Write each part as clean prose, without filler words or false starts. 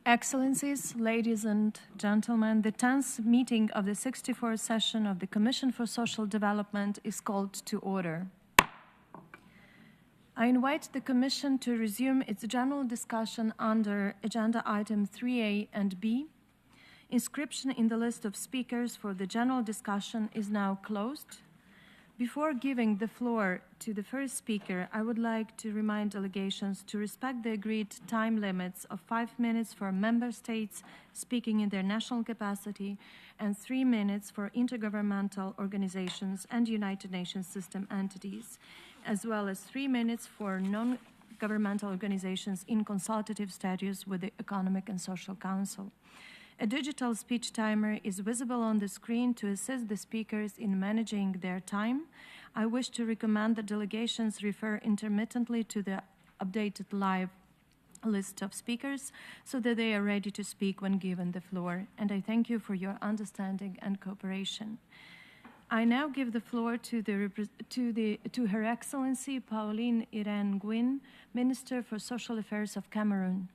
Excellencies, ladies and gentlemen, the 10th meeting of the 64th session of the Commission for Social Development is called to order. I invite the Commission to resume its general discussion under Agenda Item 3A and B. Inscription in the list of speakers for the general discussion is now closed. Before giving the floor to the first speaker, I would like to remind delegations to respect the agreed time limits of 5 minutes for member states speaking in their national capacity and 3 minutes for intergovernmental organizations and United Nations system entities, as well as 3 minutes for non-governmental organizations in consultative status with the Economic and Social Council. A digital speech timer is visible on the screen to assist the speakers in managing their time. I wish to recommend that delegations refer intermittently to the updated live list of speakers so that they are ready to speak when given the floor. And I thank you for your understanding and cooperation. I now give the floor to Her Excellency Pauline Irene Nguyen, Minister for Social Affairs of Cameroon.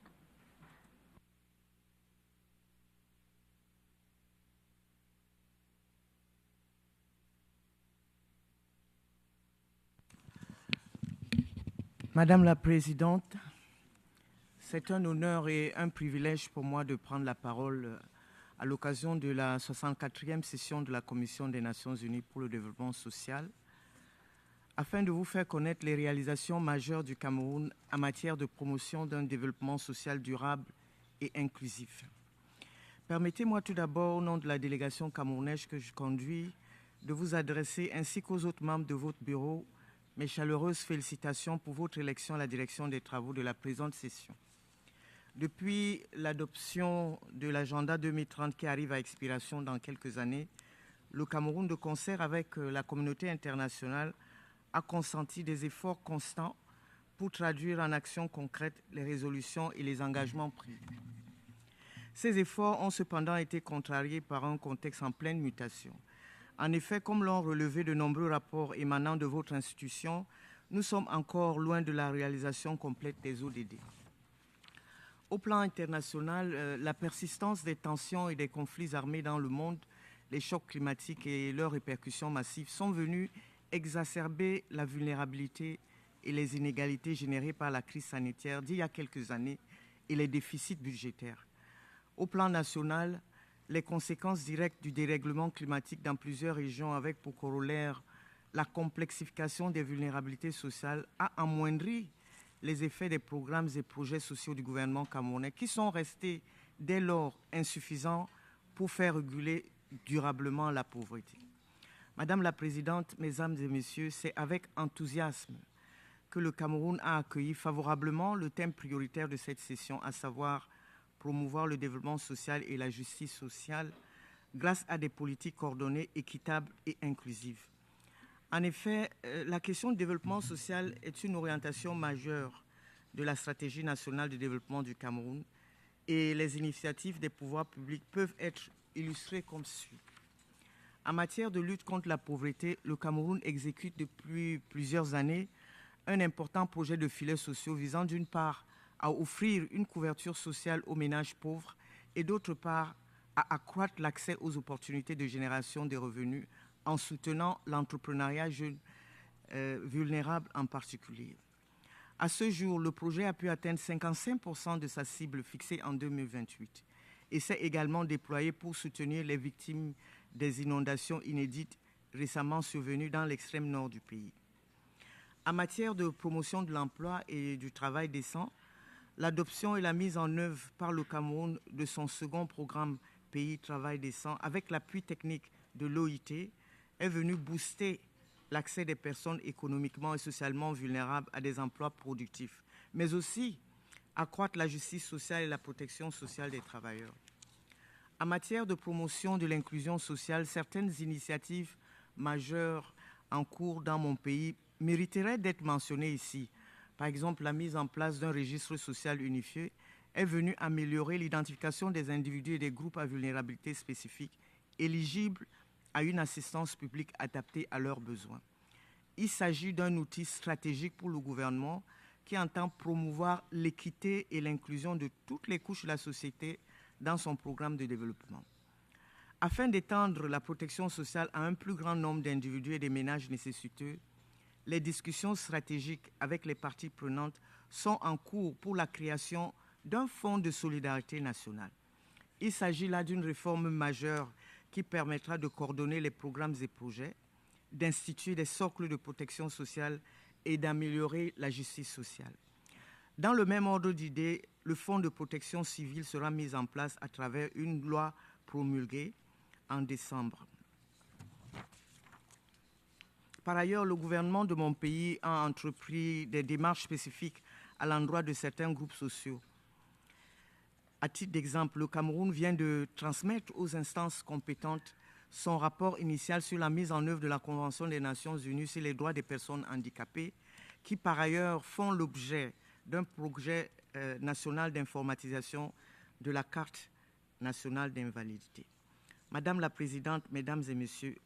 Madame la Présidente, c'est un honneur et un privilège pour moi de prendre la parole à l'occasion de la 64e session de la Commission des Nations Unies pour le développement social, afin de vous faire connaître les réalisations majeures du Cameroun en matière de promotion d'un développement social durable et inclusif. Permettez-moi tout d'abord, au nom de la délégation camerounaise que je conduis, de vous adresser, ainsi qu'aux autres membres de votre bureau, mes chaleureuses félicitations pour votre élection à la direction des travaux de la présente session. Depuis l'adoption de l'agenda 2030 qui arrive à expiration dans quelques années, le Cameroun, de concert avec la communauté internationale, a consenti des efforts constants pour traduire en actions concrètes les résolutions et les engagements pris. Ces efforts ont cependant été contrariés par un contexte en pleine mutation. En effet, comme l'ont relevé de nombreux rapports émanant de votre institution, nous sommes encore loin de la réalisation complète des ODD. Au plan international, la persistance des tensions et des conflits armés dans le monde, les chocs climatiques et leurs répercussions massives sont venus exacerber la vulnérabilité et les inégalités générées par la crise sanitaire d'il y a quelques années et les déficits budgétaires. Au plan national, les conséquences directes du dérèglement climatique dans plusieurs régions avec pour corollaire la complexification des vulnérabilités sociales a amoindri les effets des programmes et projets sociaux du gouvernement camerounais qui sont restés dès lors insuffisants pour faire réguler durablement la pauvreté. Madame la Présidente, Mesdames et Messieurs, c'est avec enthousiasme que le Cameroun a accueilli favorablement le thème prioritaire de cette session, à savoir promouvoir le développement social et la justice sociale grâce à des politiques coordonnées, équitables et inclusives. En effet, la question du développement social est une orientation majeure de la stratégie nationale de développement du Cameroun et les initiatives des pouvoirs publics peuvent être illustrées comme suit. En matière de lutte contre la pauvreté, le Cameroun exécute depuis plusieurs années un important projet de filets sociaux visant d'une part à offrir une couverture sociale aux ménages pauvres et d'autre part à accroître l'accès aux opportunités de génération des revenus en soutenant l'entrepreneuriat jeune vulnérable en particulier. À ce jour, le projet a pu atteindre 55% de sa cible fixée en 2028 et s'est également déployé pour soutenir les victimes des inondations inédites récemment survenues dans l'extrême nord du pays. En matière de promotion de l'emploi et du travail décent, l'adoption et la mise en œuvre par le Cameroun de son second programme Pays Travail Décent avec l'appui technique de l'OIT est venu booster l'accès des personnes économiquement et socialement vulnérables à des emplois productifs, mais aussi accroître la justice sociale et la protection sociale des travailleurs. En matière de promotion de l'inclusion sociale, certaines initiatives majeures en cours dans mon pays mériteraient d'être mentionnées ici. Par exemple, la mise en place d'un registre social unifié est venue améliorer l'identification des individus et des groupes à vulnérabilité spécifique éligibles à une assistance publique adaptée à leurs besoins. Il s'agit d'un outil stratégique pour le gouvernement qui entend promouvoir l'équité et l'inclusion de toutes les couches de la société dans son programme de développement. Afin d'étendre la protection sociale à un plus grand nombre d'individus et des ménages nécessiteux, les discussions stratégiques avec les parties prenantes sont en cours pour la création d'un fonds de solidarité nationale. Il s'agit là d'une réforme majeure qui permettra de coordonner les programmes et projets, d'instituer des socles de protection sociale et d'améliorer la justice sociale. Dans le même ordre d'idées, le fonds de protection civile sera mis en place à travers une loi promulguée en décembre. Par ailleurs, le gouvernement de mon pays a entrepris des démarches spécifiques à l'endroit de certains groupes sociaux. À titre d'exemple, le Cameroun vient de transmettre aux instances compétentes son rapport initial sur la mise en œuvre de la Convention des Nations Unies sur les droits des personnes handicapées, qui par ailleurs font l'objet d'un projet national d'informatisation de la carte nationale d'invalidité. Madame la Présidente, Mesdames et Messieurs,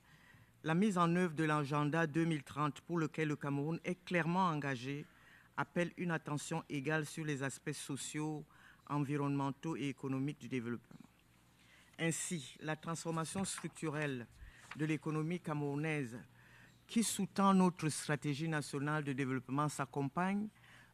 la mise en œuvre de l'agenda 2030 pour lequel le Cameroun est clairement engagé appelle une attention égale sur les aspects sociaux, environnementaux et économiques du développement. Ainsi, la transformation structurelle de l'économie camerounaise qui sous-tend notre stratégie nationale de développement s'accompagne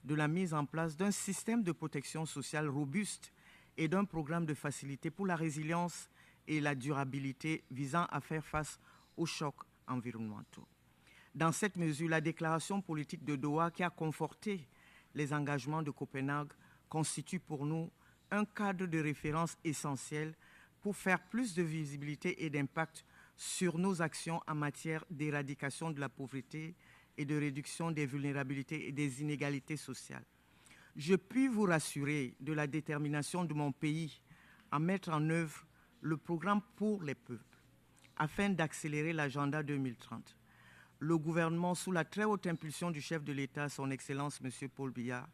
de la mise en place d'un système de protection sociale robuste et d'un programme de facilité pour la résilience et la durabilité visant à faire face aux chocs environnementaux. Dans cette mesure, la déclaration politique de Doha qui a conforté les engagements de Copenhague constitue pour nous un cadre de référence essentiel pour faire plus de visibilité et d'impact sur nos actions en matière d'éradication de la pauvreté et de réduction des vulnérabilités et des inégalités sociales. Je puis vous rassurer de la détermination de mon pays à mettre en œuvre le programme pour les peuples afin d'accélérer l'agenda 2030. Le gouvernement, sous la très haute impulsion du chef de l'État, son Excellence M. Paul Biya,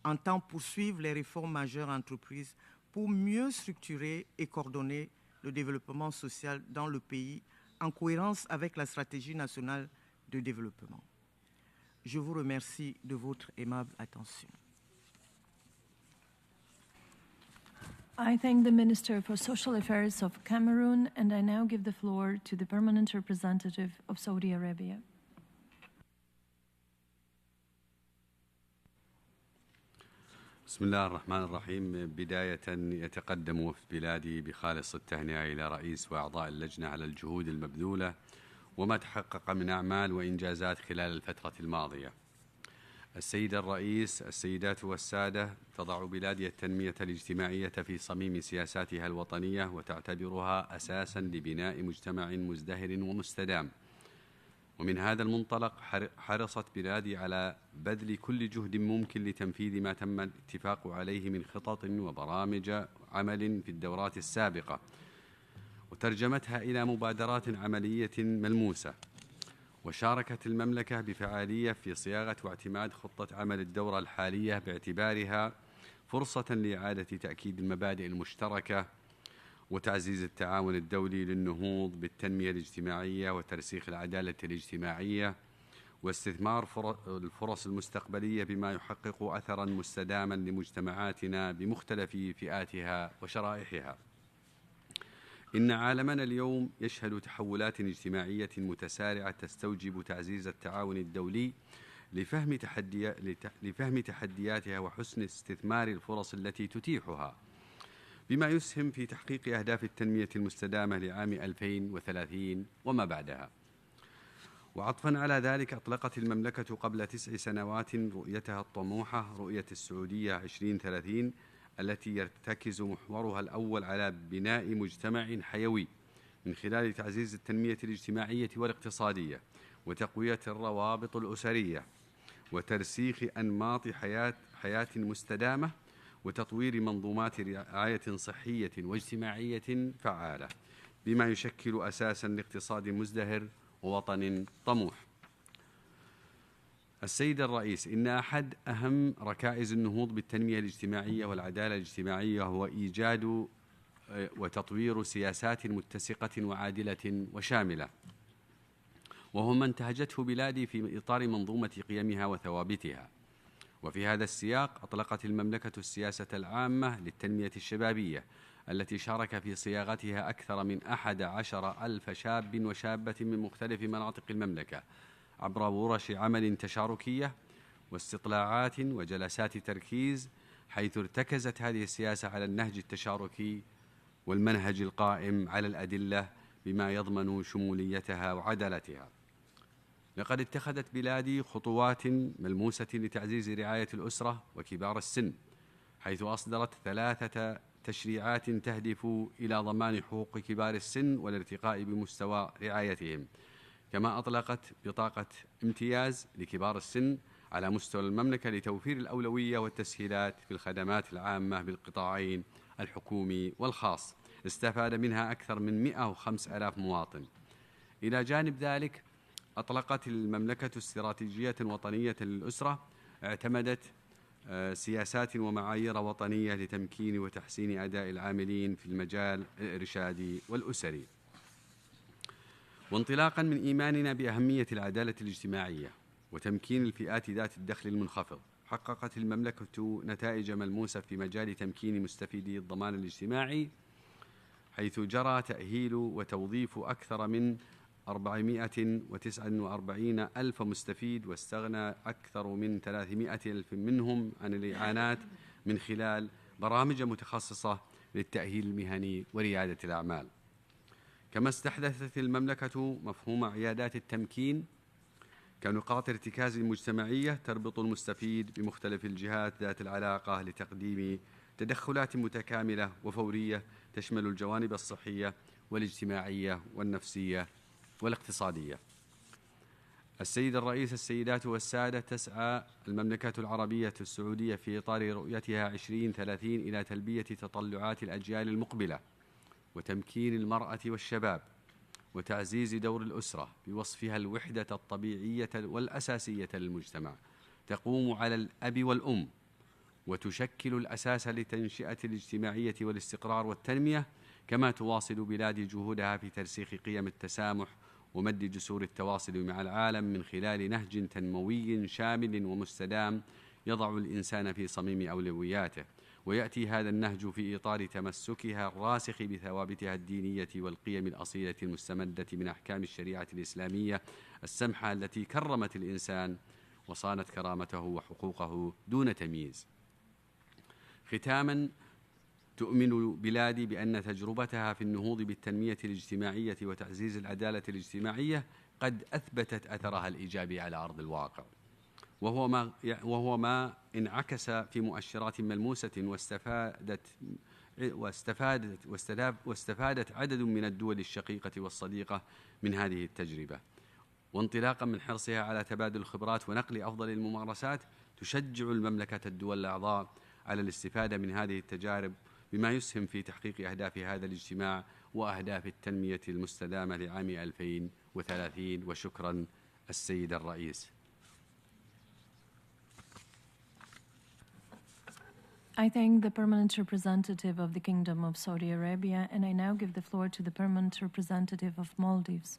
entend poursuivre les réformes majeures entreprises pour mieux structurer et coordonner le développement social dans le pays en cohérence avec la stratégie nationale de développement. Je vous remercie de votre aimable attention. I thank the Minister for Social Affairs of Cameroon, and I now give the floor to the permanent representative of Saudi Arabia. بسم الله الرحمن الرحيم. بداية يتقدم وفد بلادي بخالص التهنئة إلى رئيس وأعضاء اللجنة على الجهود المبذولة وما تحقق من أعمال وإنجازات خلال الفترة الماضية. السيد الرئيس، السيدات والسادة، تضع بلادي التنمية الاجتماعية في صميم سياساتها الوطنية وتعتبرها أساساً لبناء مجتمع مزدهر ومستدام. ومن هذا المنطلق حرصت بلادي على بذل كل جهد ممكن لتنفيذ ما تم الاتفاق عليه من خطط وبرامج عمل في الدورات السابقة وترجمتها إلى مبادرات عملية ملموسة. وشاركت المملكة بفعالية في صياغة واعتماد خطة عمل الدورة الحالية باعتبارها فرصة لإعادة تأكيد المبادئ المشتركة وتعزيز التعاون الدولي للنهوض بالتنمية الاجتماعية وترسيخ العدالة الاجتماعية واستثمار الفرص المستقبلية بما يحقق أثراً مستداماً لمجتمعاتنا بمختلف فئاتها وشرائحها. إن عالمنا اليوم يشهد تحولات اجتماعية متسارعة تستوجب تعزيز التعاون الدولي لفهم تحدياتها وحسن استثمار الفرص التي تتيحها، بما يسهم في تحقيق أهداف التنمية المستدامة لعام 2030 وما بعدها. وعطفاً على ذلك أطلقت المملكة قبل 9 سنوات رؤيتها الطموحة رؤية السعودية 2030 التي يرتكز محورها الأول على بناء مجتمع حيوي من خلال تعزيز التنمية الاجتماعية والاقتصادية وتقوية الروابط الأسرية وترسيخ أنماط حياة مستدامة وتطوير منظومات رعاية صحية واجتماعية فعالة، بما يشكل أساساً لاقتصاد مزدهر ووطن طموح. السيد الرئيس، إن أحد أهم ركائز النهوض بالتنمية الاجتماعية والعدالة الاجتماعية هو إيجاد وتطوير سياسات متسقة وعادلة وشاملة، وهو ما انتهجته بلادي في إطار منظومة قيمها وثوابتها. وفي هذا السياق أطلقت المملكة السياسة العامة للتنمية الشبابية التي شارك في صياغتها أكثر من 11,000 شاب وشابة من مختلف مناطق المملكة عبر ورش عمل تشاركية واستطلاعات وجلسات تركيز، حيث ارتكزت هذه السياسة على النهج التشاركي والمنهج القائم على الأدلة بما يضمن شموليتها وعدالتها. لقد اتخذت بلادي خطوات ملموسة لتعزيز رعاية الأسرة وكبار السن، حيث أصدرت 3 تشريعات تهدف إلى ضمان حقوق كبار السن والارتقاء بمستوى رعايتهم، كما أطلقت بطاقة امتياز لكبار السن على مستوى المملكة لتوفير الأولوية والتسهيلات في الخدمات العامة بالقطاعين الحكومي والخاص، استفاد منها أكثر من 105,000 مواطن. إلى جانب ذلك أطلقت المملكة استراتيجية وطنية للأسرة اعتمدت سياسات ومعايير وطنية لتمكين وتحسين أداء العاملين في المجال الإرشادي والأسري. وانطلاقا من إيماننا بأهمية العدالة الاجتماعية وتمكين الفئات ذات الدخل المنخفض، حققت المملكة نتائج ملموسة في مجال تمكين مستفيدي الضمان الاجتماعي، حيث جرى تأهيل وتوظيف أكثر من 449 ألف مستفيد، واستغنى أكثر من 300 ألف منهم عن الإعانات من خلال برامج متخصصة للتأهيل المهني وريادة الأعمال. كما استحدثت المملكة مفهوم عيادات التمكين كنقاط ارتكاز مجتمعية تربط المستفيد بمختلف الجهات ذات العلاقة لتقديم تدخلات متكاملة وفورية تشمل الجوانب الصحية والاجتماعية والنفسية والاقتصادية. السيد الرئيس، السيدات والسادة، تسعى المملكة العربية السعودية في إطار رؤيتها 2030 إلى تلبية تطلعات الأجيال المقبلة وتمكين المرأة والشباب وتعزيز دور الأسرة بوصفها الوحدة الطبيعية والأساسية للمجتمع، تقوم على الأب والأم وتشكل الأساس لتنشئة الاجتماعية والاستقرار والتنمية، كما تواصل بلادي جهودها في ترسيخ قيم التسامح ومد جسور التواصل مع العالم من خلال نهج تنموي شامل ومستدام يضع الإنسان في صميم أولوياته. ويأتي هذا النهج في إطار تمسكها الراسخ بثوابتها الدينية والقيم الأصيلة المستمدة من أحكام الشريعة الإسلامية السمحة التي كرمت الإنسان وصانت كرامته وحقوقه دون تمييز. ختاماً، تؤمن بلادي بأن تجربتها في النهوض بالتنمية الاجتماعية وتعزيز العدالة الاجتماعية قد أثبتت أثرها الإيجابي على أرض الواقع، وهو ما انعكس في مؤشرات ملموسة واستفادت عدد من الدول الشقيقة والصديقة من هذه التجربة. وانطلاقا من حرصها على تبادل الخبرات ونقل أفضل الممارسات، تشجع المملكة الدول الأعضاء على الاستفادة من هذه التجارب بما يسهم في تحقيق أهداف هذا الاجتماع وأهداف التنمية المستدامة لعام 2030. وشكرا السيد الرئيس. I thank the permanent representative of the Kingdom of Saudi Arabia, and I now give the floor to the permanent representative of Maldives.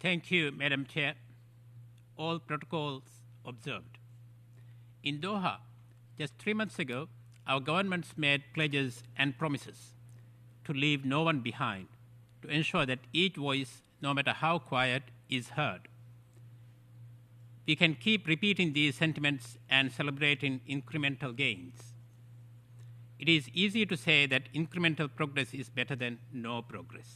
Thank you, Madam Chair. All protocols observed. In Doha, just 3 months ago, our governments made pledges and promises to leave no one behind, to ensure that each voice, no matter how quiet, is heard. We can keep repeating these sentiments and celebrating incremental gains. It is easy to say that incremental progress is better than no progress.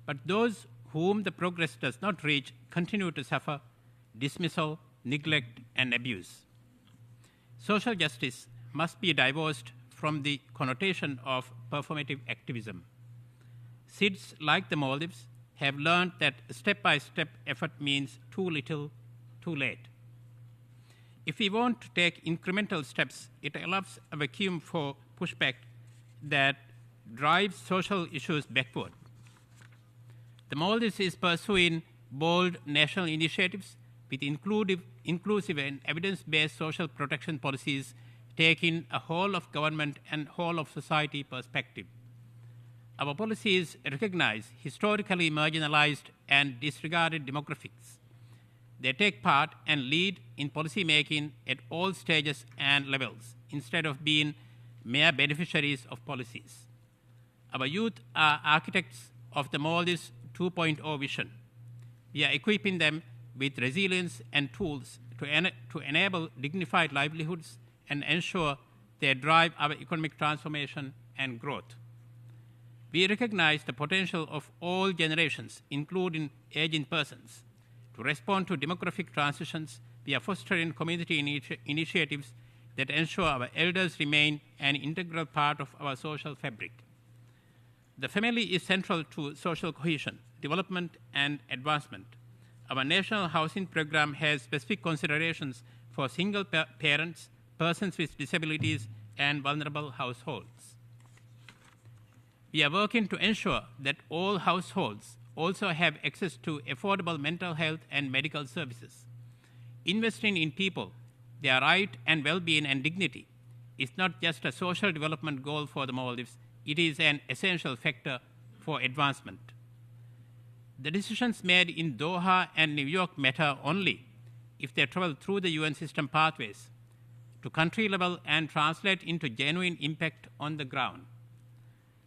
But those whom the progress does not reach continue to suffer dismissal, neglect, and abuse. Social justice must be divorced from the connotation of performative activism. SIDS, like the Maldives, have learned that step-by-step effort means too little, too late. If we want to take incremental steps, it allows a vacuum for pushback that drives social issues backward. The Maldives is pursuing bold national initiatives with inclusive and evidence-based social protection policies, taking a whole of government and whole of society perspective. Our policies recognize historically marginalized and disregarded demographics. they take part and lead in policy making at all stages and levels, instead of being mere beneficiaries of policies. Our youth are architects of the Maldives 2.0 vision. We are equipping them with resilience and tools to enable dignified livelihoods and ensure they drive our economic transformation and growth. We recognize the potential of all generations, including aging persons. To respond to demographic transitions, we are fostering community initiatives that ensure our elders remain an integral part of our social fabric. The family is central to social cohesion, development, and advancement. Our national housing program has specific considerations for single parents, persons with disabilities, and vulnerable households. We are working to ensure that all households also have access to affordable mental health and medical services. Investing in people, their right and well-being and dignity, is not just a social development goal for the Maldives, it is an essential factor for advancement. The decisions made in Doha and New York matter only if they travel through the UN system pathways to country level and translate into genuine impact on the ground.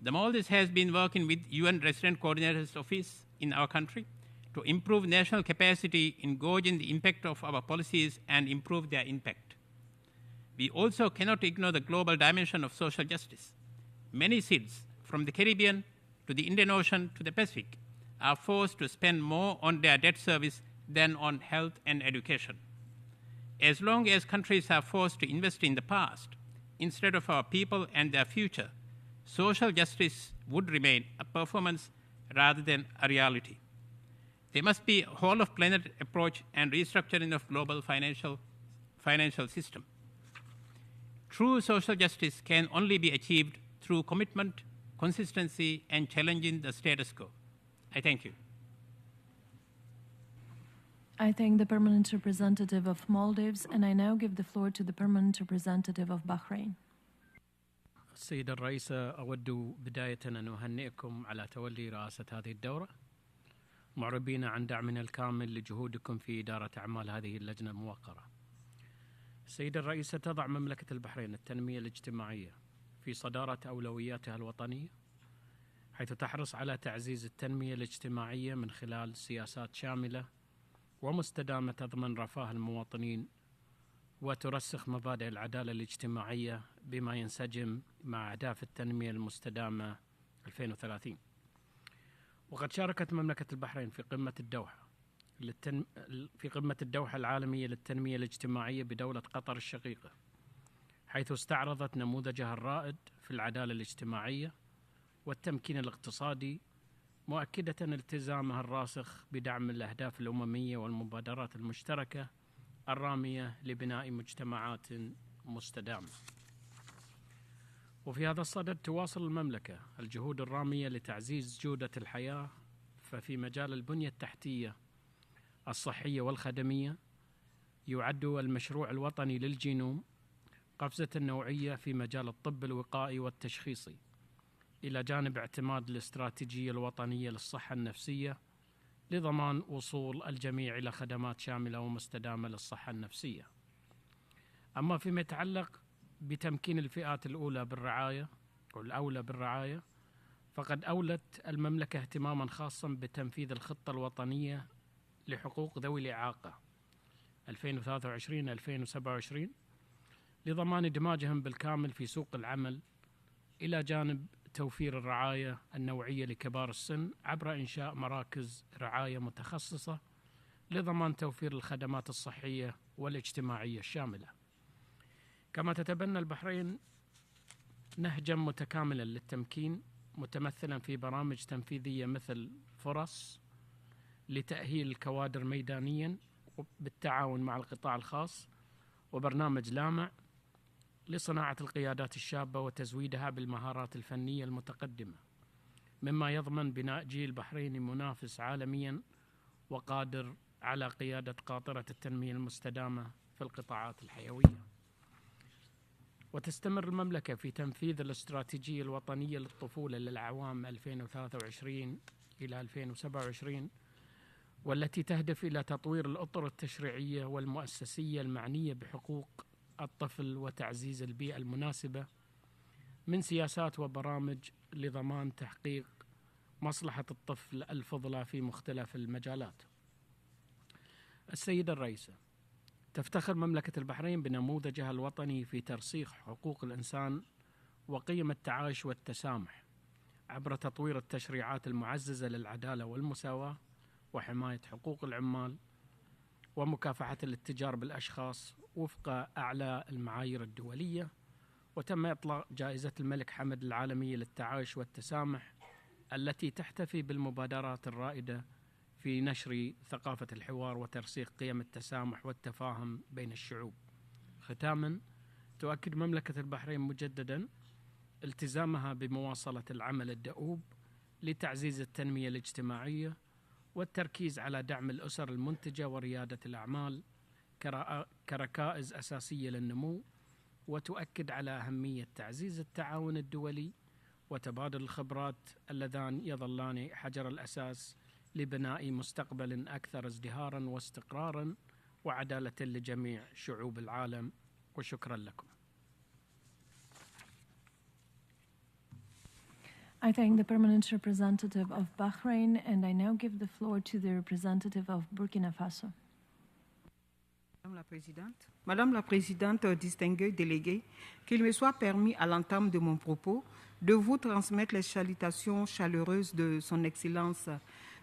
The Maldives has been working with UN Resident Coordinator's Office in our country to improve national capacity in gauging the impact of our policies and improve their impact. We also cannot ignore the global dimension of social justice. Many cities, from the Caribbean to the Indian Ocean to the Pacific, are forced to spend more on their debt service than on health and education. As long as countries are forced to invest in the past instead of our people and their future, social justice would remain a performance rather than a reality. There must be a whole-of-planet approach and restructuring of global financial system. True social justice can only be achieved through commitment, consistency, and challenging the status quo. I thank you. I thank the Permanent Representative of Maldives, and I now give the floor to the Permanent Representative of Bahrain. السيدة الرئيسة، أود بداية أن أهنئكم على تولي رئاسة هذه الدورة، معربين عن دعمنا الكامل لجهودكم في إدارة أعمال هذه اللجنة الموقرة. السيدة الرئيسة، تضع مملكة البحرين التنمية الاجتماعية في صدارة أولوياتها الوطنية، حيث تحرص على تعزيز التنمية الاجتماعية من خلال سياسات شاملة ومستدامة تضمن رفاه المواطنين وترسخ مبادئ العدالة الاجتماعية بما ينسجم مع أهداف التنمية المستدامة 2030. وقد شاركت مملكة البحرين في قمة الدوحة العالمية للتنمية الاجتماعية بدولة قطر الشقيقة، حيث استعرضت نموذجها الرائد في العدالة الاجتماعية والتمكين الاقتصادي، مؤكدة التزامها الراسخ بدعم الأهداف الأممية والمبادرات المشتركة الرامية لبناء مجتمعات مستدامة. وفي هذا الصدد تواصل المملكة الجهود الرامية لتعزيز جودة الحياة، ففي مجال البنية التحتية الصحية والخدمية يعد المشروع الوطني للجينوم قفزة نوعية في مجال الطب الوقائي والتشخيصي، إلى جانب اعتماد الاستراتيجية الوطنية للصحة النفسية لضمان وصول الجميع إلى خدمات شاملة ومستدامة للصحة النفسية. أما فيما يتعلق بتمكين الفئات الأولى بالرعاية، فقد أولت المملكة اهتماما خاصا بتنفيذ الخطة الوطنية لحقوق ذوي الإعاقة 2023-2027 لضمان إدماجهم بالكامل في سوق العمل، إلى جانب توفير الرعاية النوعية لكبار السن عبر إنشاء مراكز رعاية متخصصة لضمان توفير الخدمات الصحية والاجتماعية الشاملة. كما تتبنى البحرين نهجا متكاملا للتمكين، متمثلا في برامج تنفيذية مثل فرص لتأهيل الكوادر ميدانيا بالتعاون مع القطاع الخاص، وبرنامج لامع لصناعة القيادات الشابة وتزويدها بالمهارات الفنية المتقدمة، مما يضمن بناء جيل بحريني منافس عالميا وقادر على قيادة قاطرة التنمية المستدامة في القطاعات الحيوية. وتستمر المملكة في تنفيذ الاستراتيجية الوطنية للطفولة للأعوام 2023 إلى 2027 والتي تهدف إلى تطوير الأطر التشريعية والمؤسسية المعنية بحقوق الطفل وتعزيز البيئة المناسبة من سياسات وبرامج لضمان تحقيق مصلحة الطفل الفضلى في مختلف المجالات. السيدة الرئيسة، تفتخر مملكة البحرين بنموذجها الوطني في ترسيخ حقوق الإنسان وقيم التعايش والتسامح عبر تطوير التشريعات المعززة للعدالة والمساواة وحماية حقوق العمال ومكافحة الاتجار بالأشخاص وفق أعلى المعايير الدولية. وتم إطلاق جائزة الملك حمد العالمية للتعايش والتسامح التي تحتفي بالمبادرات الرائدة في نشر ثقافة الحوار وترسيخ قيم التسامح والتفاهم بين الشعوب. ختاماً، تؤكد مملكة البحرين مجدداً التزامها بمواصلة العمل الدؤوب لتعزيز التنمية الاجتماعية والتركيز على دعم الأسر المنتجة وريادة الأعمال كركائز أساسية للنمو، وتؤكد على أهمية تعزيز التعاون الدولي وتبادل الخبرات اللذان يظلان حجر الأساس لبناء مستقبل أكثر ازدهاراً واستقراراً وعدالة لجميع شعوب العالم. وشكراً لكم. I thank the permanent representative of Bahrain, and I now give the floor to the representative of Burkina Faso. Madame la Présidente, distinguée déléguée, qu'il me soit permis à l'entame de mon propos de vous transmettre les salutations chaleureuses de son Excellence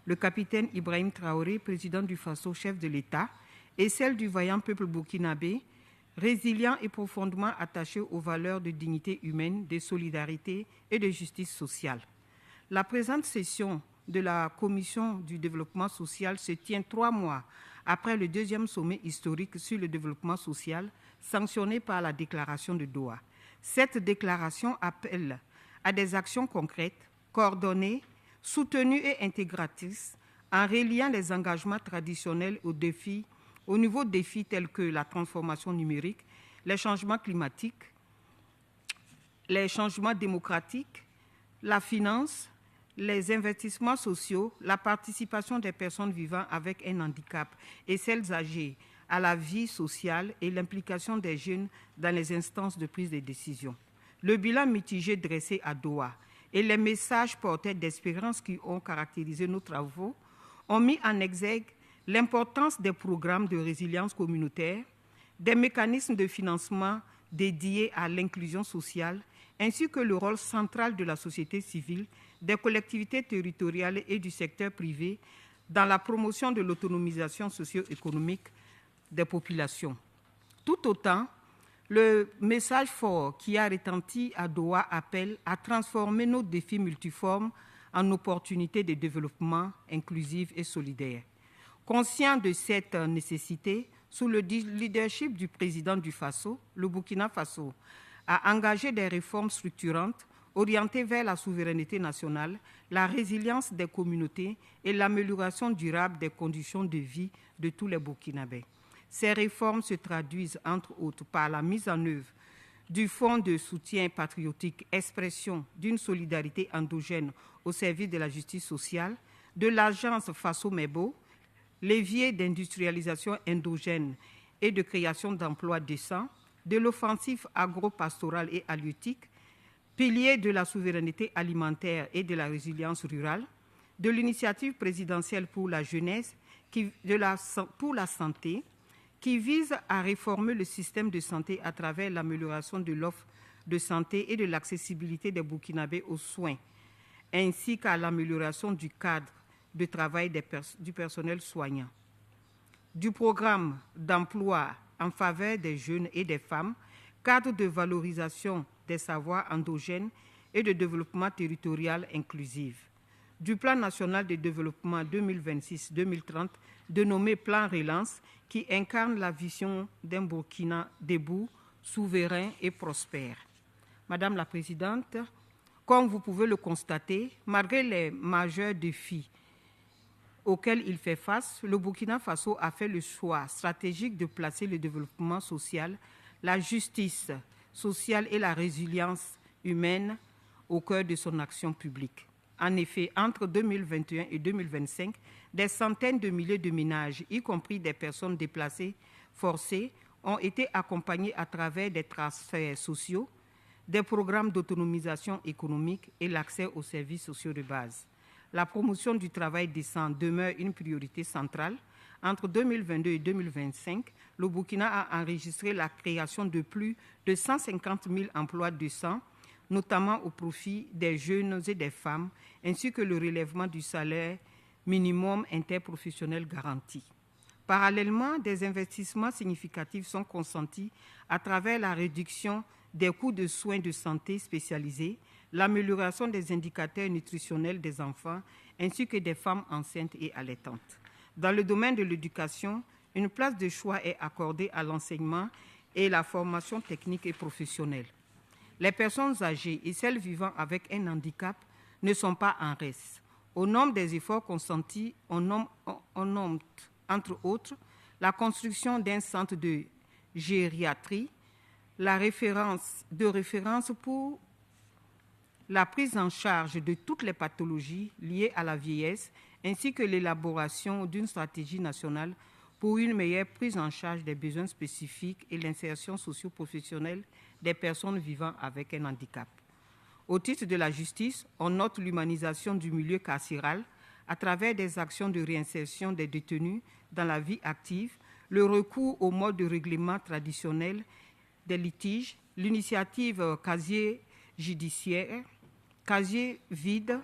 le capitaine Ibrahim Traoré, président du Faso, chef de l'État, et celles du vaillant peuple burkinabé, résilient et profondément attaché aux valeurs de dignité humaine, de solidarité et de justice sociale. La présente session de la Commission du développement social se tient 3 mois après le 2e sommet historique sur le développement social sanctionné par la déclaration de Doha. Cette déclaration appelle à des actions concrètes, coordonnées, soutenues et intégratrices en reliant les engagements traditionnels aux nouveaux défis tels que la transformation numérique, les changements climatiques, les changements démocratiques, la finance, les investissements sociaux, la participation des personnes vivant avec un handicap et celles âgées à la vie sociale et l'implication des jeunes dans les instances de prise de décision. Le bilan mitigé dressé à Doha et les messages portés d'espérance qui ont caractérisé nos travaux ont mis en exergue l'importance des programmes de résilience communautaire, des mécanismes de financement dédiés à l'inclusion sociale, ainsi que le rôle central de la société civile, des collectivités territoriales et du secteur privé dans la promotion de l'autonomisation socio-économique des populations. Tout autant, le message fort qui a retenti à Doha appelle à transformer nos défis multiformes en opportunités de développement inclusif et solidaire. Conscient de cette nécessité, sous le leadership du président du Faso, le Burkina Faso a engagé des réformes structurantes orientées vers la souveraineté nationale, la résilience des communautés et l'amélioration durable des conditions de vie de tous les Burkinabés. Ces réformes se traduisent, entre autres, par la mise en œuvre du Fonds de soutien patriotique, expression d'une solidarité endogène au service de la justice sociale, de l'agence Faso-Mebo, levier d'industrialisation endogène et de création d'emplois décents, de l'offensive agro-pastorale et halieutique, pilier de la souveraineté alimentaire et de la résilience rurale, de l'initiative présidentielle pour la jeunesse, pour la santé, qui vise à réformer le système de santé à travers l'amélioration de l'offre de santé et de l'accessibilité des Burkinabés aux soins, ainsi qu'à l'amélioration du cadre de travail du personnel soignant. Du programme d'emploi en faveur des jeunes et des femmes, cadre de valorisation des savoirs endogènes et de développement territorial inclusif. Du plan national de développement 2026-2030, dénommé Plan Relance, qui incarne la vision d'un Burkina debout, souverain et prospère. Madame la Présidente, comme vous pouvez le constater, malgré les majeurs défis auxquels il fait face, le Burkina Faso a fait le choix stratégique de placer le développement social, la justice sociale et la résilience humaine au cœur de son action publique. En effet, entre 2021 et 2025, des centaines de milliers de ménages, y compris des personnes déplacées forcées, ont été accompagnés à travers des transferts sociaux, des programmes d'autonomisation économique et l'accès aux services sociaux de base. La promotion du travail décent demeure une priorité centrale. Entre 2022 et 2025, le Burkina a enregistré la création de plus de 150 000 emplois décents, notamment au profit des jeunes et des femmes, ainsi que le relèvement du salaire minimum interprofessionnel garanti. Parallèlement, des investissements significatifs sont consentis à travers la réduction des coûts de soins de santé spécialisés, l'amélioration des indicateurs nutritionnels des enfants, ainsi que des femmes enceintes et allaitantes. Dans le domaine de l'éducation, une place de choix est accordée à l'enseignement et la formation technique et professionnelle. Les personnes âgées et celles vivant avec un handicap ne sont pas en reste. Au nombre des efforts consentis, on nomme entre autres la construction d'un centre de gériatrie, la référence pour la prise en charge de toutes les pathologies liées à la vieillesse, ainsi que l'élaboration d'une stratégie nationale pour une meilleure prise en charge des besoins spécifiques et l'insertion socio-professionnelle des personnes vivant avec un handicap. Au titre de la justice, on note l'humanisation du milieu carcéral à travers des actions de réinsertion des détenus dans la vie active, le recours au mode de règlement traditionnel des litiges, l'initiative casier judiciaire, casier vide,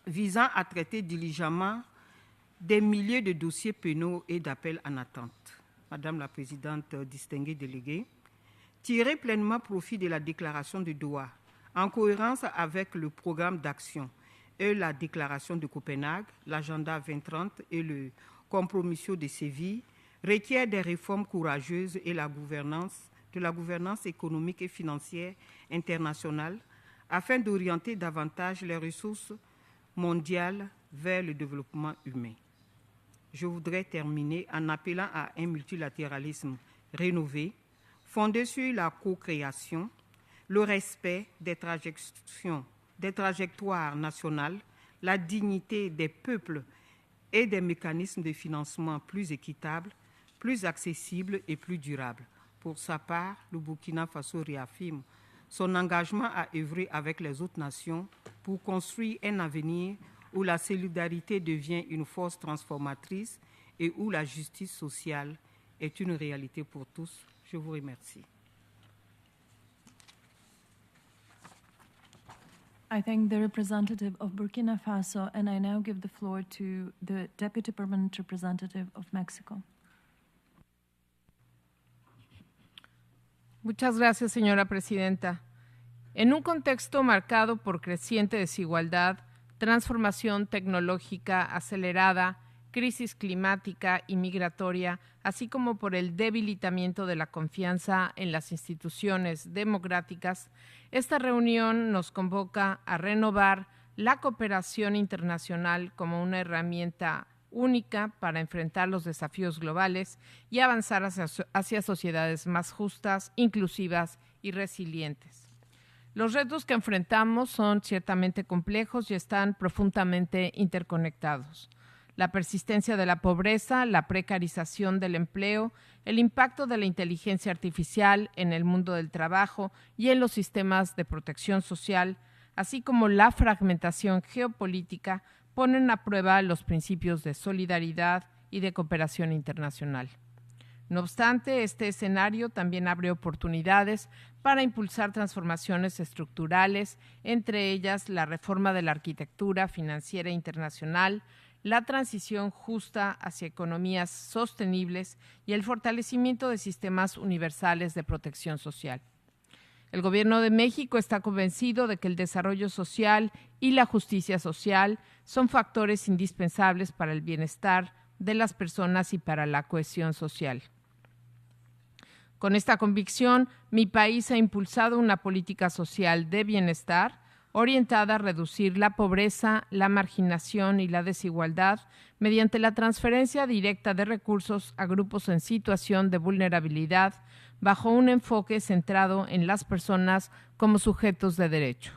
visant à traiter diligemment des milliers de dossiers pénaux et d'appels en attente. Madame la Présidente, distinguée déléguée, tirer pleinement profit de la déclaration de Doha, en cohérence avec le programme d'action et la déclaration de Copenhague, l'agenda 2030 et le compromisso de Séville, requiert des réformes courageuses et de la gouvernance économique et financière internationale afin d'orienter davantage les ressources mondiales vers le développement humain. Je voudrais terminer en appelant à un multilatéralisme rénové, fondé sur la co-création, le respect des trajectoires nationales, la dignité des peuples et des mécanismes de financement plus équitables, plus accessibles et plus durables. Pour sa part, le Burkina Faso réaffirme son engagement à œuvrer avec les autres nations pour construire un avenir où la solidarité devient une force transformatrice et où la justice sociale est une réalité pour tous. Je vous remercie. I thank the representative of Burkina Faso, and I now give the floor to the Deputy Permanent Representative of Mexico. Muchas gracias, señora presidenta. En un contexto marcado por creciente desigualdad, transformación tecnológica acelerada, crisis climática y migratoria, así como por el debilitamiento de la confianza en las instituciones democráticas, esta reunión nos convoca a renovar la cooperación internacional como una herramienta única para enfrentar los desafíos globales y avanzar hacia sociedades más justas, inclusivas y resilientes. Los retos que enfrentamos son ciertamente complejos y están profundamente interconectados. La persistencia de la pobreza, la precarización del empleo, el impacto de la inteligencia artificial en el mundo del trabajo y en los sistemas de protección social, así como la fragmentación geopolítica, ponen a prueba los principios de solidaridad y de cooperación internacional. No obstante, este escenario también abre oportunidades para impulsar transformaciones estructurales, entre ellas la reforma de la arquitectura financiera internacional, la transición justa hacia economías sostenibles y el fortalecimiento de sistemas universales de protección social. El Gobierno de México está convencido de que el desarrollo social y la justicia social son factores indispensables para el bienestar de las personas y para la cohesión social. Con esta convicción, mi país ha impulsado una política social de bienestar orientada a reducir la pobreza, la marginación y la desigualdad mediante la transferencia directa de recursos a grupos en situación de vulnerabilidad bajo un enfoque centrado en las personas como sujetos de derecho.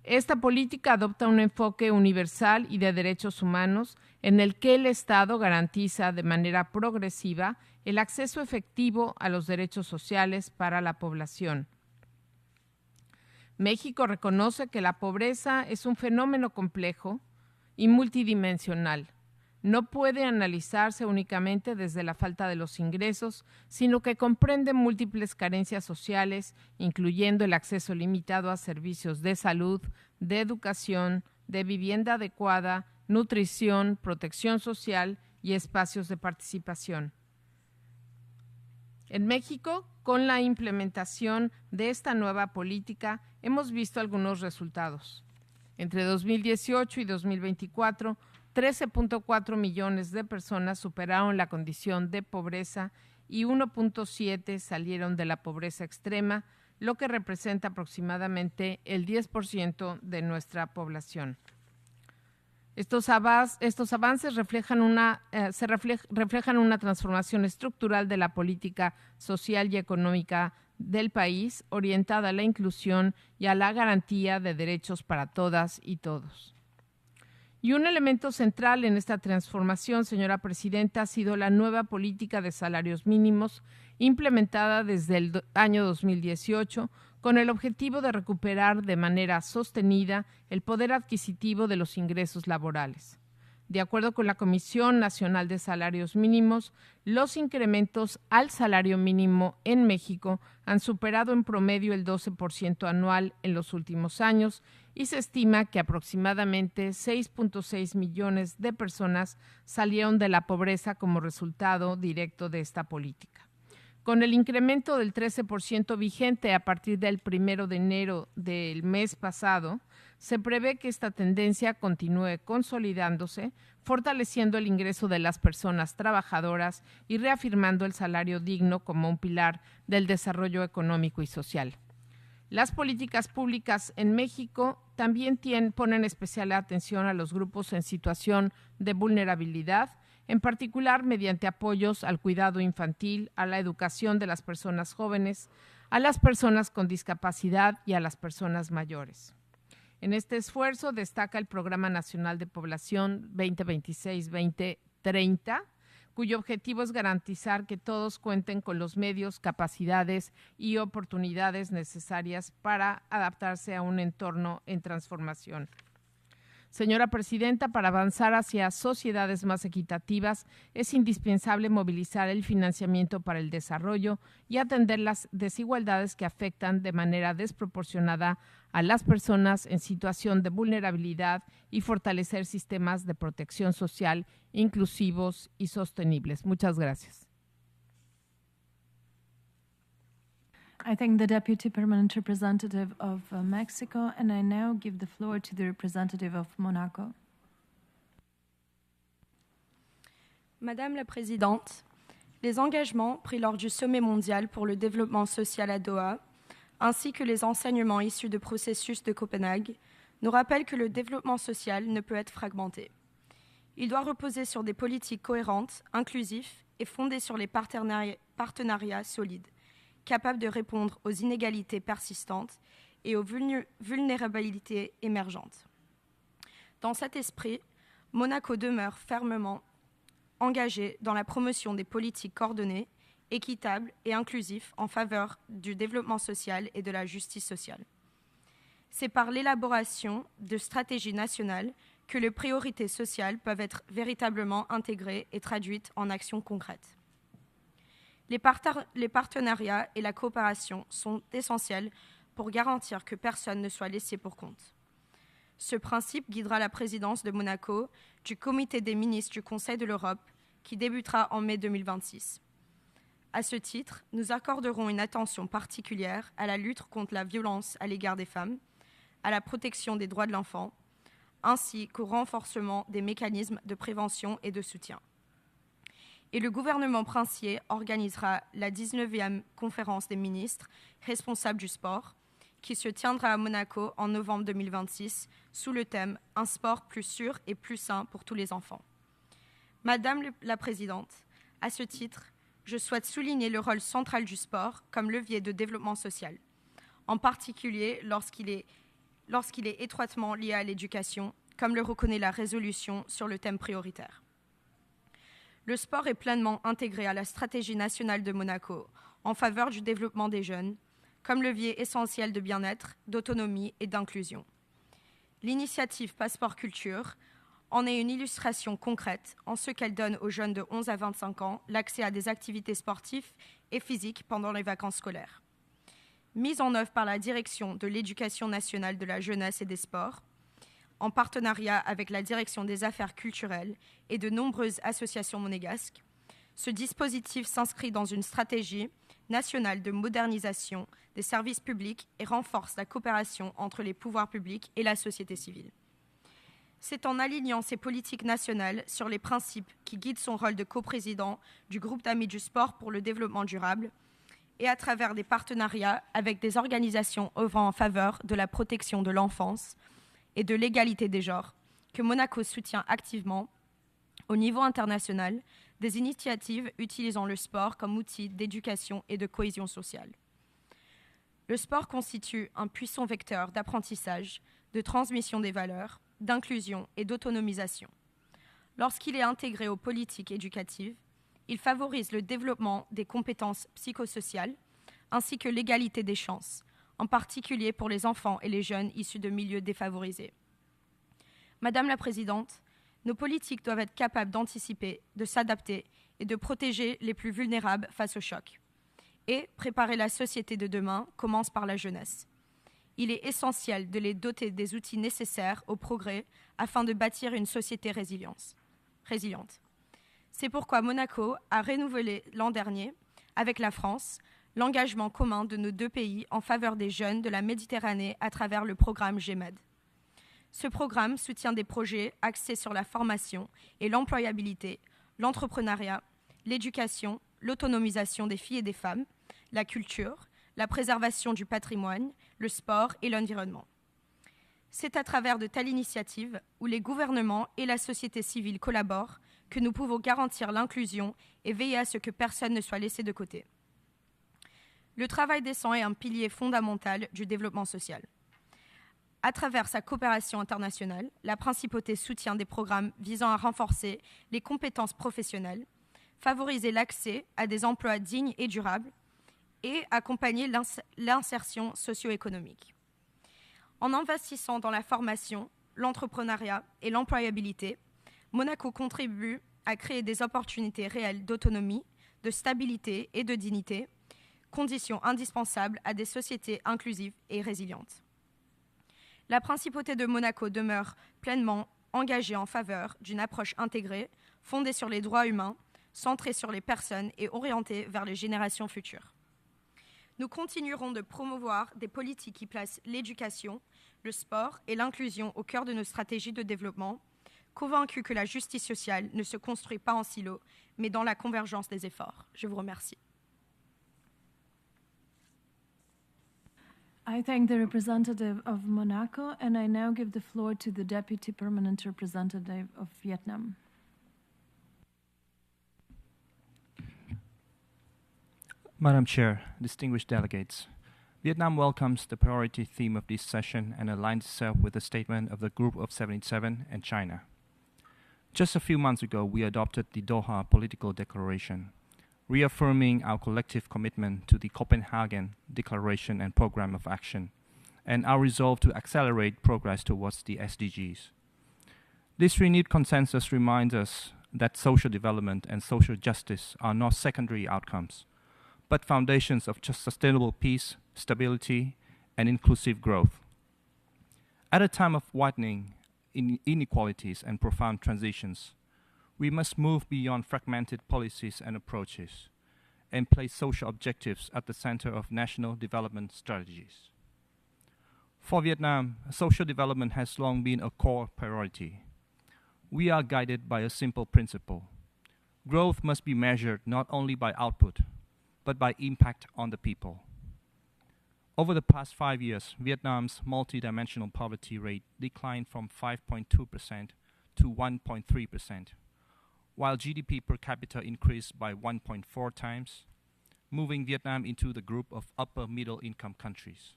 Esta política adopta un enfoque universal y de derechos humanos en el que el Estado garantiza de manera progresiva el acceso efectivo a los derechos sociales para la población. México reconoce que la pobreza es un fenómeno complejo y multidimensional. No puede analizarse únicamente desde la falta de los ingresos, sino que comprende múltiples carencias sociales, incluyendo el acceso limitado a servicios de salud, de educación, de vivienda adecuada, nutrición, protección social y espacios de participación. En México, con la implementación de esta nueva política, hemos visto algunos resultados. Entre 2018 y 2024, 13.4 millones de personas superaron la condición de pobreza y 1.7 salieron de la pobreza extrema, lo que representa aproximadamente el 10% de nuestra población. Estos avances reflejan una transformación estructural de la política social y económica del país, orientada a la inclusión y a la garantía de derechos para todas y todos. Y un elemento central en esta transformación, señora Presidenta, ha sido la nueva política de salarios mínimos implementada desde el año 2018 con el objetivo de recuperar de manera sostenida el poder adquisitivo de los ingresos laborales. De acuerdo con la Comisión Nacional de Salarios Mínimos, los incrementos al salario mínimo en México han superado en promedio el 12% anual en los últimos años y se estima que aproximadamente 6.6 millones de personas salieron de la pobreza como resultado directo de esta política. Con el incremento del 13% vigente a partir del 1 de enero del mes pasado, se prevé que esta tendencia continúe consolidándose, fortaleciendo el ingreso de las personas trabajadoras y reafirmando el salario digno como un pilar del desarrollo económico y social. Las políticas públicas en México también ponen especial atención a los grupos en situación de vulnerabilidad, en particular mediante apoyos al cuidado infantil, a la educación de las personas jóvenes, a las personas con discapacidad y a las personas mayores. En este esfuerzo destaca el Programa Nacional de Población 2026-2030, cuyo objetivo es garantizar que todos cuenten con los medios, capacidades y oportunidades necesarias para adaptarse a un entorno en transformación. Señora Presidenta, para avanzar hacia sociedades más equitativas es indispensable movilizar el financiamiento para el desarrollo y atender las desigualdades que afectan de manera desproporcionada a las personas en situación de vulnerabilidad y fortalecer sistemas de protección social inclusivos y sostenibles. Muchas gracias. I thank the Deputy Permanent Representative of Mexico, and I now give the floor to the representative of Monaco. Madame la Présidente, les engagements pris lors du sommet mondial pour le développement social à Doha, ainsi que les enseignements issus du processus de Copenhague, nous rappellent que le développement social ne peut être fragmenté. Il doit reposer sur des politiques cohérentes, inclusifs et fondées sur les partenariats solides, capable de répondre aux inégalités persistantes et aux vulnérabilités émergentes. Dans cet esprit, Monaco demeure fermement engagé dans la promotion des politiques coordonnées, équitables et inclusives en faveur du développement social et de la justice sociale. C'est par l'élaboration de stratégies nationales que les priorités sociales peuvent être véritablement intégrées et traduites en actions concrètes. Les partenariats et la coopération sont essentiels pour garantir que personne ne soit laissé pour compte. Ce principe guidera la présidence de Monaco du Comité des ministres du Conseil de l'Europe qui débutera en mai 2026. À ce titre, nous accorderons une attention particulière à la lutte contre la violence à l'égard des femmes, à la protection des droits de l'enfant, ainsi qu'au renforcement des mécanismes de prévention et de soutien. Et le gouvernement princier organisera la 19e conférence des ministres responsables du sport, qui se tiendra à Monaco en novembre 2026, sous le thème « Un sport plus sûr et plus sain pour tous les enfants ». Madame la Présidente, à ce titre, je souhaite souligner le rôle central du sport comme levier de développement social, en particulier lorsqu'il est lorsqu'il est étroitement lié à l'éducation, comme le reconnaît la résolution sur le thème prioritaire. Le sport est pleinement intégré à la stratégie nationale de Monaco en faveur du développement des jeunes, comme levier essentiel de bien-être, d'autonomie et d'inclusion. L'initiative Passeport Culture en est une illustration concrète en ce qu'elle donne aux jeunes de 11 à 25 ans l'accès à des activités sportives et physiques pendant les vacances scolaires. Mise en œuvre par la Direction de l'Éducation nationale de la jeunesse et des sports, en partenariat avec la Direction des affaires culturelles et de nombreuses associations monégasques, ce dispositif s'inscrit dans une stratégie nationale de modernisation des services publics et renforce la coopération entre les pouvoirs publics et la société civile. C'est en alignant ces politiques nationales sur les principes qui guident son rôle de coprésident du groupe d'amis du sport pour le développement durable et à travers des partenariats avec des organisations œuvrant en faveur de la protection de l'enfance et de l'égalité des genres que Monaco soutient activement au niveau international des initiatives utilisant le sport comme outil d'éducation et de cohésion sociale. Le sport constitue un puissant vecteur d'apprentissage, de transmission des valeurs, d'inclusion et d'autonomisation. Lorsqu'il est intégré aux politiques éducatives, il favorise le développement des compétences psychosociales ainsi que l'égalité des chances, en particulier pour les enfants et les jeunes issus de milieux défavorisés. Madame la Présidente, nos politiques doivent être capables d'anticiper, de s'adapter et de protéger les plus vulnérables face au choc. Et préparer la société de demain commence par la jeunesse. Il est essentiel de les doter des outils nécessaires au progrès afin de bâtir une société résiliente. C'est pourquoi Monaco a renouvelé l'an dernier, avec la France, l'engagement commun de nos deux pays en faveur des jeunes de la Méditerranée à travers le programme GMED. Ce programme soutient des projets axés sur la formation et l'employabilité, l'entrepreneuriat, l'éducation, l'autonomisation des filles et des femmes, la culture, la préservation du patrimoine, le sport et l'environnement. C'est à travers de telles initiatives où les gouvernements et la société civile collaborent que nous pouvons garantir l'inclusion et veiller à ce que personne ne soit laissé de côté. Le travail décent est un pilier fondamental du développement social. À travers sa coopération internationale, la Principauté soutient des programmes visant à renforcer les compétences professionnelles, favoriser l'accès à des emplois dignes et durables et accompagner l'insertion socio-économique. En investissant dans la formation, l'entrepreneuriat et l'employabilité, Monaco contribue à créer des opportunités réelles d'autonomie, de stabilité et de dignité, conditions indispensables à des sociétés inclusives et résilientes. La Principauté de Monaco demeure pleinement engagée en faveur d'une approche intégrée, fondée sur les droits humains, centrée sur les personnes et orientée vers les générations futures. Nous continuerons de promouvoir des politiques qui placent l'éducation, le sport et l'inclusion au cœur de nos stratégies de développement, convaincus que la justice sociale ne se construit pas en silo, mais dans la convergence des efforts. Je vous remercie. I thank the representative of Monaco, and I now give the floor to the Deputy Permanent Representative of Vietnam. Madam Chair, distinguished delegates, Vietnam welcomes the priority theme of this session and aligns itself with the statement of the Group of 77 and China. Just a few months ago, we adopted the Doha Political Declaration, reaffirming our collective commitment to the Copenhagen Declaration and Program of Action, and our resolve to accelerate progress towards the SDGs. This renewed consensus reminds us that social development and social justice are not secondary outcomes, but foundations of just sustainable peace, stability, and inclusive growth. At a time of widening inequalities and profound transitions, we must move beyond fragmented policies and approaches and place social objectives at the center of national development strategies. For Vietnam, social development has long been a core priority. We are guided by a simple principle. Growth must be measured not only by output, but by impact on the people. Over the past 5 years, Vietnam's multidimensional poverty rate declined from 5.2% to 1.3%, while GDP per capita increased by 1.4 times, moving Vietnam into the group of upper middle income countries.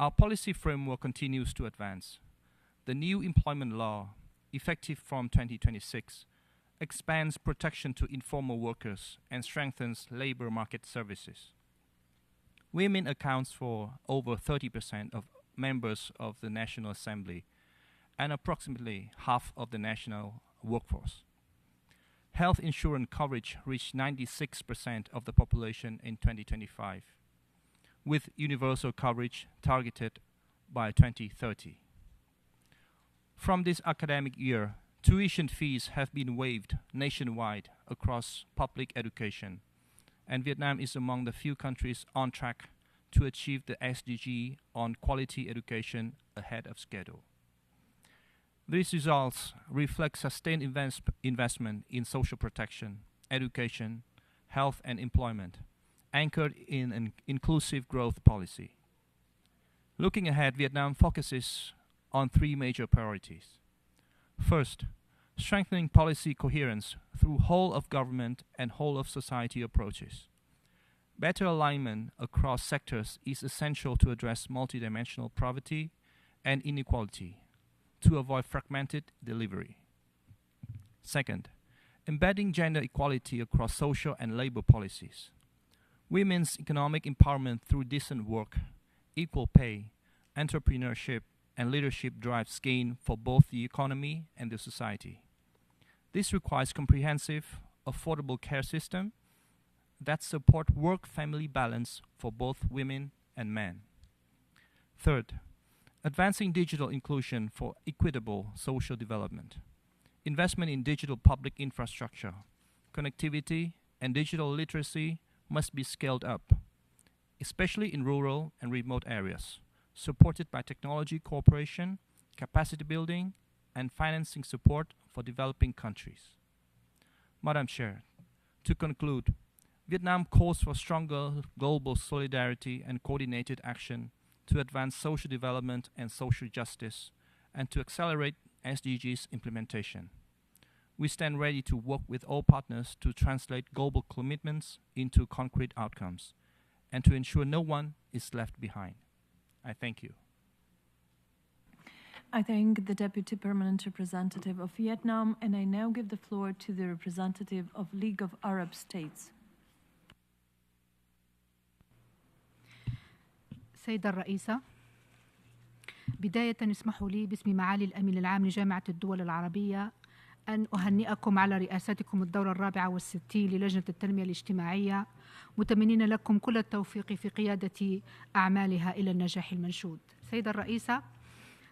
Our policy framework continues to advance. The new employment law, effective from 2026, expands protection to informal workers and strengthens labor market services. Women accounts for over 30% of members of the National Assembly and approximately half of the national workforce. Health insurance coverage reached 96% of the population in 2025, with universal coverage targeted by 2030. From this academic year, tuition fees have been waived nationwide across public education, and Vietnam is among the few countries on track to achieve the SDG on quality education ahead of schedule. These results reflect sustained investment in social protection, education, health, and employment, anchored in an inclusive growth policy. Looking ahead, Vietnam focuses on three major priorities. First, strengthening policy coherence through whole of government and whole of society approaches. Better alignment across sectors is essential to address multidimensional poverty and inequality, to avoid fragmented delivery. Second, embedding gender equality across social and labor policies. Women's economic empowerment through decent work, equal pay, entrepreneurship, and leadership drives gain for both the economy and the society. This requires comprehensive, affordable care system that support work-family balance for both women and men. Third, advancing digital inclusion for equitable social development. Investment in digital public infrastructure, connectivity, and digital literacy must be scaled up, especially in rural and remote areas, supported by technology cooperation, capacity building, and financing support for developing countries. Madam Chair, to conclude, Vietnam calls for stronger global solidarity and coordinated action to advance social development and social justice, and to accelerate SDGs implementation. We stand ready to work with all partners to translate global commitments into concrete outcomes, and to ensure no one is left behind. I thank you. I thank the Deputy Permanent Representative of Vietnam, and I now give the floor to the representative of League of Arab States. سيدة الرئيسة، بداية اسمحوا لي باسم معالي الأمين العام لجامعة الدول العربية أن أهنئكم على رئاستكم الدورة 64 للجنة التنمية الاجتماعية، متمنين لكم كل التوفيق في قيادة أعمالها إلى النجاح المنشود. سيدة الرئيسة،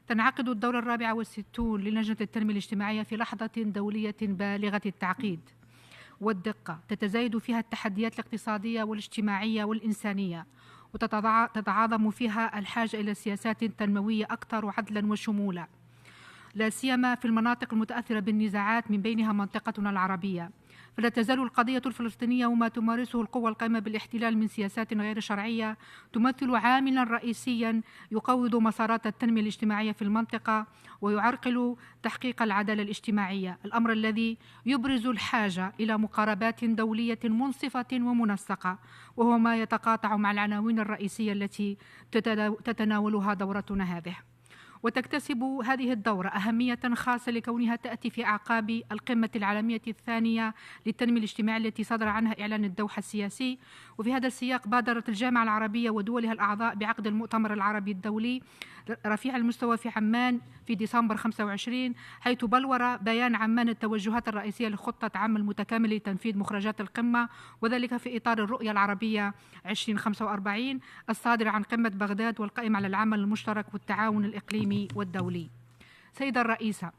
تنعقد الدورة 64 للجنة التنمية الاجتماعية في لحظة دولية بالغة التعقيد والدقة، تتزايد فيها التحديات الاقتصادية والاجتماعية والإنسانية، وتتعاظم فيها الحاجة إلى سياسات تنموية أكثر عدلا وشمولا، لا سيما في المناطق المتأثرة بالنزاعات من بينها منطقتنا العربية. فلا تزال القضية الفلسطينية وما تمارسه القوى القائمة بالاحتلال من سياسات غير شرعية تمثل عاملا رئيسيا يقوض مسارات التنمية الاجتماعية في المنطقة ويعرقل تحقيق العدالة الاجتماعية، الأمر الذي يبرز الحاجة إلى مقاربات دولية منصفة ومنسقة، وهو ما يتقاطع مع العناوين الرئيسية التي تتناولها دورتنا هذه. وتكتسب هذه الدورة أهمية خاصة لكونها تأتي في أعقاب القمة العالمية الثانية للتنمية الاجتماعية التي صدر عنها إعلان الدوحة السياسي. وفي هذا السياق بادرت الجامعة العربية ودولها الأعضاء بعقد المؤتمر العربي الدولي رفيع المستوى في عمان في ديسمبر 25، حيث بلور بيان عمان التوجهات الرئيسية لخطة عمل متكاملة لتنفيذ مخرجات القمة، وذلك في إطار الرؤية العربية 2045 الصادرة عن قمة بغداد والقائمة على العمل المشترك والتعاون الإقليمي والدولي. سيدة الرئيسة،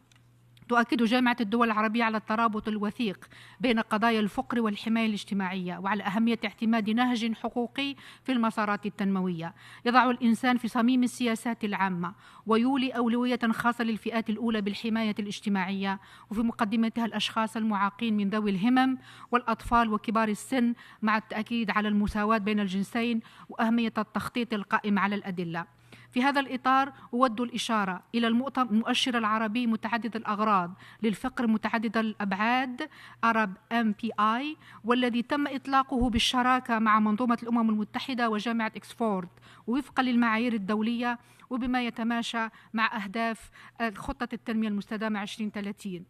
تؤكد جامعة الدول العربية على الترابط الوثيق بين قضايا الفقر والحماية الاجتماعية، وعلى أهمية اعتماد نهج حقوقي في المسارات التنموية يضع الإنسان في صميم السياسات العامة ويولي أولوية خاصة للفئات الأولى بالحماية الاجتماعية، وفي مقدمتها الأشخاص المعاقين من ذوي الهمم والأطفال وكبار السن، مع التأكيد على المساواة بين الجنسين وأهمية التخطيط القائم على الأدلة. في هذا الإطار أود الإشارة إلى المؤشر العربي متعدد الأغراض للفقر متعدد الأبعاد Arab MPI، والذي تم إطلاقه بالشراكة مع منظومة الأمم المتحدة وجامعة إكسفورد وفقا للمعايير الدولية وبما يتماشى مع أهداف خطة التنمية المستدامة 2030.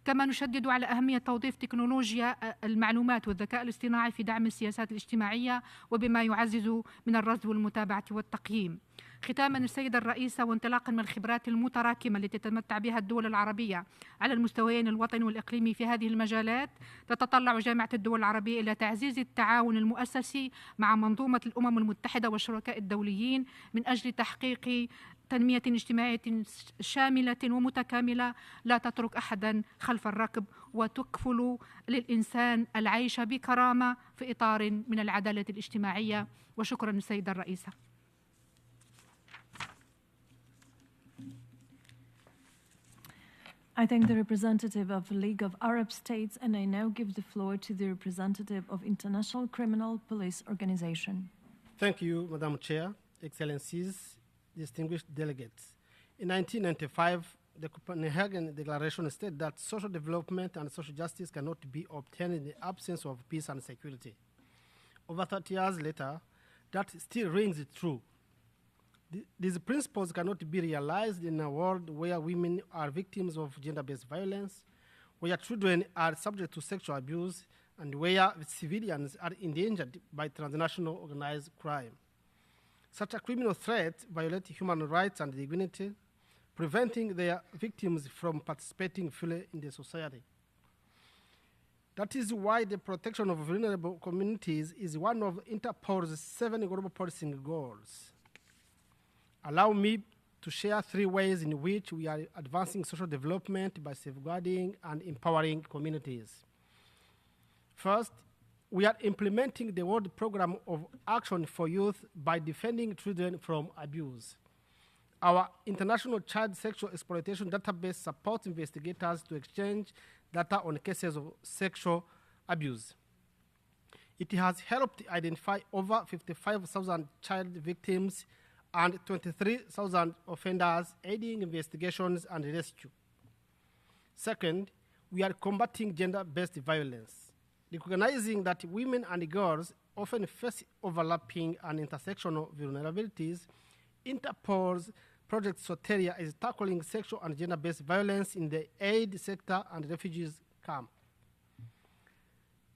كما نشدد على أهمية توظيف تكنولوجيا المعلومات والذكاء الاصطناعي في دعم السياسات الاجتماعية وبما يعزز من الرصد والمتابعة والتقييم. ختاما السيدة الرئيسة، وانطلاقا من الخبرات المتراكمة التي تتمتع بها الدول العربية على المستويين الوطني والإقليمي في هذه المجالات، تتطلع جامعة الدول العربية إلى تعزيز التعاون المؤسسي مع منظومة الأمم المتحدة والشركاء الدوليين من أجل تحقيق تنمية اجتماعية شاملة ومتكاملة لا تترك أحدا خلف الركب وتكفل للإنسان العيش بكرامة في إطار من العدالة الاجتماعية. وشكرا السيدة الرئيسة. I thank the representative of the League of Arab States, and I now give the floor to the representative of International Criminal Police Organization. Thank you, Madam Chair, Excellencies, distinguished delegates. In 1995, the Copenhagen Declaration stated that social development and social justice cannot be obtained in the absence of peace and security. Over 30 years later, that still rings true. These principles cannot be realized in a world where women are victims of gender-based violence, where children are subject to sexual abuse, and where civilians are endangered by transnational organized crime. Such a criminal threat violates human rights and dignity, preventing their victims from participating fully in the society. That is why the protection of vulnerable communities is one of Interpol's 7 global policing goals. Allow me to share 3 ways in which we are advancing social development by safeguarding and empowering communities. First, we are implementing the World Program of Action for Youth by defending children from abuse. Our international child sexual exploitation database supports investigators to exchange data on cases of sexual abuse. It has helped identify over 55,000 child victims and 23,000 offenders, aiding investigations and rescue. Second, we are combating gender-based violence, recognizing that women and girls often face overlapping and intersectional vulnerabilities. Interpol's Project Soteria is tackling sexual and gender-based violence in the aid sector and refugees camp.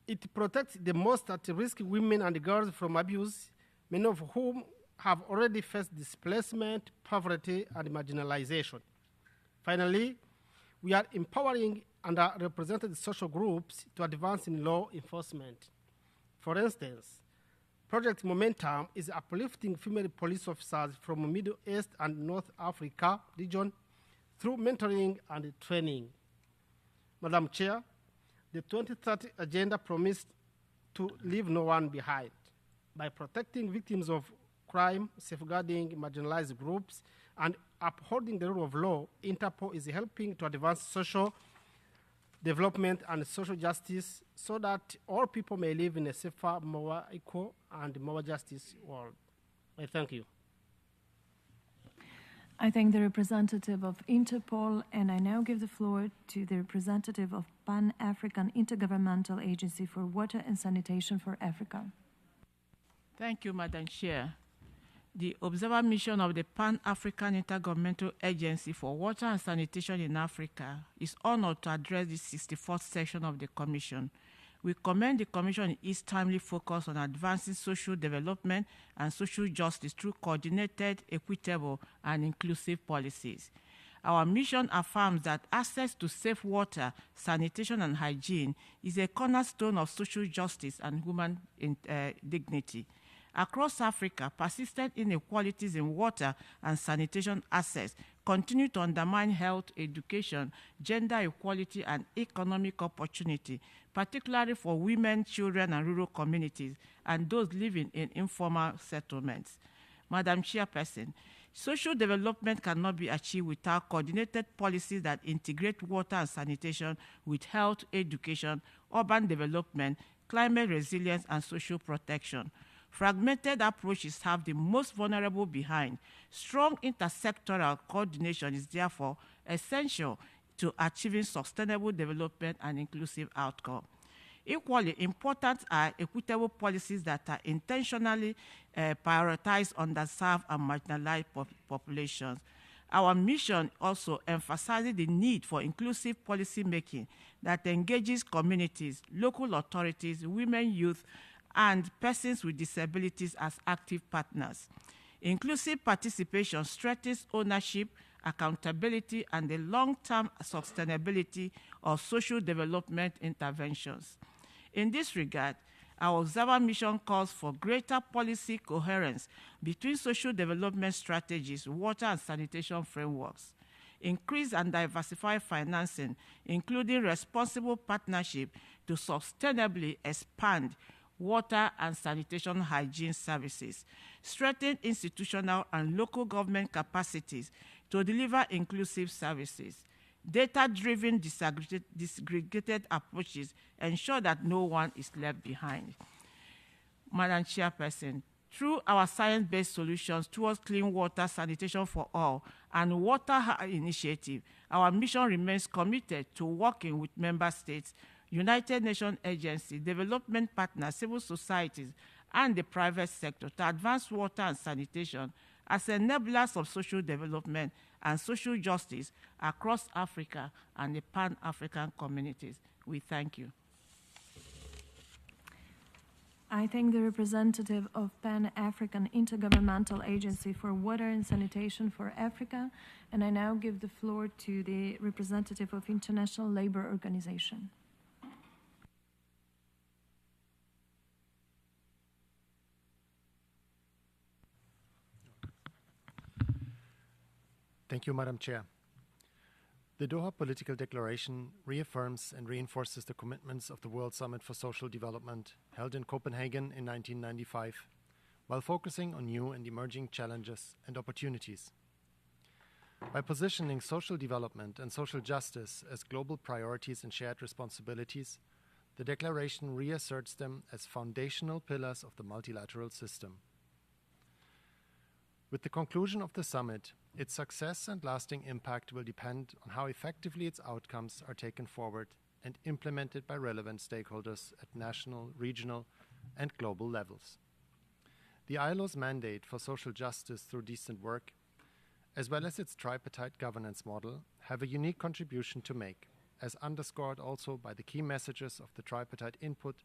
It protects the most at-risk women and girls from abuse, many of whom have already faced displacement, poverty, and marginalization. Finally, we are empowering underrepresented social groups to advance in law enforcement. For instance, Project Momentum is uplifting female police officers from Middle East and North Africa region through mentoring and training. Madam Chair, the 2030 Agenda promised to leave no one behind by protecting victims of crime, safeguarding marginalized groups, and upholding the rule of law. Interpol is helping to advance social development and social justice so that all people may live in a safer, more equal, and more justice world. I thank you. I thank the representative of Interpol, and I now give the floor to the representative of Pan-African Intergovernmental Agency for Water and Sanitation for Africa. Thank you, Madam Chair. The observer mission of the Pan-African Intergovernmental Agency for Water and Sanitation in Africa is honored to address the 64th session of the Commission. We commend the Commission in its timely focus on advancing social development and social justice through coordinated, equitable, and inclusive policies. Our mission affirms that access to safe water, sanitation, and hygiene is a cornerstone of social justice and human dignity. Across Africa, persistent inequalities in water and sanitation access continue to undermine health, education, gender equality, and economic opportunity, particularly for women, children, and rural communities, and those living in informal settlements. Madam Chairperson, social development cannot be achieved without coordinated policies that integrate water and sanitation with health, education, urban development, climate resilience, and social protection. Fragmented approaches have the most vulnerable behind. Strong intersectoral coordination is therefore essential to achieving sustainable development and inclusive outcome. Equally important are equitable policies that are intentionally prioritize underserved and marginalized populations. Our mission also emphasizes the need for inclusive policy making that engages communities, local authorities, women, youth, and persons with disabilities as active partners. Inclusive participation strengthens ownership, accountability, and the long-term sustainability of social development interventions. In this regard, our observer mission calls for greater policy coherence between social development strategies, water and sanitation frameworks, increase and diversify financing, including responsible partnership to sustainably expand water and sanitation hygiene services, strengthen institutional and local government capacities to deliver inclusive services. Data-driven disaggregated approaches ensure that no one is left behind. Madam Chairperson, through our science-based solutions towards clean water, sanitation for all, and water initiative, our mission remains committed to working with member states, United Nations agencies, development partners, civil societies, and the private sector to advance water and sanitation as enablers of social development and social justice across Africa and the Pan-African communities. We thank you. I thank the representative of Pan-African Intergovernmental Agency for Water and Sanitation for Africa, and I now give the floor to the representative of International Labour Organization. Thank you, Madam Chair. The Doha Political Declaration reaffirms and reinforces the commitments of the World Summit for Social Development held in Copenhagen in 1995, while focusing on new and emerging challenges and opportunities. By positioning social development and social justice as global priorities and shared responsibilities, the Declaration reasserts them as foundational pillars of the multilateral system. With the conclusion of the summit, its success and lasting impact will depend on how effectively its outcomes are taken forward and implemented by relevant stakeholders at national, regional, and global levels. The ILO's mandate for social justice through decent work, as well as its tripartite governance model, have a unique contribution to make, as underscored also by the key messages of the tripartite input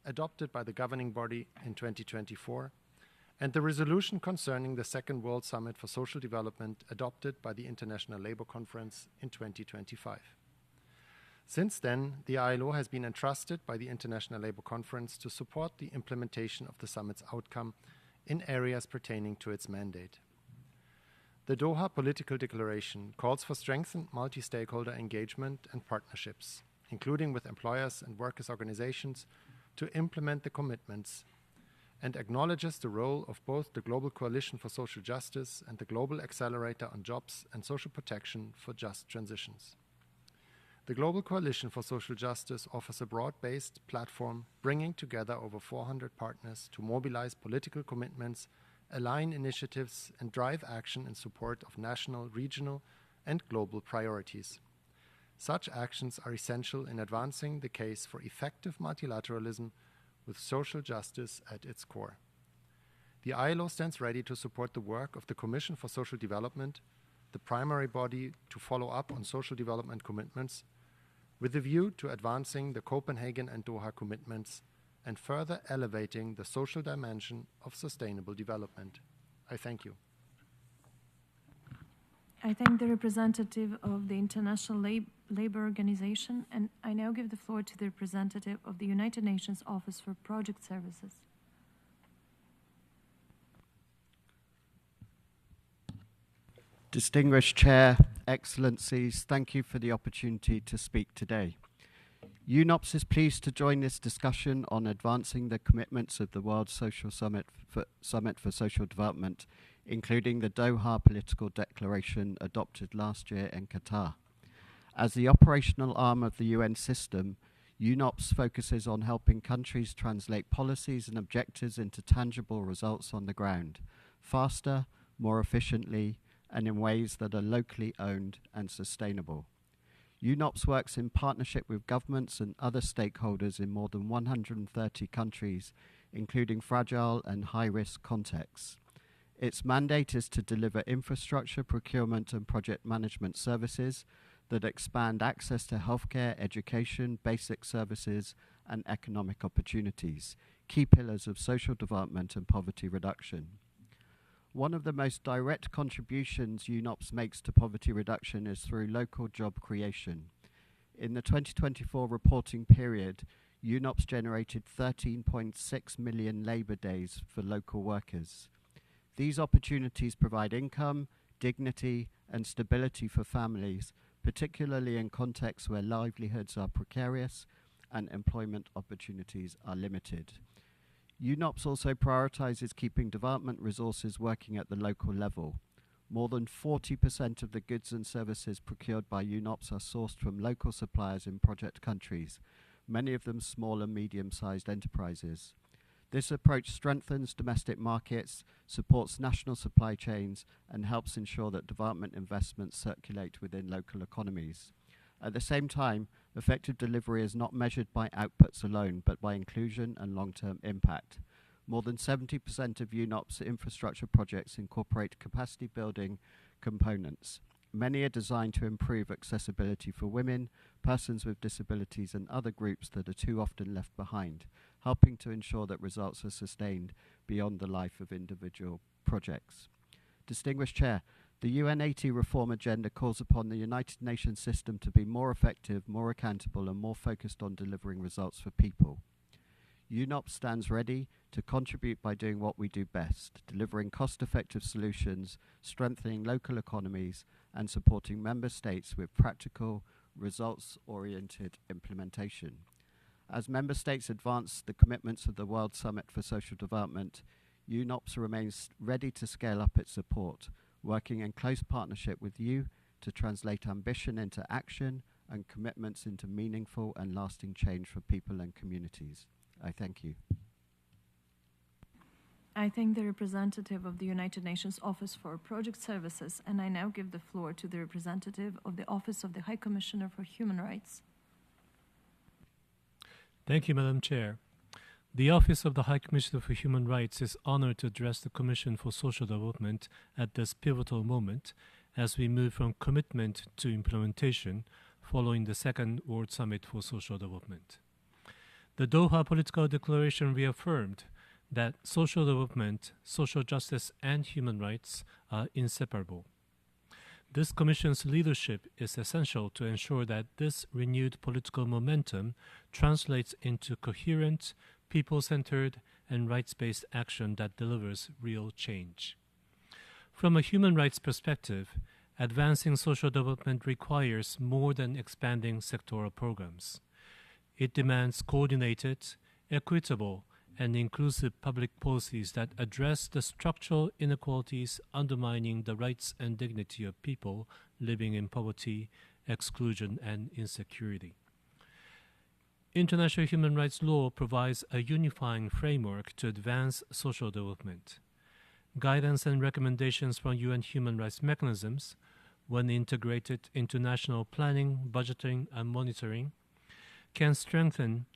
adopted by the governing body in 2024, and the resolution concerning the Second World Summit for Social Development adopted by the International Labour Conference in 2025. Since then, the ILO has been entrusted by the International Labour Conference to support the implementation of the summit's outcome in areas pertaining to its mandate. The Doha Political Declaration calls for strengthened multi-stakeholder engagement and partnerships, including with employers and workers' organizations, to implement the commitments, and acknowledges the role of both the Global Coalition for Social Justice and the Global Accelerator on Jobs and Social Protection for Just Transitions. The Global Coalition for Social Justice offers a broad-based platform bringing together over 400 partners to mobilize political commitments, align initiatives, and drive action in support of national, regional, and global priorities. Such actions are essential in advancing the case for effective multilateralism with social justice at its core. The ILO stands ready to support the work of the Commission for Social Development, the primary body to follow up on social development commitments, with a view to advancing the Copenhagen and Doha commitments and further elevating the social dimension of sustainable development. I thank you. I thank the representative of the International Labour Organization, and I now give the floor to the representative of the United Nations Office for Project Services. Distinguished Chair, Excellencies, thank you for the opportunity to speak today. UNOPS is pleased to join this discussion on advancing the commitments of the World Social Summit for Social Development, including the Doha Political Declaration adopted last year in Qatar. As the operational arm of the UN system, UNOPS focuses on helping countries translate policies and objectives into tangible results on the ground, faster, more efficiently, and in ways that are locally owned and sustainable. UNOPS works in partnership with governments and other stakeholders in more than 130 countries, including fragile and high-risk contexts. Its mandate is to deliver infrastructure, procurement, and project management services that expand access to healthcare, education, basic services, and economic opportunities, key pillars of social development and poverty reduction. One of the most direct contributions UNOPS makes to poverty reduction is through local job creation. In the 2024 reporting period, UNOPS generated 13.6 million labour days for local workers. These opportunities provide income, dignity, and stability for families, particularly in contexts where livelihoods are precarious and employment opportunities are limited. UNOPS also prioritizes keeping development resources working at the local level. More than 40% of the goods and services procured by UNOPS are sourced from local suppliers in project countries, many of them small and medium-sized enterprises. This approach strengthens domestic markets, supports national supply chains, and helps ensure that development investments circulate within local economies. At the same time, effective delivery is not measured by outputs alone, but by inclusion and long-term impact. More than 70% of UNOPS infrastructure projects incorporate capacity-building components. Many are designed to improve accessibility for women, persons with disabilities, and other groups that are too often left behind, helping to ensure that results are sustained beyond the life of individual projects. Distinguished Chair, the UN80 reform agenda calls upon the United Nations system to be more effective, more accountable, and more focused on delivering results for people. UNOPS stands ready to contribute by doing what we do best, delivering cost-effective solutions, strengthening local economies, and supporting member states with practical, results-oriented implementation. As member states advance the commitments of the World Summit for Social Development, UNOPS remains ready to scale up its support, working in close partnership with you to translate ambition into action and commitments into meaningful and lasting change for people and communities. I thank you. I thank the representative of the United Nations Office for Project Services, and I now give the floor to the representative of the Office of the High Commissioner for Human Rights. Thank you, Madam Chair. The Office of the High Commissioner for Human Rights is honored to address the Commission for Social Development at this pivotal moment as we move from commitment to implementation following the Second World Summit for Social Development. The Doha Political Declaration reaffirmed that social development, social justice, and human rights are inseparable. This Commission's leadership is essential to ensure that this renewed political momentum translates into coherent, people-centered, and rights-based action that delivers real change. From a human rights perspective, advancing social development requires more than expanding sectoral programs. It demands coordinated, equitable, and inclusive public policies that address the structural inequalities undermining the rights and dignity of people living in poverty, exclusion, and insecurity. International human rights law provides a unifying framework to advance social development. Guidance and recommendations from UN human rights mechanisms, when integrated into national planning, budgeting, and monitoring, can strengthen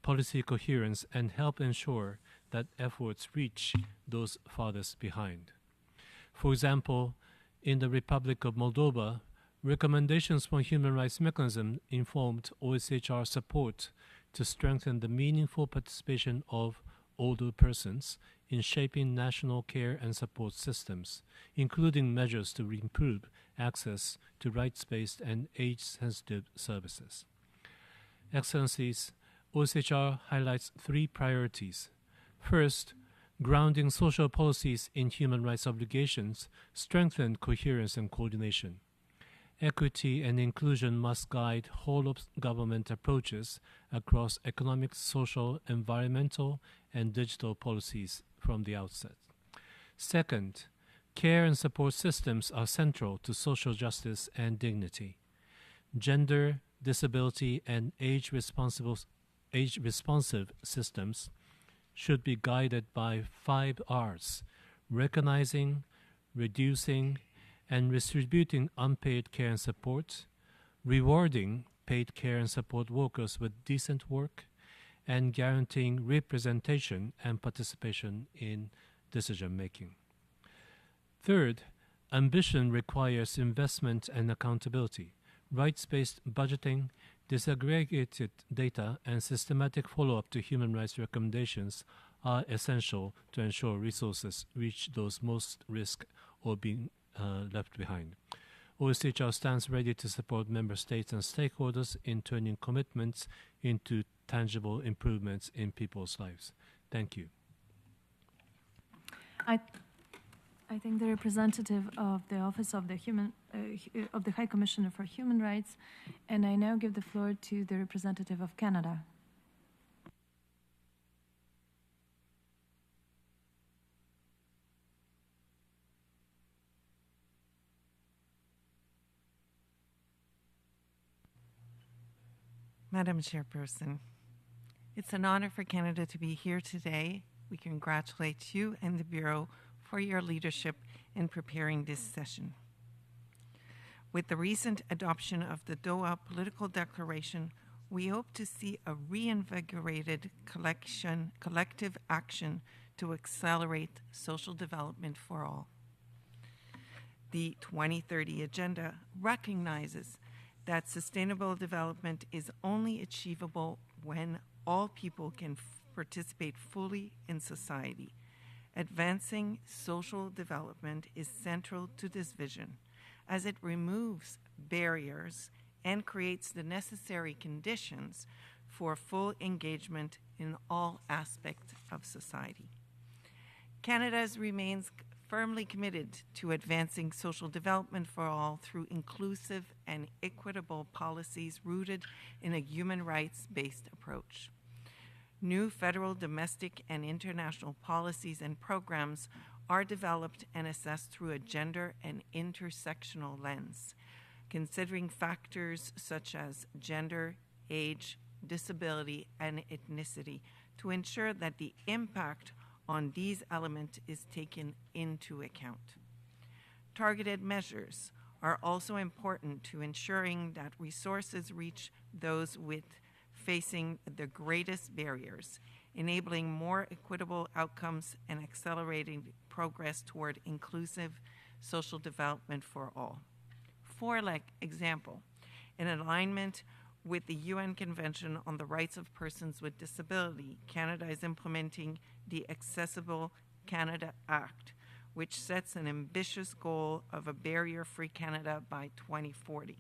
policy coherence and help ensure that efforts reach those farthest behind. For example, in the Republic of Moldova, recommendations from Human Rights Mechanism informed OSHR support to strengthen the meaningful participation of older persons in shaping national care and support systems, including measures to improve access to rights-based and age-sensitive services. Excellencies, OSHR highlights three priorities. First, grounding social policies in human rights obligations strengthen coherence and coordination. Equity and inclusion must guide whole-of-government approaches across economic, social, environmental, and digital policies from the outset. Second, care and support systems are central to social justice and dignity. Gender, disability, and age-responsive systems should be guided by 5 R's: recognizing, reducing, and distributing unpaid care and support, rewarding paid care and support workers with decent work, and guaranteeing representation and participation in decision-making. Third, ambition requires investment and accountability. Rights-based budgeting, disaggregated data, and systematic follow-up to human rights recommendations are essential to ensure resources reach those most risk or being left behind. OSHR stands ready to support member states and stakeholders in turning commitments into tangible improvements in people's lives. Thank you. I think the representative of the Office of the High Commissioner for Human Rights, and I now give the floor to the representative of Canada. Madam Chairperson, it's an honor for Canada to be here today. We congratulate you and the Bureau for your leadership in preparing this session. With the recent adoption of the Doha Political Declaration, we hope to see a reinvigorated collective action to accelerate social development for all. The 2030 Agenda recognizes that sustainable development is only achievable when all people can participate fully in society. Advancing social development is central to this vision, as it removes barriers and creates the necessary conditions for full engagement in all aspects of society. Canada remains firmly committed to advancing social development for all through inclusive and equitable policies rooted in a human rights-based approach. New federal, domestic, and international policies and programs are developed and assessed through a gender and intersectional lens, considering factors such as gender, age, disability, and ethnicity to ensure that the impact on these elements is taken into account. Targeted measures are also important to ensuring that resources reach those facing the greatest barriers, enabling more equitable outcomes and accelerating progress toward inclusive social development for all. For example, in alignment with the UN Convention on the Rights of Persons with Disability, Canada is implementing the Accessible Canada Act, which sets an ambitious goal of a barrier-free Canada by 2040.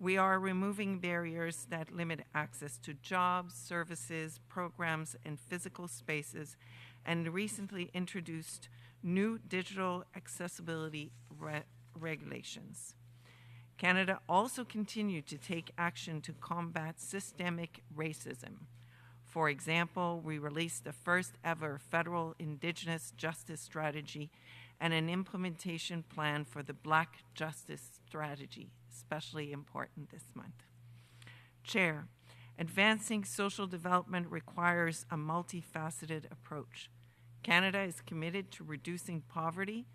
We are removing barriers that limit access to jobs, services, programs, and physical spaces, and recently introduced new digital accessibility regulations. Canada also continued to take action to combat systemic racism. For example, we released the first ever federal Indigenous Justice Strategy and an implementation plan for the Black Justice Strategy, especially important this month. Chair, advancing social development requires a multifaceted approach. Canada is committed to reducing poverty,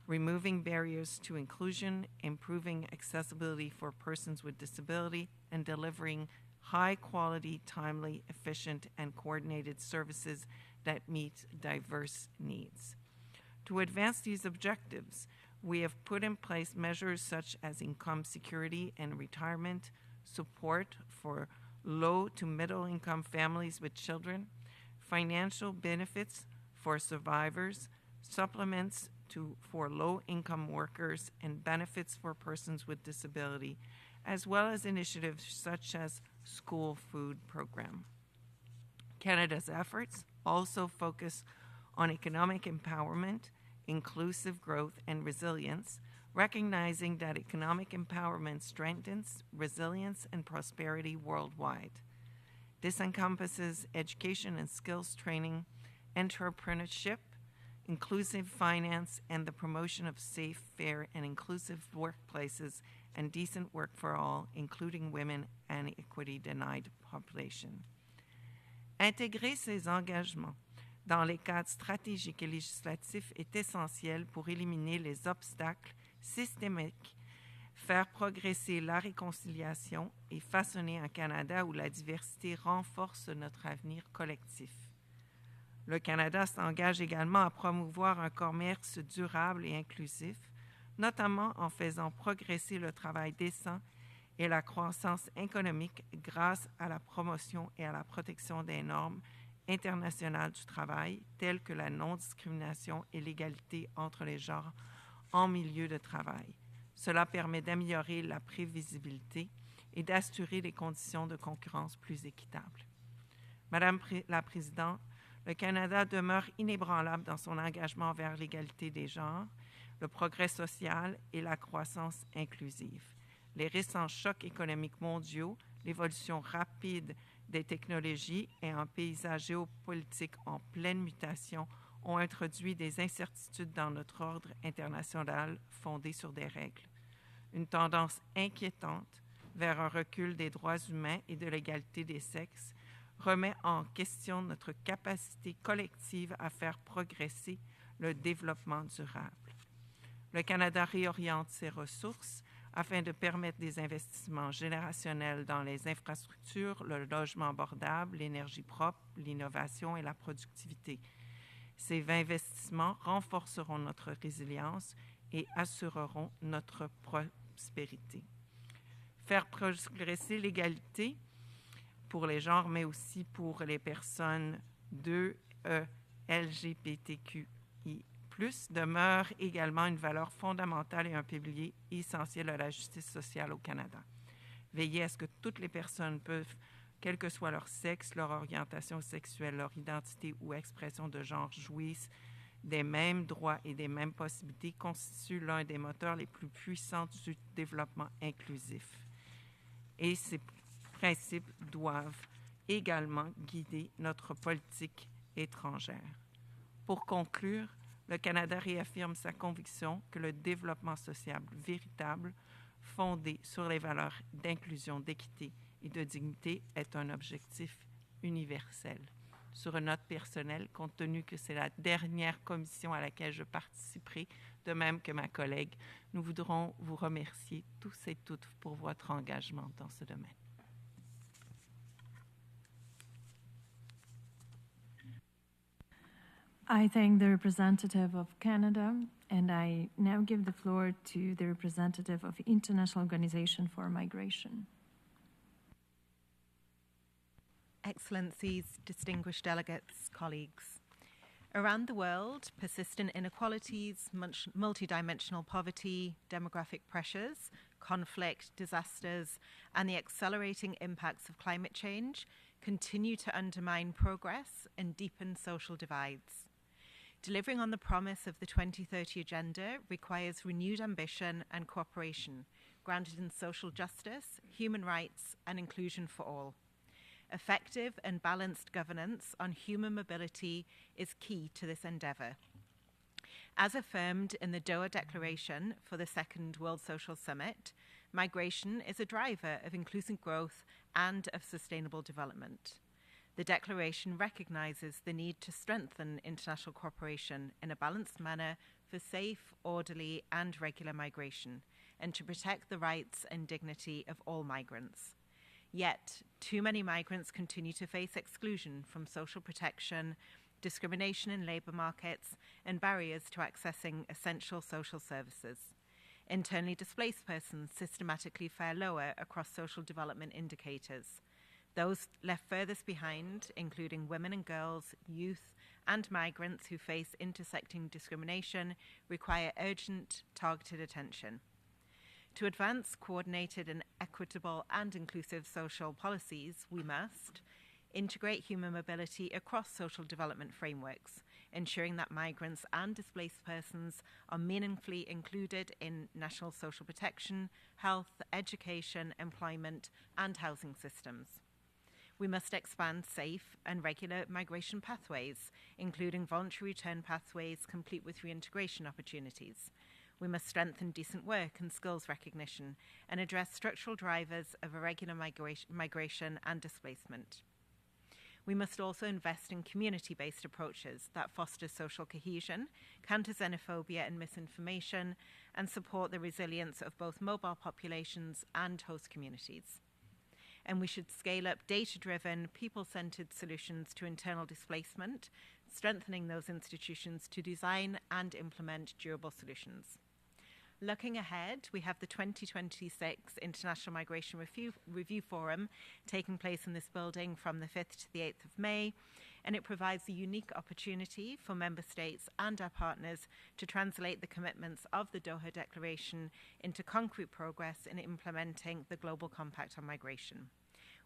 removing barriers to inclusion, improving accessibility for persons with disability, and delivering high-quality, timely, efficient, and coordinated services that meet diverse needs. To advance these objectives, we have put in place measures such as income security and retirement, support for low to middle-income families with children, financial benefits for survivors, supplements for low-income workers, and benefits for persons with disability, as well as initiatives such as school food program. Canada's efforts also focus on economic empowerment, inclusive growth, and resilience, recognizing that economic empowerment strengthens resilience and prosperity worldwide. This encompasses education and skills training, entrepreneurship, inclusive finance, and the promotion of safe, fair, and inclusive workplaces and decent work for all, including women and equity-denied population. Intégrer ces engagements dans les cadres stratégiques et législatifs est essentiel pour éliminer les obstacles systémiques, faire progresser la réconciliation et façonner un Canada où la diversité renforce notre avenir collectif. Le Canada s'engage également à promouvoir un commerce durable et inclusif, notamment en faisant progresser le travail décent et la croissance économique grâce à la promotion et à la protection des normes internationales du travail, telles que la non-discrimination et l'égalité entre les genres en milieu de travail. Cela permet d'améliorer la prévisibilité et d'assurer des conditions de concurrence plus équitables. Madame la Présidente, le Canada demeure inébranlable dans son engagement vers l'égalité des genres, le progrès social et la croissance inclusive. Les récents chocs économiques mondiaux, l'évolution rapide des technologies et un paysage géopolitique en pleine mutation ont introduit des incertitudes dans notre ordre international fondé sur des règles. Une tendance inquiétante vers un recul des droits humains et de l'égalité des sexes remet en question notre capacité collective à faire progresser le développement durable. Le Canada réoriente ses ressources afin de permettre des investissements générationnels dans les infrastructures, le logement abordable, l'énergie propre, l'innovation et la productivité. Ces investissements renforceront notre résilience et assureront notre prospérité. Faire progresser l'égalité pour les genres, mais aussi pour les personnes LGBTQI+, demeure également une valeur fondamentale et un pilier essentiel à la justice sociale au Canada. Veiller à ce que toutes les personnes peuvent, quel que soit leur sexe, leur orientation sexuelle, leur identité ou expression de genre, jouissent des mêmes droits et des mêmes possibilités constitue l'un des moteurs les plus puissants du développement inclusif. Et ces principes doivent également guider notre politique étrangère. Pour conclure, le Canada réaffirme sa conviction que le développement social véritable, fondé sur les valeurs d'inclusion, d'équité et de dignité, est un objectif universel. Sur une note personnelle, compte tenu que c'est la dernière commission à laquelle je participerai, de même que ma collègue, nous voudrons vous remercier tous et toutes pour votre engagement dans ce domaine. I thank the representative of Canada, and I now give the floor to the representative of International Organization for Migration. Excellencies, distinguished delegates, colleagues. Around the world, persistent inequalities, multidimensional poverty, demographic pressures, conflict, disasters, and the accelerating impacts of climate change continue to undermine progress and deepen social divides. Delivering on the promise of the 2030 Agenda requires renewed ambition and cooperation, grounded in social justice, human rights, and inclusion for all. Effective and balanced governance on human mobility is key to this endeavour. As affirmed in the Doha Declaration for the Second World Social Summit, migration is a driver of inclusive growth and of sustainable development. The Declaration recognises the need to strengthen international cooperation in a balanced manner for safe, orderly and regular migration, and to protect the rights and dignity of all migrants. Yet, too many migrants continue to face exclusion from social protection, discrimination in labour markets, and barriers to accessing essential social services. Internally displaced persons systematically fare lower across social development indicators. Those left furthest behind, including women and girls, youth, and migrants who face intersecting discrimination, require urgent, targeted attention. To advance coordinated and equitable and inclusive social policies, we must integrate human mobility across social development frameworks, ensuring that migrants and displaced persons are meaningfully included in national social protection, health, education, employment, and housing systems. We must expand safe and regular migration pathways, including voluntary return pathways complete with reintegration opportunities. We must strengthen decent work and skills recognition and address structural drivers of irregular migration and displacement. We must also invest in community-based approaches that foster social cohesion, counter xenophobia and misinformation, and support the resilience of both mobile populations and host communities. And we should scale up data-driven, people-centered solutions to internal displacement, strengthening those institutions to design and implement durable solutions. Looking ahead, we have the 2026 International Migration Review Forum taking place in this building from the 5th to the 8th of May, and it provides a unique opportunity for member states and our partners to translate the commitments of the Doha Declaration into concrete progress in implementing the Global Compact on Migration.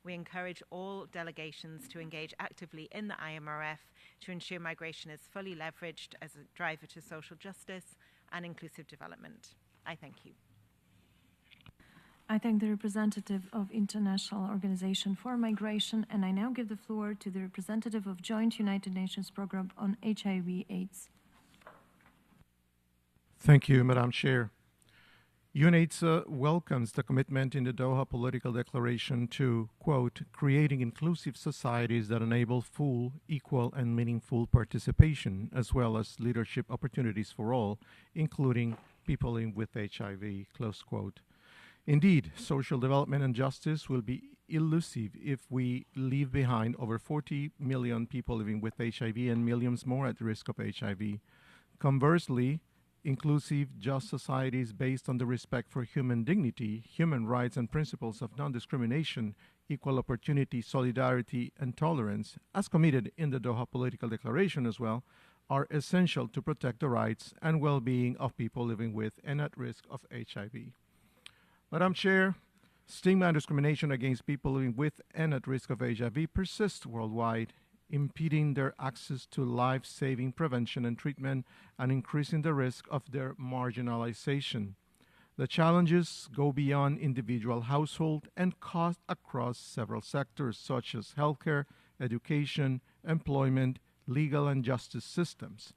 We encourage all delegations to engage actively in the IMRF to ensure migration is fully leveraged as a driver to social justice and inclusive development. I thank you. I thank the representative of International Organization for Migration, and I now give the floor to the representative of Joint United Nations Programme on HIV/AIDS. Thank you, Madam Chair. UNAIDS welcomes the commitment in the Doha Political Declaration to, quote, creating inclusive societies that enable full, equal, and meaningful participation, as well as leadership opportunities for all, including people living with HIV, close quote. Indeed, social development and justice will be elusive if we leave behind over 40 million people living with HIV and millions more at risk of HIV. Conversely, inclusive, just societies based on the respect for human dignity, human rights, and principles of non-discrimination, equal opportunity, solidarity, and tolerance, as committed in the Doha Political Declaration as well, are essential to protect the rights and well-being of people living with and at risk of HIV. Madam Chair, stigma and discrimination against people living with and at risk of HIV persists worldwide, impeding their access to life-saving prevention and treatment and increasing the risk of their marginalization. The challenges go beyond individual household and cut across several sectors such as healthcare, education, employment, legal and justice systems.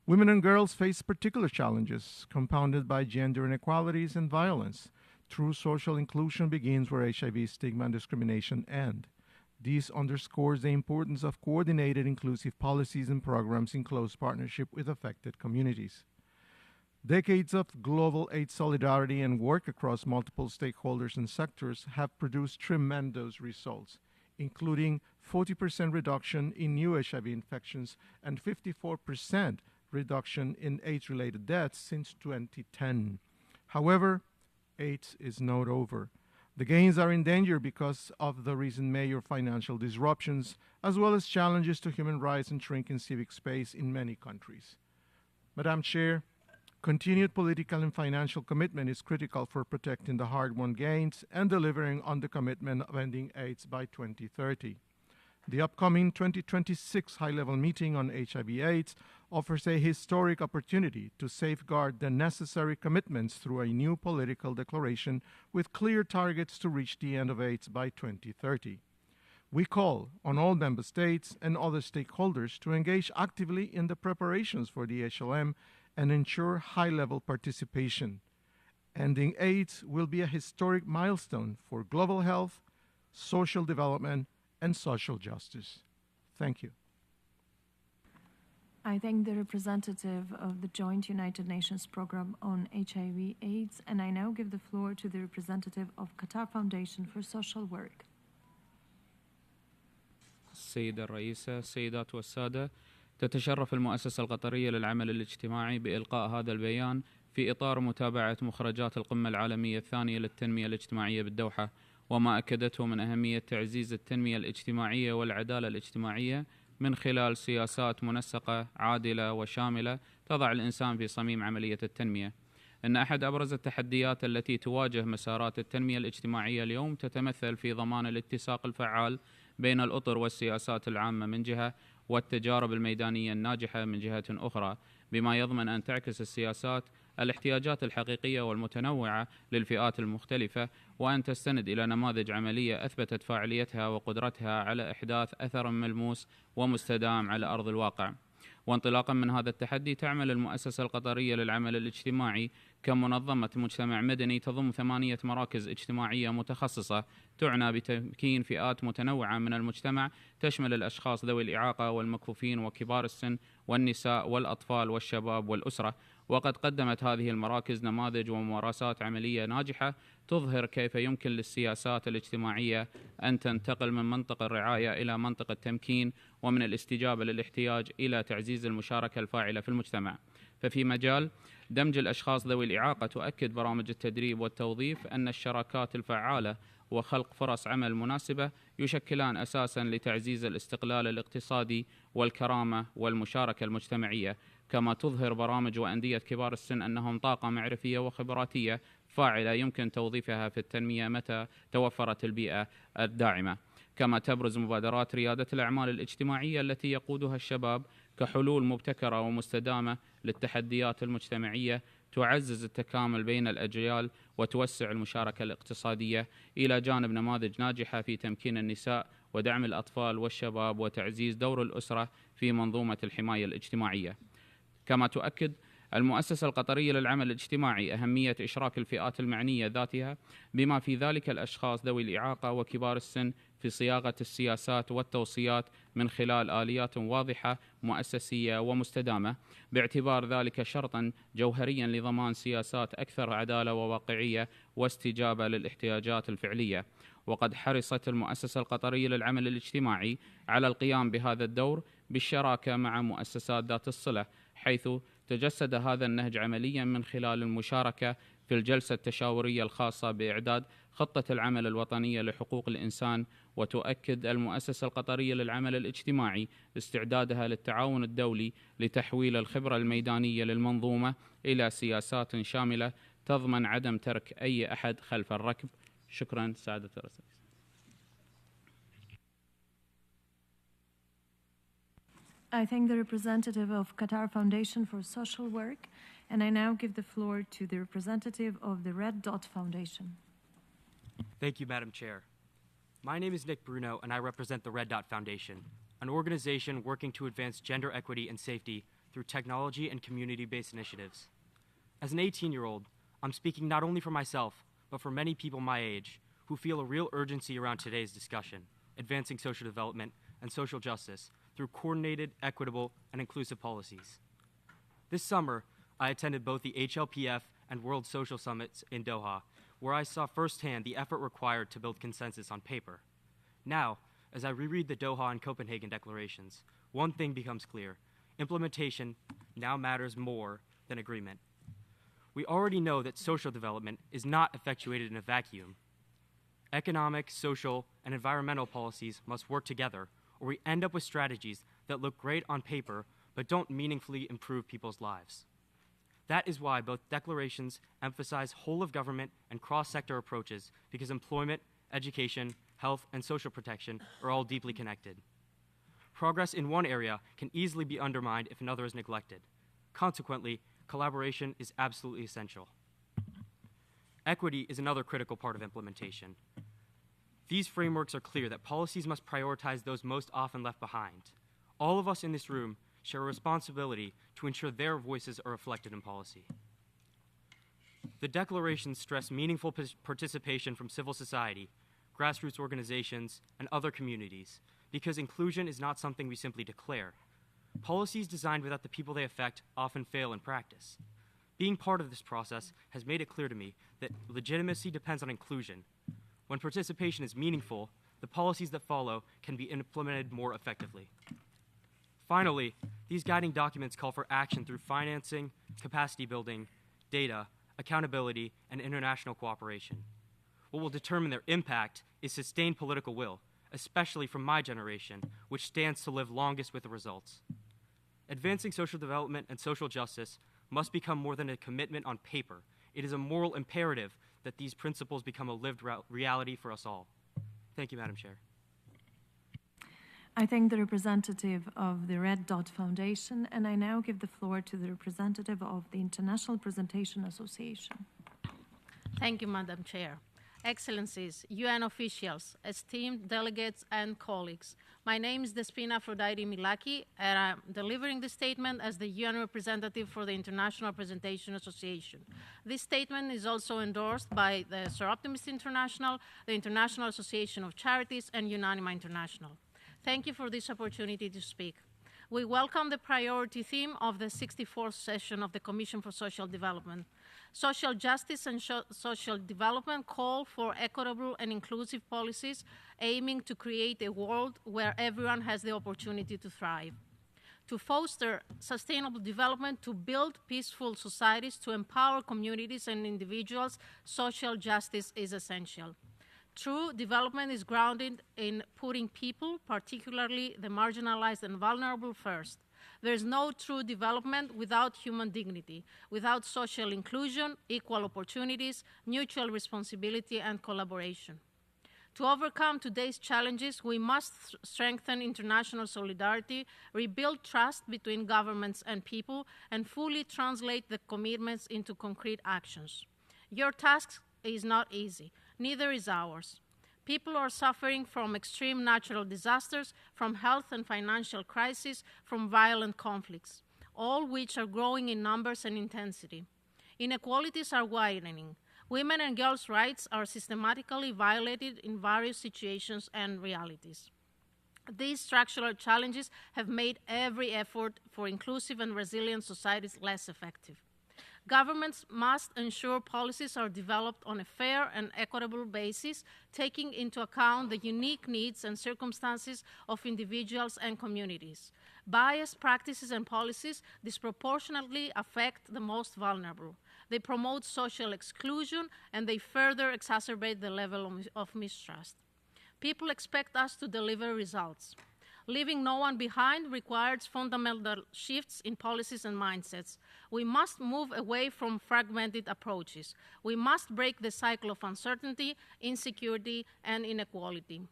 Women and girls face particular challenges compounded by gender inequalities and violence. True social inclusion begins where HIV stigma and discrimination end. This underscores the importance of coordinated inclusive policies and programs in close partnership with affected communities. Decades of global AIDS solidarity and work across multiple stakeholders and sectors have produced tremendous results, including 40% reduction in new HIV infections and 54% reduction in AIDS-related deaths since 2010. However, AIDS is not over. The gains are in danger because of the recent major financial disruptions, as well as challenges to human rights and shrinking civic space in many countries. Madam Chair, continued political and financial commitment is critical for protecting the hard-won gains and delivering on the commitment of ending AIDS by 2030. The upcoming 2026 high-level meeting on HIV/AIDS offers a historic opportunity to safeguard the necessary commitments through a new political declaration with clear targets to reach the end of AIDS by 2030. We call on all member states and other stakeholders to engage actively in the preparations for the HLM and ensure high-level participation. Ending AIDS will be a historic milestone for global health, social development, and social justice. Thank you. I thank the representative of the Joint United Nations Programme on HIV/AIDS, and I now give the floor to the representative of Qatar Foundation for Social Work. السيدة الرئيسة، السيدات والسادة، تتشرف المؤسسة القطرية للعمل الاجتماعي بإلقاء هذا البيان في إطار متابعة مخرجات القمة العالمية الثانية للتنمية الاجتماعية بالدوحة، وما أكدته من أهمية تعزيز التنمية الاجتماعية والعدالة الاجتماعية من خلال سياسات منسقة عادلة وشاملة تضع الإنسان في صميم عملية التنمية. إن أحد أبرز التحديات التي تواجه مسارات التنمية الاجتماعية اليوم تتمثل في ضمان الاتساق الفعال بين الأطر والسياسات العامة من جهة والتجارب الميدانية الناجحة من جهة أخرى، بما يضمن أن تعكس السياسات الاحتياجات الحقيقية والمتنوعة للفئات المختلفة، وأن تستند إلى نماذج عملية أثبتت فاعليتها وقدرتها على إحداث أثر ملموس ومستدام على أرض الواقع. وانطلاقا من هذا التحدي تعمل المؤسسة القطرية للعمل الاجتماعي كمنظمة مجتمع مدني تضم 8 مراكز اجتماعية متخصصة تعنى بتمكين فئات متنوعة من المجتمع تشمل الأشخاص ذوي الإعاقة والمكفوفين وكبار السن والنساء والأطفال والشباب والأسرة. وقد قدمت هذه المراكز نماذج وممارسات عملية ناجحة تظهر كيف يمكن للسياسات الاجتماعية أن تنتقل من منطق الرعاية إلى منطق التمكين، ومن الاستجابة للاحتياج إلى تعزيز المشاركة الفاعلة في المجتمع. ففي مجال دمج الأشخاص ذوي الإعاقة تؤكد برامج التدريب والتوظيف أن الشراكات الفعالة وخلق فرص عمل مناسبة يشكلان أساساً لتعزيز الاستقلال الاقتصادي والكرامة والمشاركة المجتمعية. كما تظهر برامج وأندية كبار السن أنهم طاقة معرفية وخبراتية فاعلة يمكن توظيفها في التنمية متى توفرت البيئة الداعمة. كما تبرز مبادرات ريادة الأعمال الاجتماعية التي يقودها الشباب كحلول مبتكرة ومستدامة للتحديات المجتمعية تعزز التكامل بين الأجيال وتوسع المشاركة الاقتصادية، إلى جانب نماذج ناجحة في تمكين النساء ودعم الأطفال والشباب وتعزيز دور الأسرة في منظومة الحماية الاجتماعية. كما تؤكد المؤسسة القطرية للعمل الاجتماعي أهمية إشراك الفئات المعنية ذاتها بما في ذلك الأشخاص ذوي الإعاقة وكبار السن في صياغة السياسات والتوصيات من خلال آليات واضحة مؤسسية ومستدامة، باعتبار ذلك شرطا جوهريا لضمان سياسات أكثر عدالة وواقعية واستجابة للاحتياجات الفعلية. وقد حرصت المؤسسة القطرية للعمل الاجتماعي على القيام بهذا الدور بالشراكة مع مؤسسات ذات الصلة، حيث تجسد هذا النهج عمليا من خلال المشاركة في الجلسة التشاورية الخاصة بإعداد خطة العمل الوطنية لحقوق الإنسان. وتؤكد المؤسسة القطرية للعمل الاجتماعي استعدادها للتعاون الدولي لتحويل الخبرة الميدانية للمنظومة إلى سياسات شاملة تضمن عدم ترك أي أحد خلف الركب. شكرا سعادة الرئيس. I thank the representative of Qatar Foundation for Social Work, and I now give the floor to the representative of the Red Dot Foundation. Thank you, Madam Chair. My name is Nick Bruno, and I represent the Red Dot Foundation, an organization working to advance gender equity and safety through technology and community-based initiatives. As an 18-year-old, I'm speaking not only for myself, but for many people my age who feel a real urgency around today's discussion, advancing social development and social justice through coordinated, equitable, and inclusive policies. This summer, I attended both the HLPF and World Social Summits in Doha, where I saw firsthand the effort required to build consensus on paper. Now, as I reread the Doha and Copenhagen declarations, one thing becomes clear: implementation now matters more than agreement. We already know that social development is not effectuated in a vacuum. Economic, social, and environmental policies must work together, or we end up with strategies that look great on paper but don't meaningfully improve people's lives. That is why both declarations emphasize whole-of-government and cross-sector approaches, because employment, education, health, and social protection are all deeply connected. Progress in one area can easily be undermined if another is neglected. Consequently, collaboration is absolutely essential. Equity is another critical part of implementation. These frameworks are clear that policies must prioritize those most often left behind. All of us in this room share a responsibility to ensure their voices are reflected in policy. The declarations stress meaningful participation from civil society, grassroots organizations, and other communities, because inclusion is not something we simply declare. Policies designed without the people they affect often fail in practice. Being part of this process has made it clear to me that legitimacy depends on inclusion. When participation is meaningful, the policies that follow can be implemented more effectively. Finally, these guiding documents call for action through financing, capacity building, data, accountability, and international cooperation. What will determine their impact is sustained political will, especially from my generation, which stands to live longest with the results. Advancing social development and social justice must become more than a commitment on paper. It is a moral imperative that these principles become a lived reality for us all. Thank you, Madam Chair. I thank the representative of the Red Dot Foundation, and I now give the floor to the representative of the International Presentation Association. Thank you, Madam Chair. Excellencies, UN officials, esteemed delegates and colleagues, my name is Despina Aphrodite Milaki, and I'm delivering this statement as the UN representative for the International Presentation Association. This statement is also endorsed by the Sir Optimist International, the International Association of Charities, and Unanima International. Thank you for this opportunity to speak. We welcome the priority theme of the 64th session of the Commission for Social Development. Social justice and social development call for equitable and inclusive policies aiming to create a world where everyone has the opportunity to thrive. To foster sustainable development, to build peaceful societies, to empower communities and individuals, social justice is essential. True development is grounded in putting people, particularly the marginalized and vulnerable, first. There is no true development without human dignity, without social inclusion, equal opportunities, mutual responsibility, and collaboration. To overcome today's challenges, we must strengthen international solidarity, rebuild trust between governments and people, and fully translate the commitments into concrete actions. Your task is not easy, neither is ours. People are suffering from extreme natural disasters, from health and financial crises, from violent conflicts, all which are growing in numbers and intensity. Inequalities are widening. Women and girls' rights are systematically violated in various situations and realities. These structural challenges have made every effort for inclusive and resilient societies less effective. Governments must ensure policies are developed on a fair and equitable basis, taking into account the unique needs and circumstances of individuals and communities. Biased practices and policies disproportionately affect the most vulnerable. They promote social exclusion, and they further exacerbate the level of mistrust. People expect us to deliver results. Leaving no one behind requires fundamental shifts in policies and mindsets. We must move away from fragmented approaches. We must break the cycle of uncertainty, insecurity, and inequality.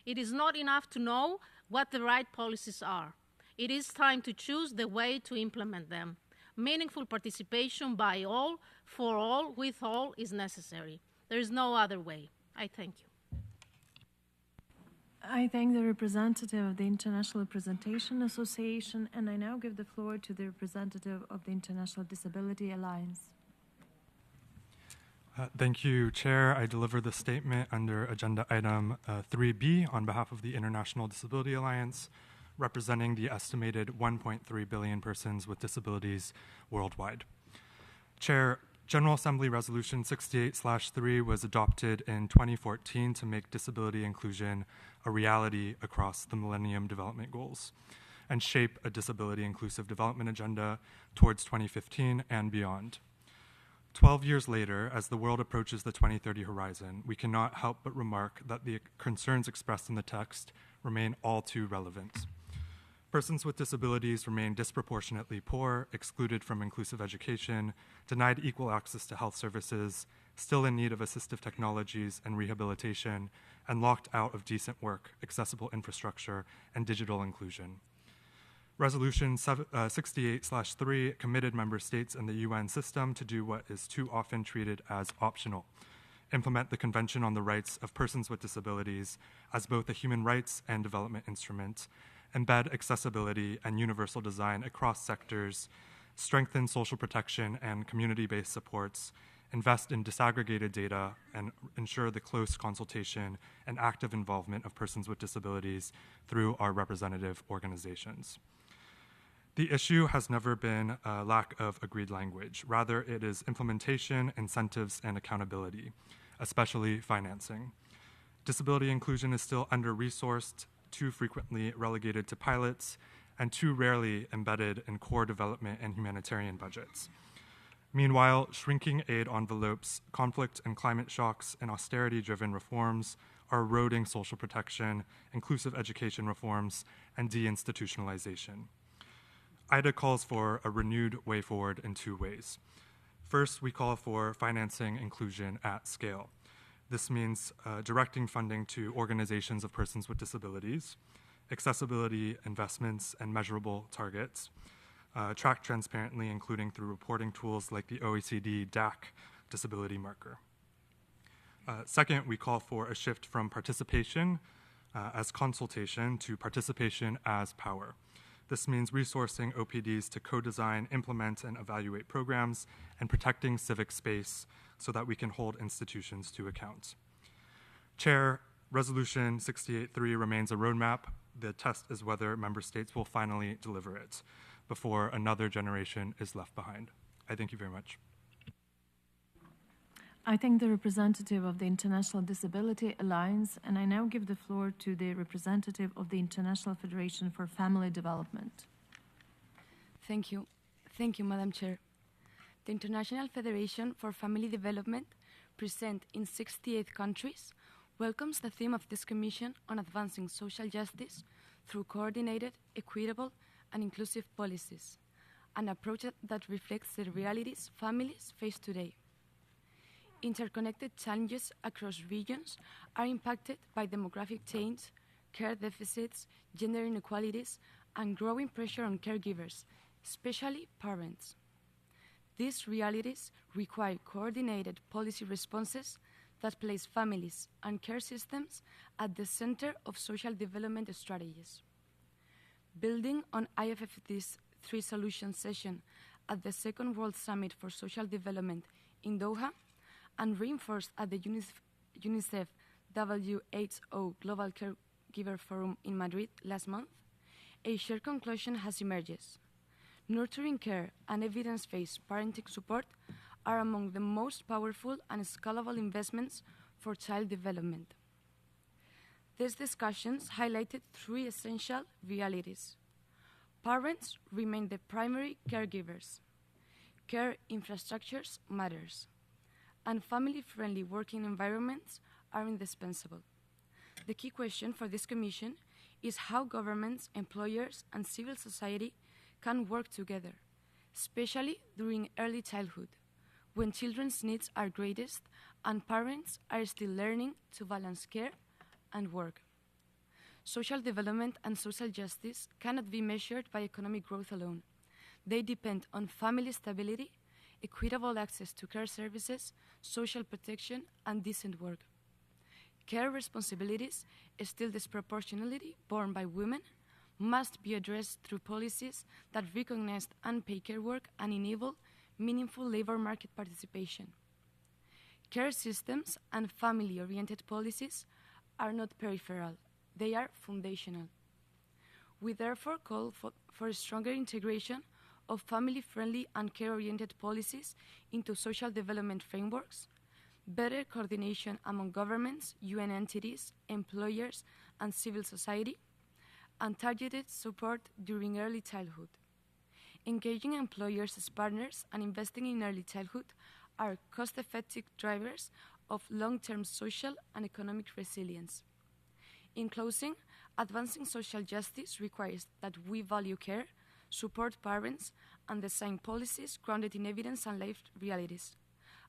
It is not enough to know what the right policies are. It is time to choose the way to implement them. Meaningful participation by all, for all, with all is necessary. There is no other way. I thank you. I thank the representative of the International Presentation Association, and I now give the floor to the representative of the International Disability Alliance. Thank you, Chair. I deliver the statement under Agenda Item 3B on behalf of the International Disability Alliance, representing the estimated 1.3 billion persons with disabilities worldwide. Chair, General Assembly Resolution 68/3 was adopted in 2014 to make disability inclusion a reality across the Millennium Development Goals and shape a disability-inclusive development agenda towards 2015 and beyond. 12 years later, as the world approaches the 2030 horizon, we cannot help but remark that the concerns expressed in the text remain all too relevant. Persons with disabilities remain disproportionately poor, excluded from inclusive education, denied equal access to health services, still in need of assistive technologies and rehabilitation, and locked out of decent work, accessible infrastructure, and digital inclusion. Resolution 68/3 committed member states in the UN system to do what is too often treated as optional: implement the Convention on the Rights of Persons with Disabilities as both a human rights and development instrument, embed accessibility and universal design across sectors, strengthen social protection and community-based supports, invest in disaggregated data, and ensure the close consultation and active involvement of persons with disabilities through our representative organizations. The issue has never been a lack of agreed language. Rather, it is implementation, incentives, and accountability, especially financing. Disability inclusion is still under-resourced, too frequently relegated to pilots, and too rarely embedded in core development and humanitarian budgets. Meanwhile, shrinking aid envelopes, conflict and climate shocks, and austerity-driven reforms are eroding social protection, inclusive education reforms, and deinstitutionalization. IDA calls for a renewed way forward in two ways. First, we call for financing inclusion at scale. This means directing funding to organizations of persons with disabilities, accessibility investments, and measurable targets, tracked transparently, including through reporting tools like the OECD DAC disability marker. Second, we call for a shift from participation as consultation to participation as power. This means resourcing OPDs to co-design, implement, and evaluate programs, and protecting civic space so that we can hold institutions to account. Chair, Resolution 68.3 remains a roadmap. The test is whether member states will finally deliver it before another generation is left behind. I thank you very much. I thank the representative of the International Disability Alliance, and I now give the floor to the representative of the International Federation for Family Development. Thank you. Thank you, Madam Chair. The International Federation for Family Development, present in 68 countries, welcomes the theme of this Commission on advancing social justice through coordinated, equitable, and inclusive policies, an approach that reflects the realities families face today. Interconnected challenges across regions are impacted by demographic change, care deficits, gender inequalities, and growing pressure on caregivers, especially parents. These realities require coordinated policy responses that place families and care systems at the center of social development strategies. Building on IFFD's 3 solution session at the Second World Summit for Social Development in Doha, and reinforced at the UNICEF WHO Global Caregiver Forum in Madrid last month, a shared conclusion has emerged. Nurturing care and evidence-based parenting support are among the most powerful and scalable investments for child development. These discussions highlighted 3 essential realities. Parents remain the primary caregivers. Care infrastructures matters. And family-friendly working environments are indispensable. The key question for this Commission is how governments, employers, and civil society can work together, especially during early childhood, when children's needs are greatest and parents are still learning to balance care and work. Social development and social justice cannot be measured by economic growth alone. They depend on family stability, equitable access to care services, social protection, and decent work. Care responsibilities, still disproportionately borne by women, must be addressed through policies that recognize unpaid care work and enable meaningful labor market participation. Care systems and family-oriented policies are not peripheral, they are foundational. We therefore call for a stronger integration of family-friendly and care-oriented policies into social development frameworks, better coordination among governments, UN entities, employers, and civil society, and targeted support during early childhood. Engaging employers as partners and investing in early childhood are cost-effective drivers of long-term social and economic resilience. In closing, advancing social justice requires that we value care, support parents, and design policies grounded in evidence and life realities.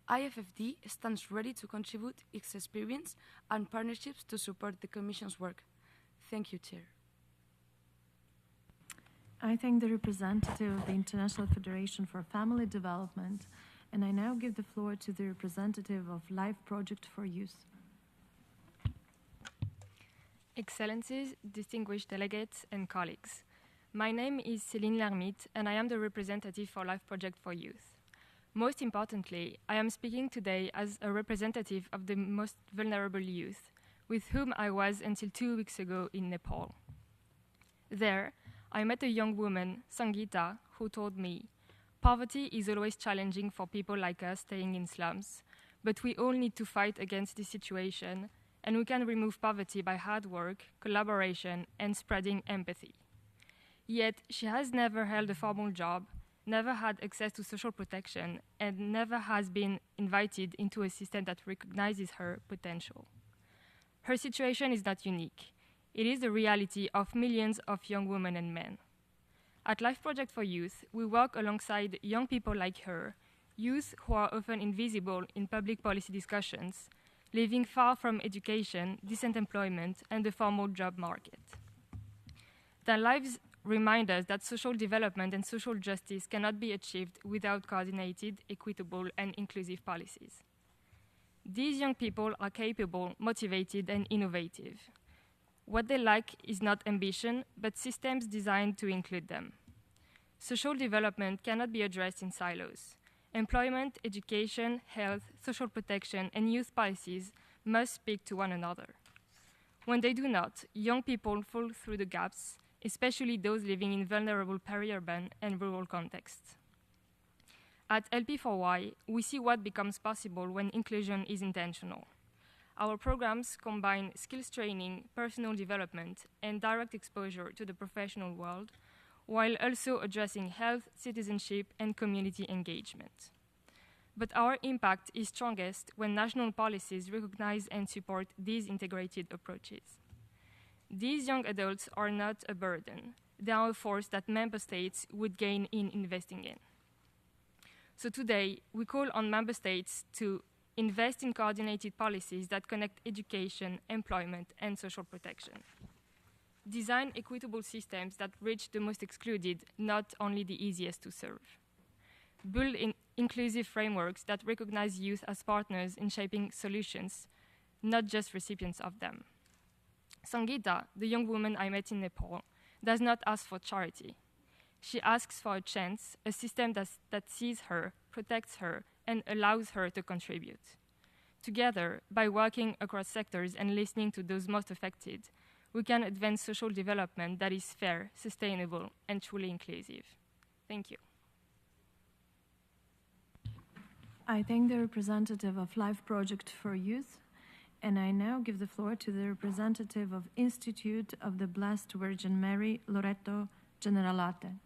IFFD stands ready to contribute its experience and partnerships to support the Commission's work. Thank you, Chair. I thank the representative of the International Federation for Family Development, and I now give the floor to the representative of Life Project for Youth. Excellencies, distinguished delegates, and colleagues. My name is Céline Lermite, and I am the representative for Life Project for Youth. Most importantly, I am speaking today as a representative of the most vulnerable youth, with whom I was until 2 weeks ago in Nepal. There, I met a young woman, Sangeeta, who told me, "Poverty is always challenging for people like us staying in slums, but we all need to fight against this situation, and we can remove poverty by hard work, collaboration, and spreading empathy." Yet, she has never held a formal job, never had access to social protection, and never has been invited into a system that recognizes her potential. Her situation is not unique. It is the reality of millions of young women and men. At Life Project for Youth, we work alongside young people like her, youth who are often invisible in public policy discussions, living far from education, decent employment, and the formal job market. Their lives remind us that social development and social justice cannot be achieved without coordinated, equitable, and inclusive policies. These young people are capable, motivated, and innovative. What they lack is not ambition, but systems designed to include them. Social development cannot be addressed in silos. Employment, education, health, social protection, and youth policies must speak to one another. When they do not, young people fall through the gaps, especially those living in vulnerable peri-urban and rural contexts. At LP4Y, we see what becomes possible when inclusion is intentional. Our programs combine skills training, personal development, and direct exposure to the professional world, while also addressing health, citizenship, and community engagement. But our impact is strongest when national policies recognize and support these integrated approaches. These young adults are not a burden. They are a force that member states would gain in investing in. So today, we call on member states to invest in coordinated policies that connect education, employment, and social protection. Design equitable systems that reach the most excluded, not only the easiest to serve. Build inclusive frameworks that recognize youth as partners in shaping solutions, not just recipients of them. Sangeeta, the young woman I met in Nepal, does not ask for charity. She asks for a chance, a system that sees her, protects her, and allows her to contribute. Together, by working across sectors and listening to those most affected, we can advance social development that is fair, sustainable, and truly inclusive. Thank you. I thank the representative of Life Project for Youth, and I now give the floor to the representative of Institute of the Blessed Virgin Mary, Loreto Generalate.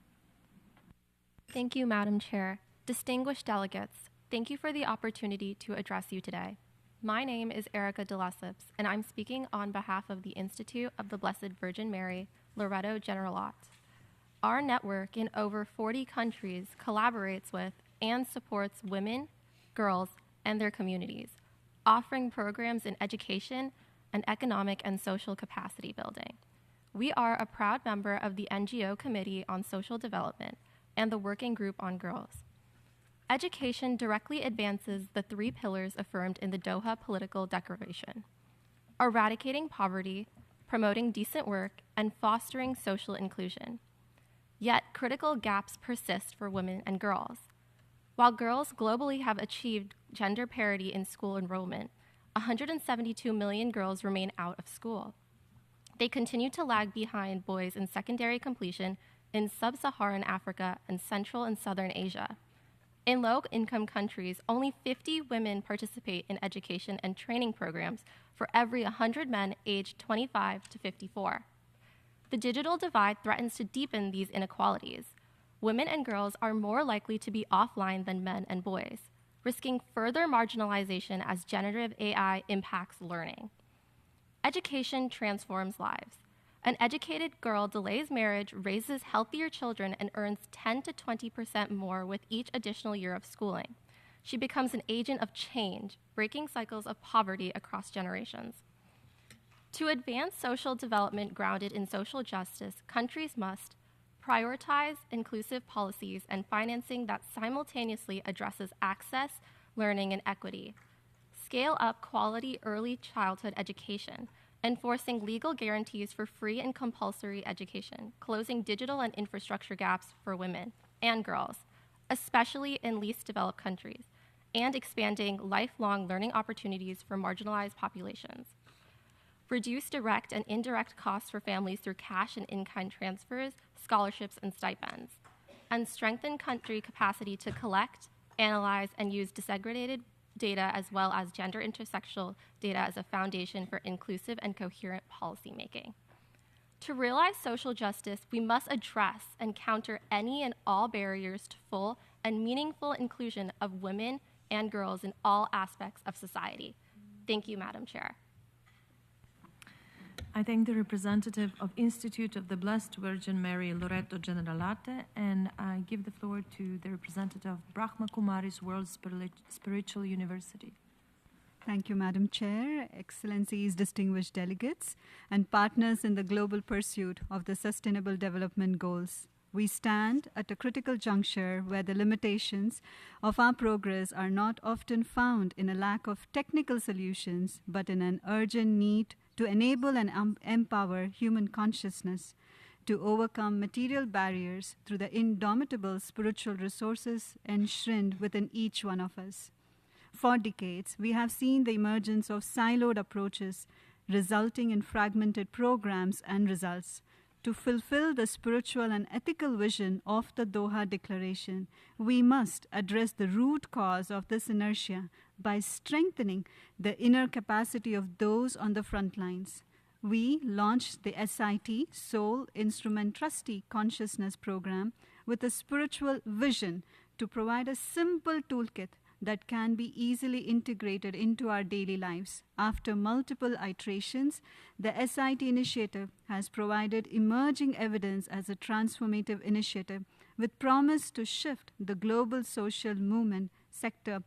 Thank you, Madam Chair. Distinguished delegates, thank you for the opportunity to address you today. My name is Erica de Lesseps, and I'm speaking on behalf of the Institute of the Blessed Virgin Mary, Loreto Generalate. Our network in over 40 countries collaborates with and supports women, girls, and their communities, offering programs in education and economic and social capacity building. We are a proud member of the NGO Committee on Social Development and the Working Group on Girls. Education directly advances the 3 pillars affirmed in the Doha Political Declaration: eradicating poverty, promoting decent work, and fostering social inclusion. Yet, critical gaps persist for women and girls. While girls globally have achieved gender parity in school enrollment, 172 million girls remain out of school. They continue to lag behind boys in secondary completion in sub-Saharan Africa and Central and Southern Asia. In low-income countries, only 50 women participate in education and training programs for every 100 men aged 25 to 54. The digital divide threatens to deepen these inequalities. Women and girls are more likely to be offline than men and boys, risking further marginalization as generative AI impacts learning. Education transforms lives. An educated girl delays marriage, raises healthier children, and earns 10 to 20% more with each additional year of schooling. She becomes an agent of change, breaking cycles of poverty across generations. To advance social development grounded in social justice, countries must prioritize inclusive policies and financing that simultaneously addresses access, learning, and equity, scale up quality early childhood education, enforcing legal guarantees for free and compulsory education, closing digital and infrastructure gaps for women and girls, especially in least developed countries, and expanding lifelong learning opportunities for marginalized populations. Reduce direct and indirect costs for families through cash and in-kind transfers, scholarships, and stipends, and strengthen country capacity to collect, analyze, and use disaggregated data as well as gender intersectional data as a foundation for inclusive and coherent policymaking. To realize social justice, we must address and counter any and all barriers to full and meaningful inclusion of women and girls in all aspects of society. Thank you, Madam Chair. I thank the representative of Institute of the Blessed Virgin Mary, Loreto Generalate, and I give the floor to the representative of Brahma Kumari's World Spiritual University. Thank you, Madam Chair, Excellencies, distinguished delegates, and partners in the global pursuit of the Sustainable Development Goals. We stand at a critical juncture where the limitations of our progress are not often found in a lack of technical solutions, but in an urgent need to enable and empower human consciousness, to overcome material barriers through the indomitable spiritual resources enshrined within each one of us. For decades, we have seen the emergence of siloed approaches, resulting in fragmented programs and results. To fulfill the spiritual and ethical vision of the Doha Declaration, we must address the root cause of this inertia by strengthening the inner capacity of those on the front lines. We launched the SIT, Soul Instrument Trustee Consciousness Program, with a spiritual vision to provide a simple toolkit that can be easily integrated into our daily lives. After multiple iterations, the SIT initiative has provided emerging evidence as a transformative initiative with promise to shift the global social movement sector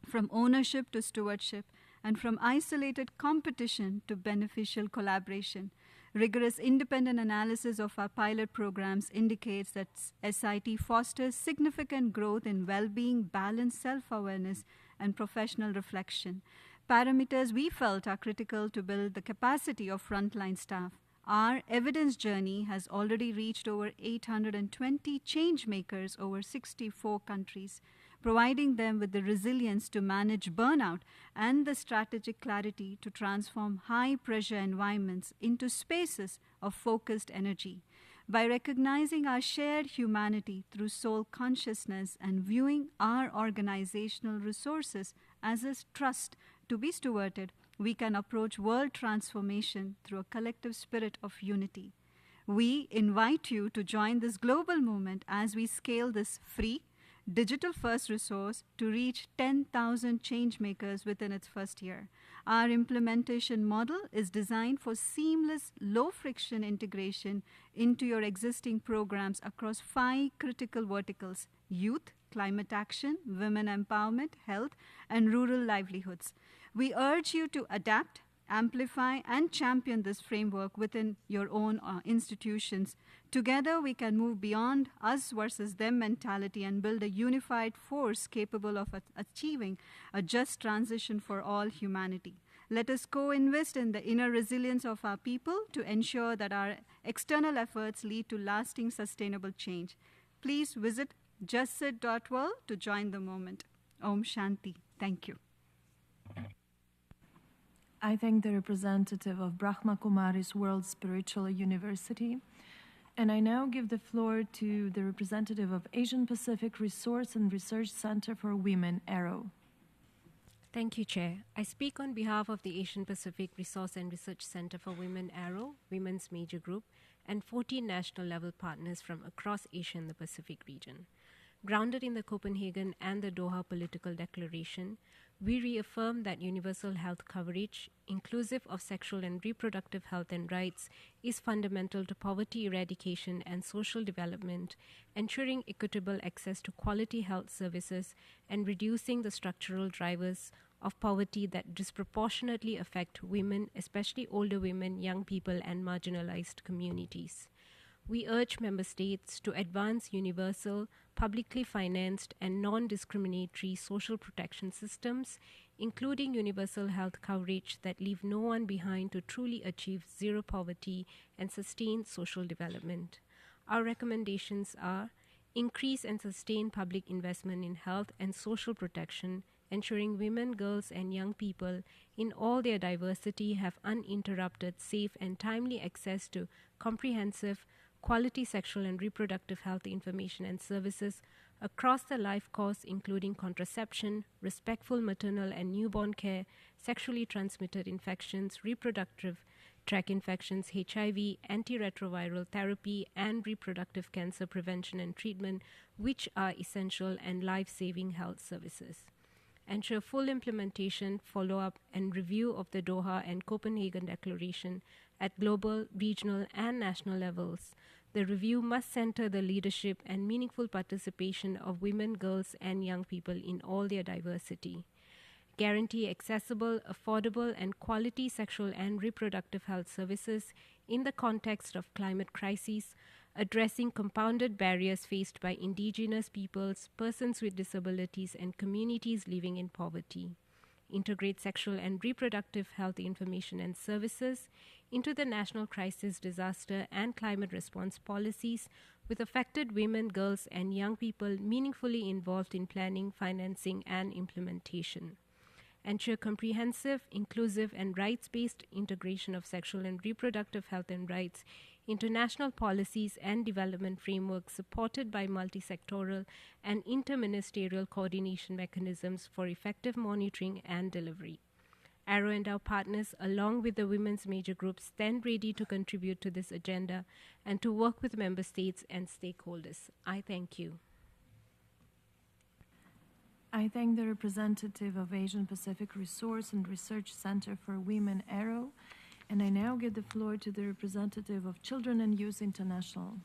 from ownership to stewardship and from isolated competition to beneficial collaboration. Rigorous independent analysis of our pilot programs indicates that SIT fosters significant growth in well-being, balanced self-awareness, and professional reflection. Parameters we felt are critical to build the capacity of frontline staff. Our evidence journey has already reached over 820 change makers over 64 countries, providing them with the resilience to manage burnout and the strategic clarity to transform high-pressure environments into spaces of focused energy. By recognizing our shared humanity through soul consciousness and viewing our organizational resources as a trust to be stewarded, we can approach world transformation through a collective spirit of unity. We invite you to join this global movement as we scale this free, digital-first resource to reach 10,000 change makers within its first year. Our implementation model is designed for seamless, low-friction integration into your existing programs across 5 critical verticals: youth, climate action, women empowerment, health, and rural livelihoods. We urge you to adapt, amplify, and champion this framework within your own institutions. Together, we can move beyond us versus them mentality and build a unified force capable of achieving a just transition for all humanity. Let us co-invest in the inner resilience of our people to ensure that our external efforts lead to lasting, sustainable change. Please visit justsit.world to join the movement. Om Shanti. Thank you. I thank the representative of Brahma Kumari's World Spiritual University, and I now give the floor to the representative of Asian Pacific Resource and Research Center for Women, ARROW. Thank you, Chair. I speak on behalf of the Asian Pacific Resource and Research Center for Women, ARROW, Women's Major Group, and 14 national-level partners from across Asia and the Pacific region. Grounded in the Copenhagen and the Doha Political Declaration, we reaffirm that universal health coverage, inclusive of sexual and reproductive health and rights, is fundamental to poverty eradication and social development, ensuring equitable access to quality health services and reducing the structural drivers of poverty that disproportionately affect women, especially older women, young people, and marginalized communities. We urge member states to advance universal, publicly financed, and non-discriminatory social protection systems, including universal health coverage that leave no one behind to truly achieve zero poverty and sustain social development. Our recommendations are: increase and sustain public investment in health and social protection, ensuring women, girls, and young people in all their diversity have uninterrupted, safe, and timely access to comprehensive, quality sexual and reproductive health information and services across the life course, including contraception, respectful maternal and newborn care, sexually transmitted infections, reproductive tract infections, HIV, antiretroviral therapy, and reproductive cancer prevention and treatment, which are essential and life-saving health services. Ensure full implementation, follow-up, and review of the Doha and Copenhagen Declaration at global, regional, and national levels. The review must center the leadership and meaningful participation of women, girls, and young people in all their diversity. guarantee accessible, affordable, and quality sexual and reproductive health services in the context of climate crises, addressing compounded barriers faced by indigenous peoples, persons with disabilities, and communities living in poverty. Integrate sexual and reproductive health information and services into the national crisis, disaster, and climate response policies, with affected women, girls, and young people meaningfully involved in planning, financing, and implementation. Ensure comprehensive, inclusive, and rights-based integration of sexual and reproductive health and rights into national policies and development frameworks supported by multi-sectoral and interministerial coordination mechanisms for effective monitoring and delivery. Arrow and our partners, along with the women's major groups, stand ready to contribute to this agenda and to work with member states and stakeholders. I thank you. I thank the representative of Asian Pacific Resource and Research Center for Women, Arrow, and I now give the floor to the representative of Children and Youth International.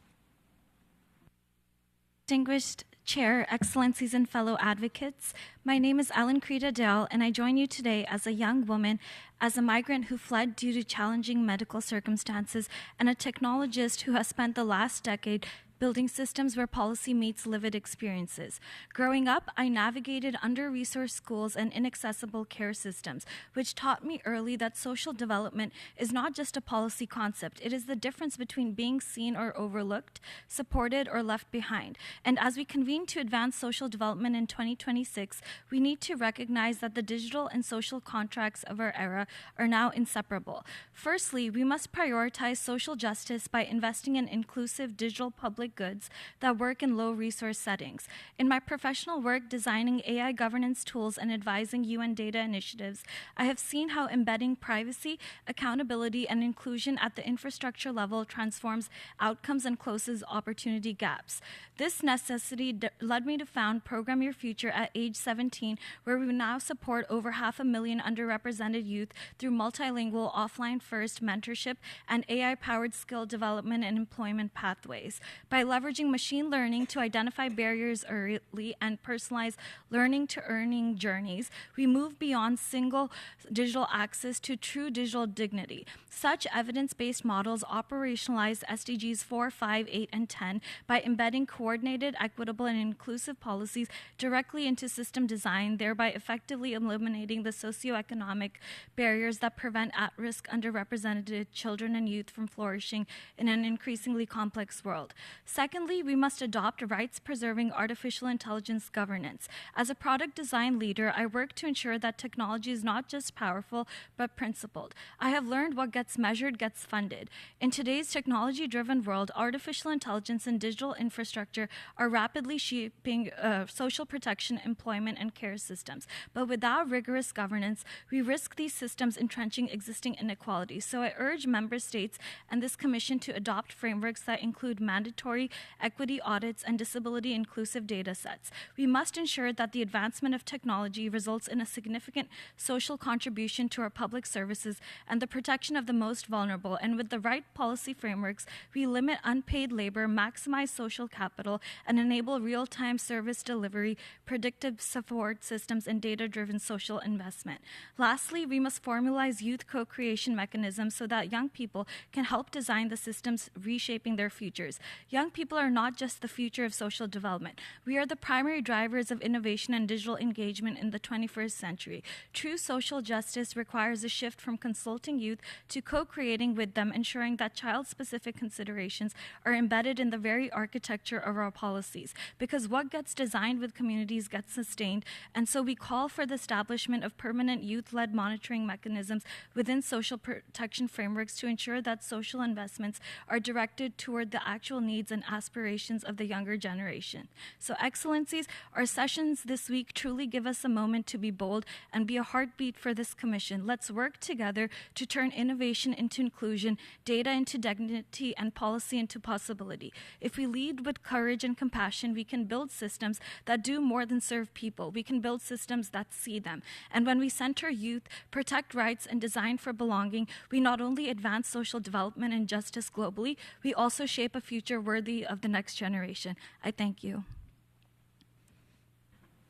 Distinguished Chair, Excellencies, and fellow advocates, my name is Ellen Creda Dell, and I join you today as a young woman, as a migrant who fled due to challenging medical circumstances, and a technologist who has spent the last decade building systems where policy meets lived experiences. Growing up, I navigated under-resourced schools and inaccessible care systems, which taught me early that social development is not just a policy concept. It is the difference between being seen or overlooked, supported or left behind. And as we convene to advance social development in 2026, we need to recognize that the digital and social contracts of our era are now inseparable. Firstly, we must prioritize social justice by investing in inclusive digital public goods that work in low-resource settings. In my professional work designing AI governance tools and advising UN data initiatives, I have seen how embedding privacy, accountability, and inclusion at the infrastructure level transforms outcomes and closes opportunity gaps. This necessity led me to found Program Your Future at age 17, where we now support over 500,000 underrepresented youth through multilingual, offline-first mentorship and AI-powered skill development and employment pathways. By leveraging machine learning to identify barriers early and personalize learning-to-earning journeys, we move beyond single digital access to true digital dignity. Such evidence-based models operationalize SDGs 4, 5, 8, and 10 by embedding coordinated, equitable, and inclusive policies directly into system design, thereby effectively eliminating the socioeconomic barriers that prevent at-risk underrepresented children and youth from flourishing in an increasingly complex world. Secondly, we must adopt rights-preserving artificial intelligence governance. As a product design leader, I work to ensure that technology is not just powerful, but principled. I have learned what gets measured gets funded. In today's technology-driven world, artificial intelligence and digital infrastructure are rapidly shaping social protection, employment, and care systems. But without rigorous governance, we risk these systems entrenching existing inequalities. So I urge member states and this commission to adopt frameworks that include mandatory equity audits and disability inclusive data sets. We must ensure that the advancement of technology results in a significant social contribution to our public services and the protection of the most vulnerable. And with the right policy frameworks, we limit unpaid labor, maximize social capital, and enable real-time service delivery, predictive support systems, and data-driven social investment. Lastly, we must formalize youth co-creation mechanisms so that young people can help design the systems reshaping their futures. Young people are not just the future of social development. We are the primary drivers of innovation and digital engagement in the 21st century. True social justice requires a shift from consulting youth to co-creating with them, ensuring that child-specific considerations are embedded in the very architecture of our policies. Because what gets designed with communities gets sustained, and so we call for the establishment of permanent youth-led monitoring mechanisms within social protection frameworks to ensure that social investments are directed toward the actual needs and aspirations of the younger generation. So, Excellencies, our sessions this week truly give us a moment to be bold and be a heartbeat for this commission. Let's work together to turn innovation into inclusion, data into dignity, and policy into possibility. If we lead with courage and compassion, we can build systems that do more than serve people. We can build systems that see them. And when we center youth, protect rights, and design for belonging, we not only advance social development and justice globally, we also shape a future worthy of the next generation. I thank you.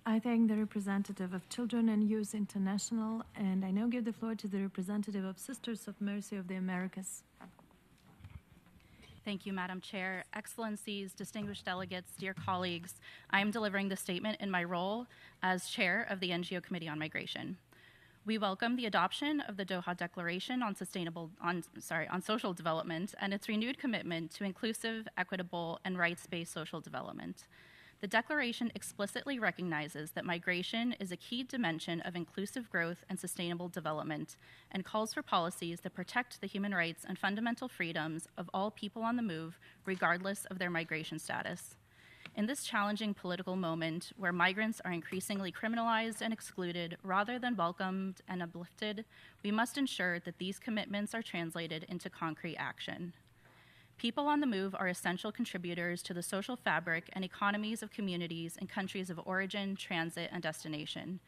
I thank the representative of Children and Youth International, and I now give the floor to the representative of Sisters of Mercy of the Americas. Thank you, Madam Chair. Excellencies, distinguished delegates, dear colleagues, I am delivering the statement in my role as chair of the NGO Committee on Migration. We welcome the adoption of the Doha Declaration on Social Development and its renewed commitment to inclusive, equitable, and rights-based social development. The Declaration explicitly recognizes that migration is a key dimension of inclusive growth and sustainable development and calls for policies that protect the human rights and fundamental freedoms of all people on the move, regardless of their migration status. In this challenging political moment, where migrants are increasingly criminalized and excluded rather than welcomed and uplifted, we must ensure that these commitments are translated into concrete action. People on the move are essential contributors to the social fabric and economies of communities in countries of origin, transit, and destination.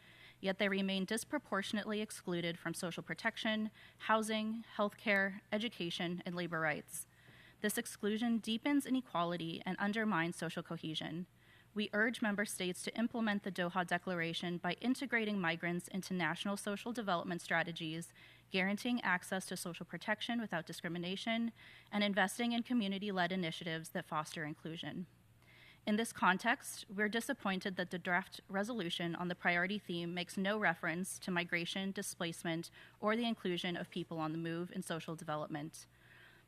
Yet they remain disproportionately excluded from social protection, housing, healthcare, education, and labor rights. This exclusion deepens inequality and undermines social cohesion. We urge member states to implement the Doha Declaration by integrating migrants into national social development strategies, guaranteeing access to social protection without discrimination, and investing in community-led initiatives that foster inclusion. In this context, we're disappointed that the draft resolution on the priority theme makes no reference to migration, displacement, or the inclusion of people on the move in social development.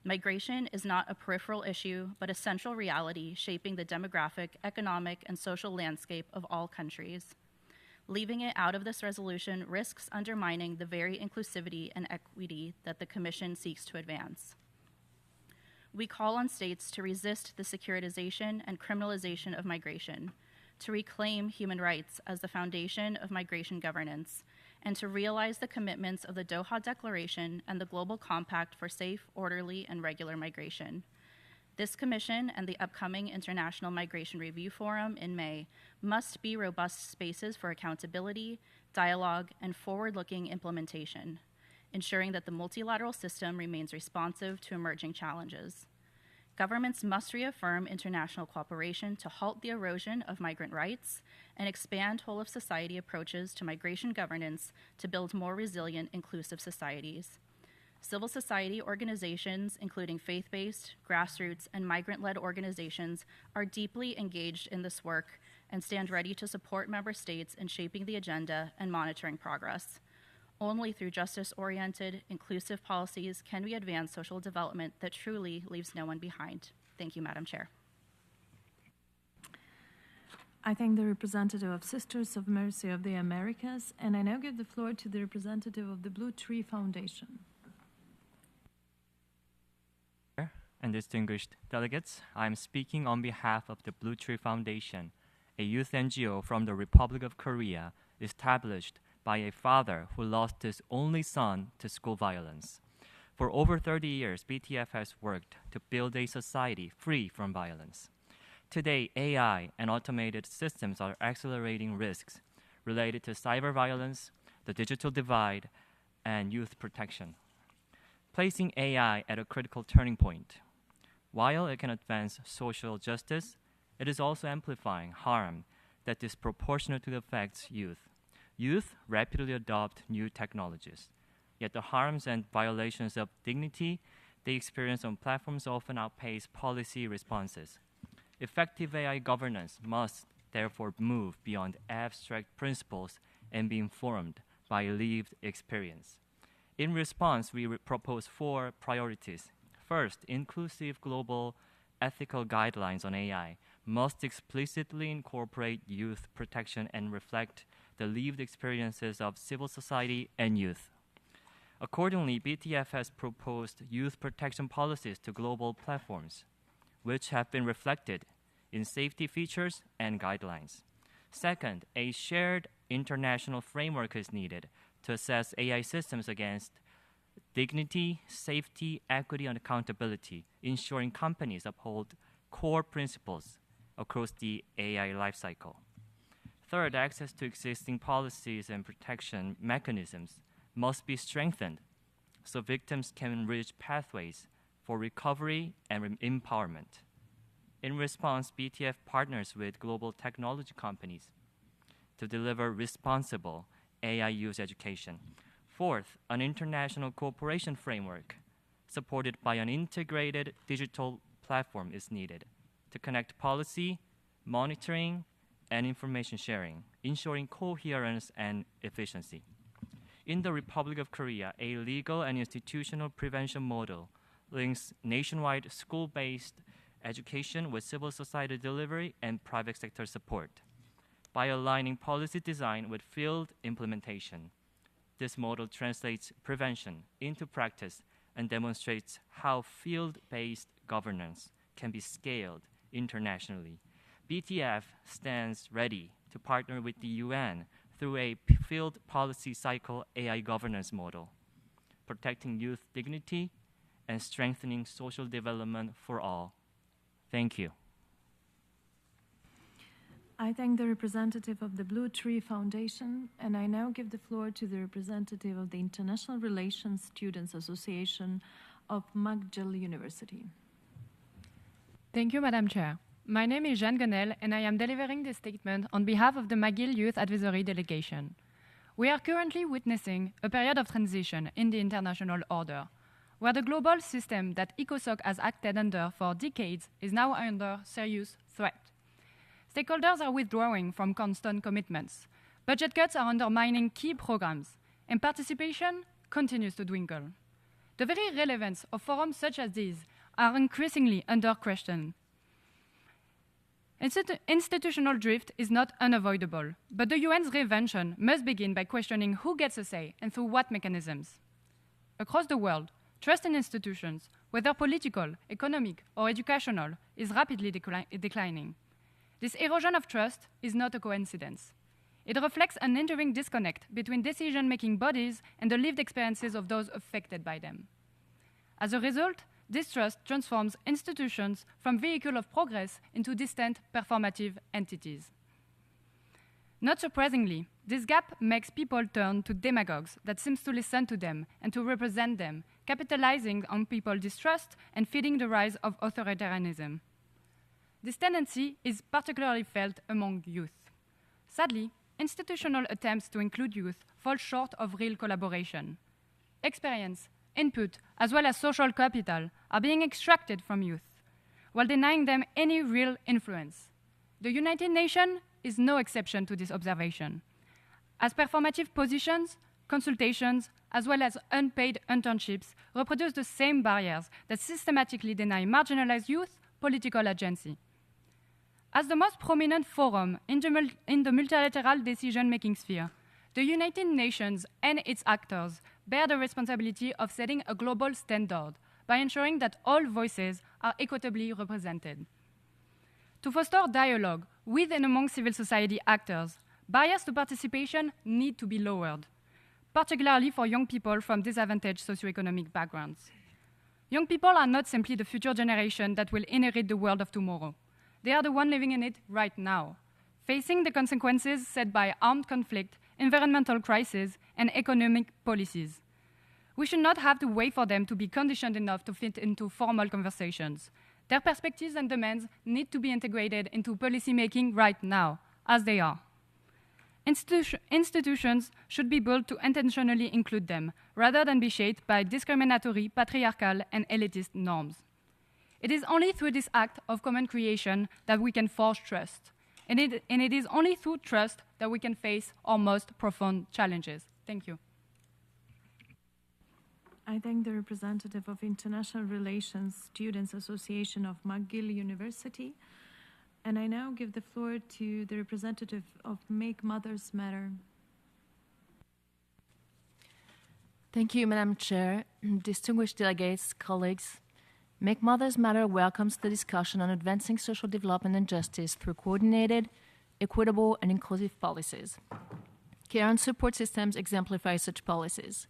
Migration is not a peripheral issue, but a central reality shaping the demographic, economic, and social landscape of all countries. Leaving it out of this resolution risks undermining the very inclusivity and equity that the Commission seeks to advance. We call on states to resist the securitization and criminalization of migration, to reclaim human rights as the foundation of migration governance, and to realize the commitments of the Doha Declaration and the Global Compact for safe, orderly, and regular migration. This Commission and the upcoming International Migration Review Forum in May must be robust spaces for accountability, dialogue, and forward-looking implementation, ensuring that the multilateral system remains responsive to emerging challenges. Governments must reaffirm international cooperation to halt the erosion of migrant rights and expand whole-of-society approaches to migration governance to build more resilient, inclusive societies. Civil society organizations, including faith-based, grassroots, and migrant-led organizations, are deeply engaged in this work and stand ready to support member states in shaping the agenda and monitoring progress. Only through justice-oriented, inclusive policies can we advance social development that truly leaves no one behind. Thank you, Madam Chair. I thank the representative of Sisters of Mercy of the Americas, and I now give the floor to the representative of the Blue Tree Foundation. And distinguished delegates, I am speaking on behalf of the Blue Tree Foundation, a youth NGO from the Republic of Korea established by a father who lost his only son to school violence. For over 30 years, BTF has worked to build a society free from violence. Today, AI and automated systems are accelerating risks related to cyber violence, the digital divide, and youth protection, placing AI at a critical turning point. While it can advance social justice, it is also amplifying harm that disproportionately affects youth. Youth rapidly adopt new technologies, yet the harms and violations of dignity they experience on platforms often outpace policy responses. Effective AI governance must therefore move beyond abstract principles and be informed by lived experience. In response, we propose 4 priorities. First, inclusive global ethical guidelines on AI must explicitly incorporate youth protection and reflect the lived experiences of civil society and youth. Accordingly, BTF has proposed youth protection policies to global platforms, which have been reflected in safety features and guidelines. Second, a shared international framework is needed to assess AI systems against dignity, safety, equity, and accountability, ensuring companies uphold core principles across the AI lifecycle. Third, access to existing policies and protection mechanisms must be strengthened so victims can reach pathways for recovery and empowerment. In response, BTF partners with global technology companies to deliver responsible AI use education. Fourth, an international cooperation framework supported by an integrated digital platform is needed to connect policy, monitoring, and information sharing, ensuring coherence and efficiency. In the Republic of Korea, a legal and institutional prevention model links nationwide school-based education with civil society delivery and private sector support. By aligning policy design with field implementation, this model translates prevention into practice and demonstrates how field-based governance can be scaled internationally. BTF stands ready to partner with the UN through a field policy cycle AI governance model, protecting youth dignity and strengthening social development for all. Thank you. I thank the representative of the Blue Tree Foundation, and I now give the floor to the representative of the International Relations Students Association of McGill University. Thank you, Madam Chair. My name is Jeanne Gonel, and I am delivering this statement on behalf of the McGill Youth Advisory Delegation. We are currently witnessing a period of transition in the international order, where the global system that CSocD has acted under for decades is now under serious threat. Stakeholders are withdrawing from constant commitments. Budget cuts are undermining key programs, and participation continues to dwindle. The very relevance of forums such as these are increasingly under question. Institutional drift is not unavoidable, but the UN's reinvention must begin by questioning who gets a say and through what mechanisms. Across the world, trust in institutions, whether political, economic, or educational, is rapidly declining. This erosion of trust is not a coincidence. It reflects an enduring disconnect between decision-making bodies and the lived experiences of those affected by them. As a result, distrust transforms institutions from vehicle of progress into distant performative entities. Not surprisingly, this gap makes people turn to demagogues that seems to listen to them and to represent them, capitalizing on people's distrust and feeding the rise of authoritarianism. This tendency is particularly felt among youth. Sadly, institutional attempts to include youth fall short of real collaboration. Experience, input, as well as social capital are being extracted from youth, while denying them any real influence. The United Nations is no exception to this observation, as performative positions, consultations, as well as unpaid internships reproduce the same barriers that systematically deny marginalized youth political agency. As the most prominent forum in the multilateral decision-making sphere, the United Nations and its actors bear the responsibility of setting a global standard by ensuring that all voices are equitably represented. To foster dialogue with and among civil society actors, barriers to participation need to be lowered, particularly for young people from disadvantaged socioeconomic backgrounds. Young people are not simply the future generation that will inherit the world of tomorrow. They are the ones living in it right now, facing the consequences set by armed conflict, environmental crisis, and economic policies. We should not have to wait for them to be conditioned enough to fit into formal conversations. Their perspectives and demands need to be integrated into policymaking right now, as they are. Institutions should be built to intentionally include them, rather than be shaped by discriminatory, patriarchal, and elitist norms. It is only through this act of common creation that we can forge trust. And it is only through trust that we can face our most profound challenges. Thank you. I thank the representative of International Relations Students Association of McGill University. And I now give the floor to the representative of Make Mothers Matter. Thank you, Madam Chair, distinguished delegates, colleagues. Make Mothers Matter welcomes the discussion on advancing social development and justice through coordinated, equitable, and inclusive policies. Care and support systems exemplify such policies.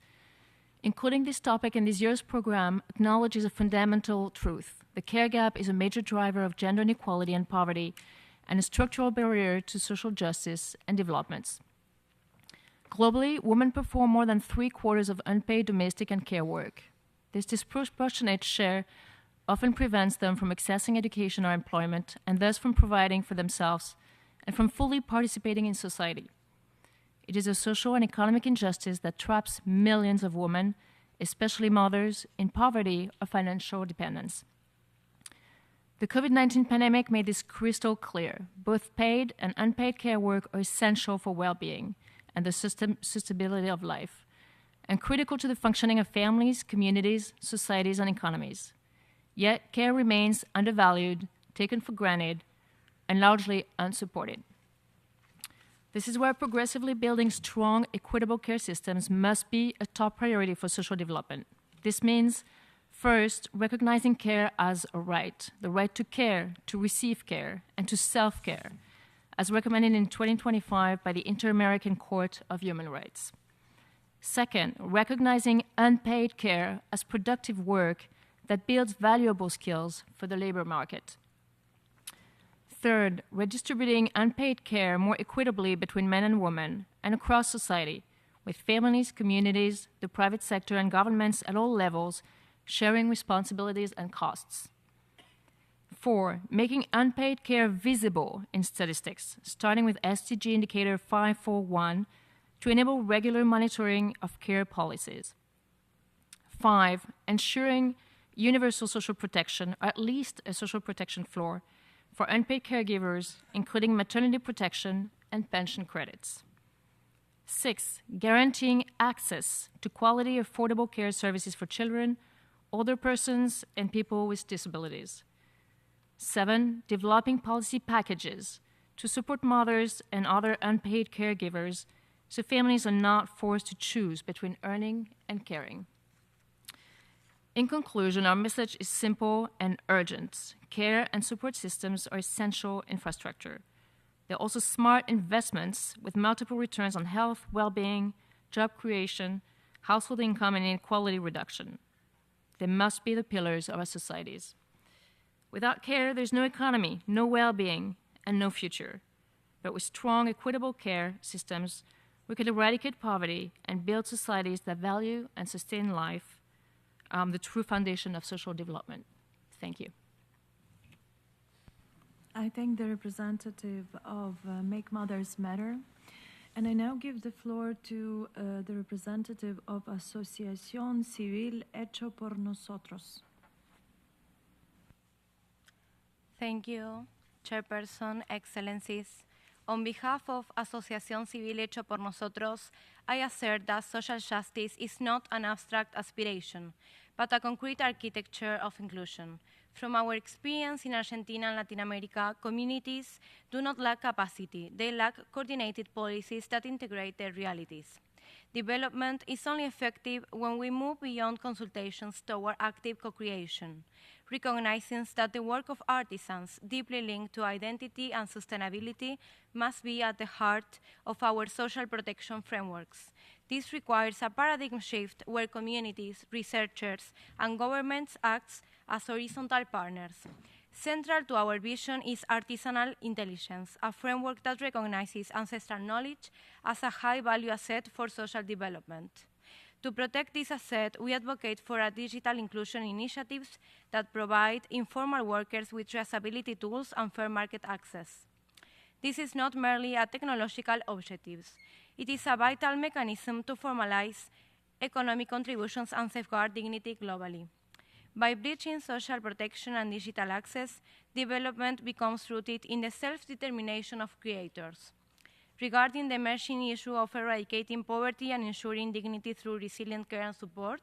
Including this topic in this year's program acknowledges a fundamental truth. The care gap is a major driver of gender inequality and poverty and a structural barrier to social justice and developments. Globally, women perform more than 3/4 of unpaid domestic and care work. This disproportionate share often prevents them from accessing education or employment, and thus from providing for themselves and from fully participating in society. It is a social and economic injustice that traps millions of women, especially mothers, in poverty or financial dependence. The COVID-19 pandemic made this crystal clear. Both paid and unpaid care work are essential for well-being and the sustainability of life, and critical to the functioning of families, communities, societies, and economies. Yet, care remains undervalued, taken for granted, and largely unsupported. This is where progressively building strong, equitable care systems must be a top priority for social development. This means, first, recognizing care as a right, the right to care, to receive care, and to self-care, as recommended in 2025 by the Inter-American Court of Human Rights. Second, recognizing unpaid care as productive work that builds valuable skills for the labor market. Third, redistributing unpaid care more equitably between men and women and across society, with families, communities, the private sector, and governments at all levels sharing responsibilities and costs. 4, making unpaid care visible in statistics, starting with SDG indicator 541 to enable regular monitoring of care policies. 5, ensuring universal social protection, or at least a social protection floor, for unpaid caregivers, including maternity protection and pension credits. 6, guaranteeing access to quality, affordable care services for children, older persons, and people with disabilities. 7, developing policy packages to support mothers and other unpaid caregivers so families are not forced to choose between earning and caring. In conclusion, our message is simple and urgent. Care and support systems are essential infrastructure. They're also smart investments with multiple returns on health, well-being, job creation, household income, and inequality reduction. They must be the pillars of our societies. Without care, there's no economy, no well-being, and no future. But with strong, equitable care systems, we can eradicate poverty and build societies that value and sustain life, the true foundation of social development. Thank you. I thank the representative of Make Mothers Matter. And I now give the floor to the representative of Asociación Civil Hecho por Nosotros. Thank you, Chairperson, Excellencies. On behalf of Asociación Civil Hecho por Nosotros, I assert that social justice is not an abstract aspiration, but a concrete architecture of inclusion. From our experience in Argentina and Latin America, communities do not lack capacity. They lack coordinated policies that integrate their realities. Development is only effective when we move beyond consultations toward active co-creation, recognizing that the work of artisans, deeply linked to identity and sustainability, must be at the heart of our social protection frameworks. This requires a paradigm shift where communities, researchers, and governments act as horizontal partners. Central to our vision is artisanal intelligence, a framework that recognizes ancestral knowledge as a high-value asset for social development. To protect this asset, we advocate for a digital inclusion initiatives that provide informal workers with traceability tools and fair market access. This is not merely a technological objective. It is a vital mechanism to formalize economic contributions and safeguard dignity globally. By bridging social protection and digital access, development becomes rooted in the self-determination of creators. Regarding the emerging issue of eradicating poverty and ensuring dignity through resilient care and support,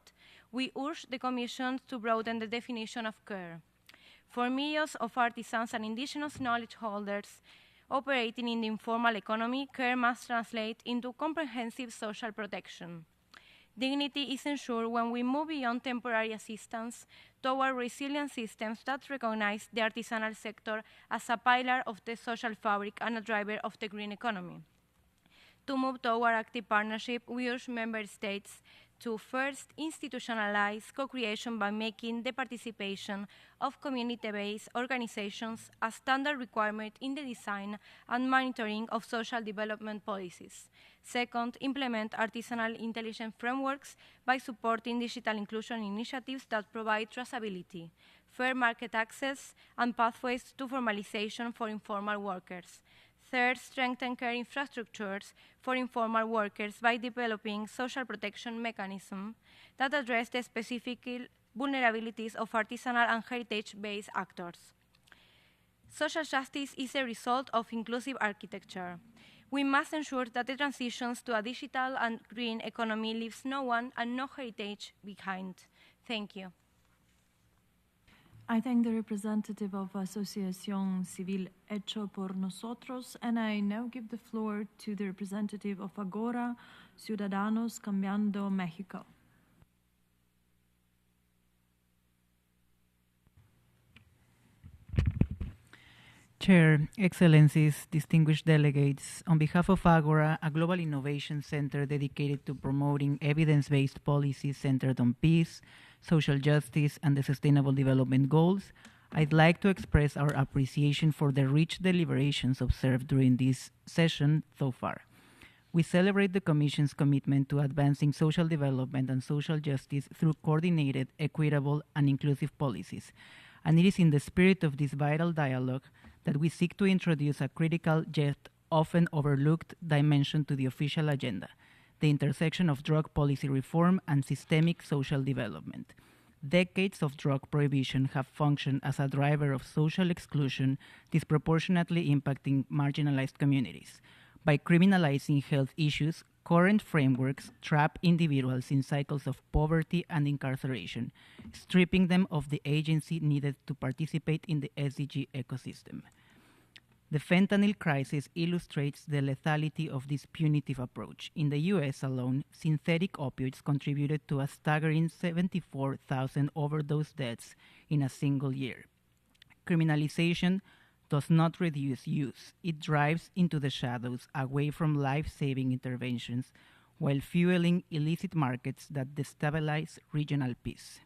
we urge the Commission to broaden the definition of care. For millions of artisans and indigenous knowledge holders operating in the informal economy, care must translate into comprehensive social protection. Dignity is ensured when we move beyond temporary assistance toward resilient systems that recognize the artisanal sector as a pillar of the social fabric and a driver of the green economy. To move toward active partnership, we urge member states to first institutionalize co-creation by making the participation of community-based organizations a standard requirement in the design and monitoring of social development policies. Second, implement artisanal intelligence frameworks by supporting digital inclusion initiatives that provide traceability, fair market access, and pathways to formalization for informal workers. Third, strengthen care infrastructures for informal workers by developing social protection mechanisms that address the specific vulnerabilities of artisanal and heritage-based actors. Social justice is a result of inclusive architecture. We must ensure that the transitions to a digital and green economy leaves no one and no heritage behind. Thank you. I thank the representative of Asociación Civil Hecho por Nosotros, and I now give the floor to the representative of Agora Ciudadanos Cambiando México. Chair, Excellencies, distinguished delegates, on behalf of Agora, a global innovation center dedicated to promoting evidence-based policies centered on peace, social justice, and the Sustainable Development Goals, I'd like to express our appreciation for the rich deliberations observed during this session so far. We celebrate the Commission's commitment to advancing social development and social justice through coordinated, equitable, and inclusive policies, and it is in the spirit of this vital dialogue that we seek to introduce a critical yet often overlooked dimension to the official agenda, the intersection of drug policy reform and systemic social development. Decades of drug prohibition have functioned as a driver of social exclusion, disproportionately impacting marginalized communities. By criminalizing health issues, current frameworks trap individuals in cycles of poverty and incarceration, stripping them of the agency needed to participate in the SDG ecosystem. The fentanyl crisis illustrates the lethality of this punitive approach. In the US alone, synthetic opioids contributed to a staggering 74,000 overdose deaths in a single year. Criminalization does not reduce use. It drives into the shadows, away from life-saving interventions, while fueling illicit markets that destabilize regional peace.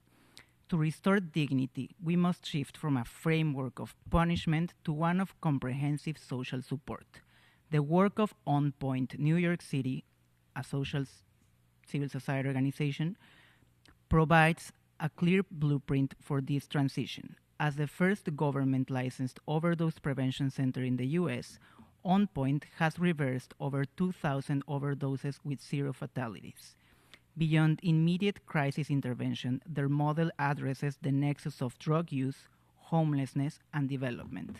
To restore dignity, we must shift from a framework of punishment to one of comprehensive social support. The work of On Point New York City, a social civil society organization, provides a clear blueprint for this transition. As the first government-licensed overdose prevention center in the U.S., On Point has reversed over 2,000 overdoses with 0 fatalities. Beyond immediate crisis intervention, their model addresses the nexus of drug use, homelessness, and development.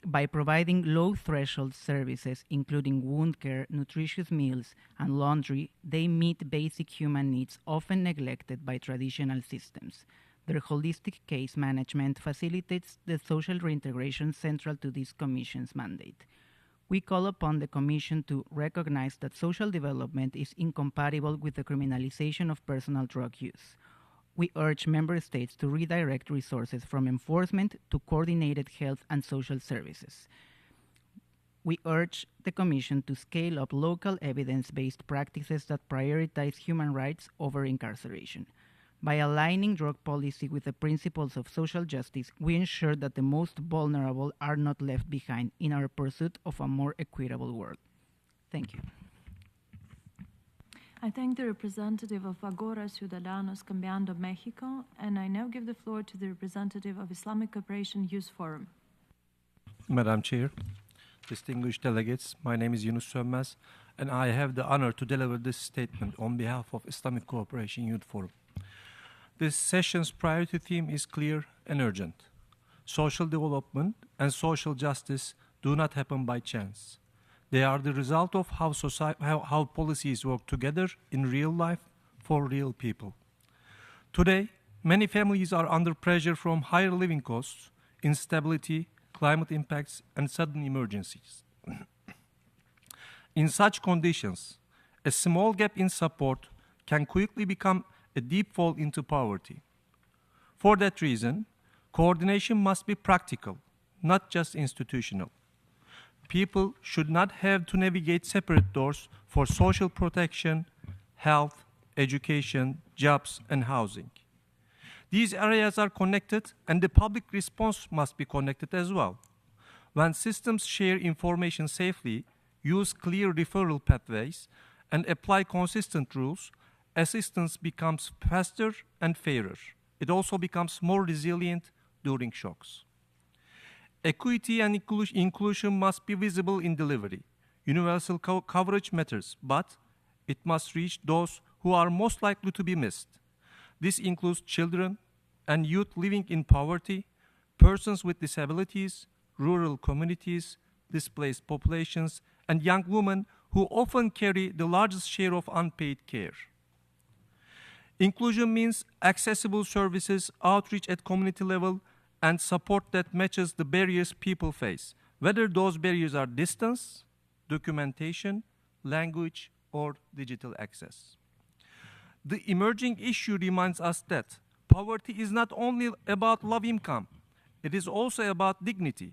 By providing low-threshold services, including wound care, nutritious meals, and laundry, they meet basic human needs often neglected by traditional systems. Their holistic case management facilitates the social reintegration central to this Commission's mandate. We call upon the Commission to recognize that social development is incompatible with the criminalization of personal drug use. We urge Member States to redirect resources from enforcement to coordinated health and social services. We urge the Commission to scale up local evidence-based practices that prioritize human rights over incarceration. By aligning drug policy with the principles of social justice, we ensure that the most vulnerable are not left behind in our pursuit of a more equitable world. Thank you. I thank the representative of Agora Ciudadanos Cambiando México, and I now give the floor to the representative of Islamic Cooperation Youth Forum. Madam Chair, distinguished delegates, my name is Yunus Sönmez, and I have the honor to deliver this statement on behalf of Islamic Cooperation Youth Forum. This session's priority theme is clear and urgent. Social development and social justice do not happen by chance. They are the result of how policies work together in real life for real people. Today, many families are under pressure from higher living costs, instability, climate impacts, and sudden emergencies. In such conditions, a small gap in support can quickly become a deep fall into poverty. For that reason, coordination must be practical, not just institutional. People should not have to navigate separate doors for social protection, health, education, jobs, and housing. These areas are connected, and the public response must be connected as well. When systems share information safely, use clear referral pathways, and apply consistent rules, assistance becomes faster and fairer. It also becomes more resilient during shocks. Equity and inclusion must be visible in delivery. Universal coverage matters, but it must reach those who are most likely to be missed. This includes children and youth living in poverty, persons with disabilities, rural communities, displaced populations, and young women who often carry the largest share of unpaid care. Inclusion means accessible services, outreach at community level, and support that matches the barriers people face, whether those barriers are distance, documentation, language, or digital access. The emerging issue reminds us that poverty is not only about low income, it is also about dignity.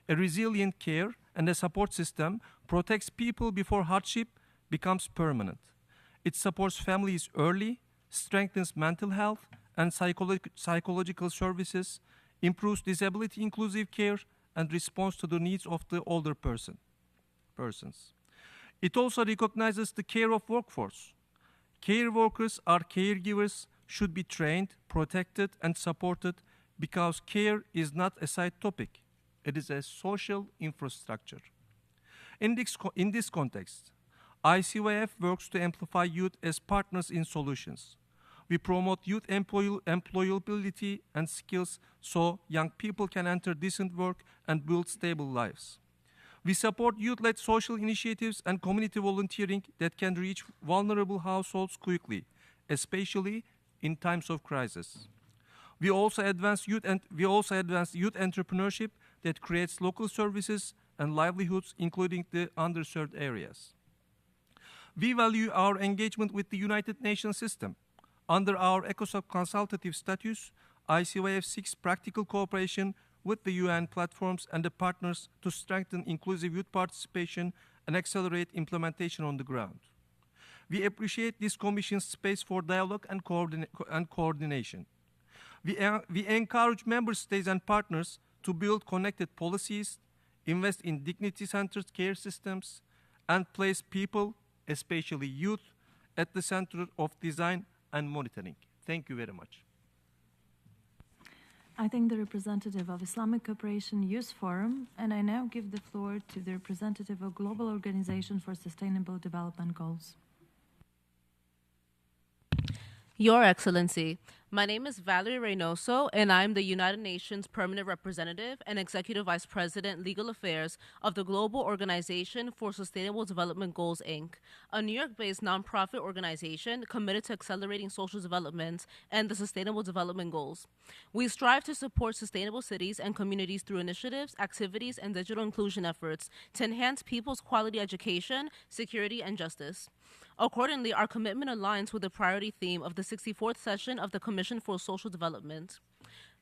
A resilient care and a support system protects people before hardship becomes permanent. It supports families early, strengthens mental health and psychological services, improves disability inclusive care, and responds to the needs of the older persons. It also recognizes the care of workforce. Care workers are caregivers, should be trained, protected, and supported because care is not a side topic. It is a social infrastructure. In this context, ICYF works to amplify youth as partners in solutions. We promote youth employability and skills so young people can enter decent work and build stable lives. We support youth-led social initiatives and community volunteering that can reach vulnerable households quickly, especially in times of crisis. We also advance youth entrepreneurship that creates local services and livelihoods, including the underserved areas. We value our engagement with the United Nations system. Under our ECOSOC consultative status, ICYF seeks practical cooperation with the UN platforms and the partners to strengthen inclusive youth participation and accelerate implementation on the ground. We appreciate this Commission's space for dialogue and coordination. We encourage member states and partners to build connected policies, invest in dignity-centered care systems, and place people, especially youth, at the center of design and monitoring. Thank you very much. I thank the representative of Islamic Cooperation Youth Forum, and I now give the floor to the representative of Global Organization for Sustainable Development Goals. Your Excellency, my name is Valerie Reynoso, and I'm the United Nations Permanent Representative and Executive Vice President, Legal Affairs of the Global Organization for Sustainable Development Goals, Inc., a New York-based nonprofit organization committed to accelerating social development and the Sustainable Development Goals. We strive to support sustainable cities and communities through initiatives, activities, and digital inclusion efforts to enhance people's quality education, security, and justice. Accordingly, our commitment aligns with the priority theme of the 64th session of the Commission for Social Development.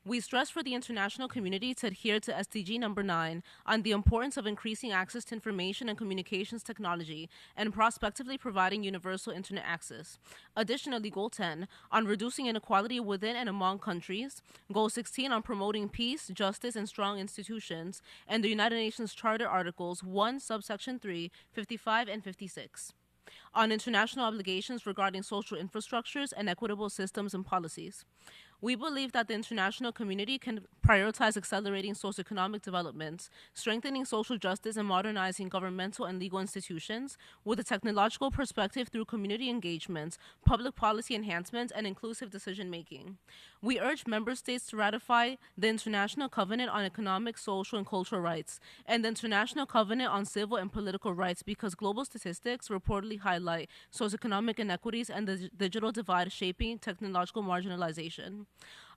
We stress for the international community to adhere to SDG number 9 on the importance of increasing access to information and communications technology and prospectively providing universal internet access. Additionally, Goal 10 on reducing inequality within and among countries, Goal 16 on promoting peace, justice, and strong institutions, and the United Nations Charter Articles 1, subsection 3, 55, and 56. On international obligations regarding social infrastructures and equitable systems and policies. We believe that the international community can prioritize accelerating socioeconomic development, strengthening social justice, and modernizing governmental and legal institutions with a technological perspective through community engagement, public policy enhancement, and inclusive decision-making. We urge member states to ratify the International Covenant on Economic, Social, and Cultural Rights and the International Covenant on Civil and Political Rights because global statistics reportedly highlight socioeconomic inequities and the digital divide shaping technological marginalization.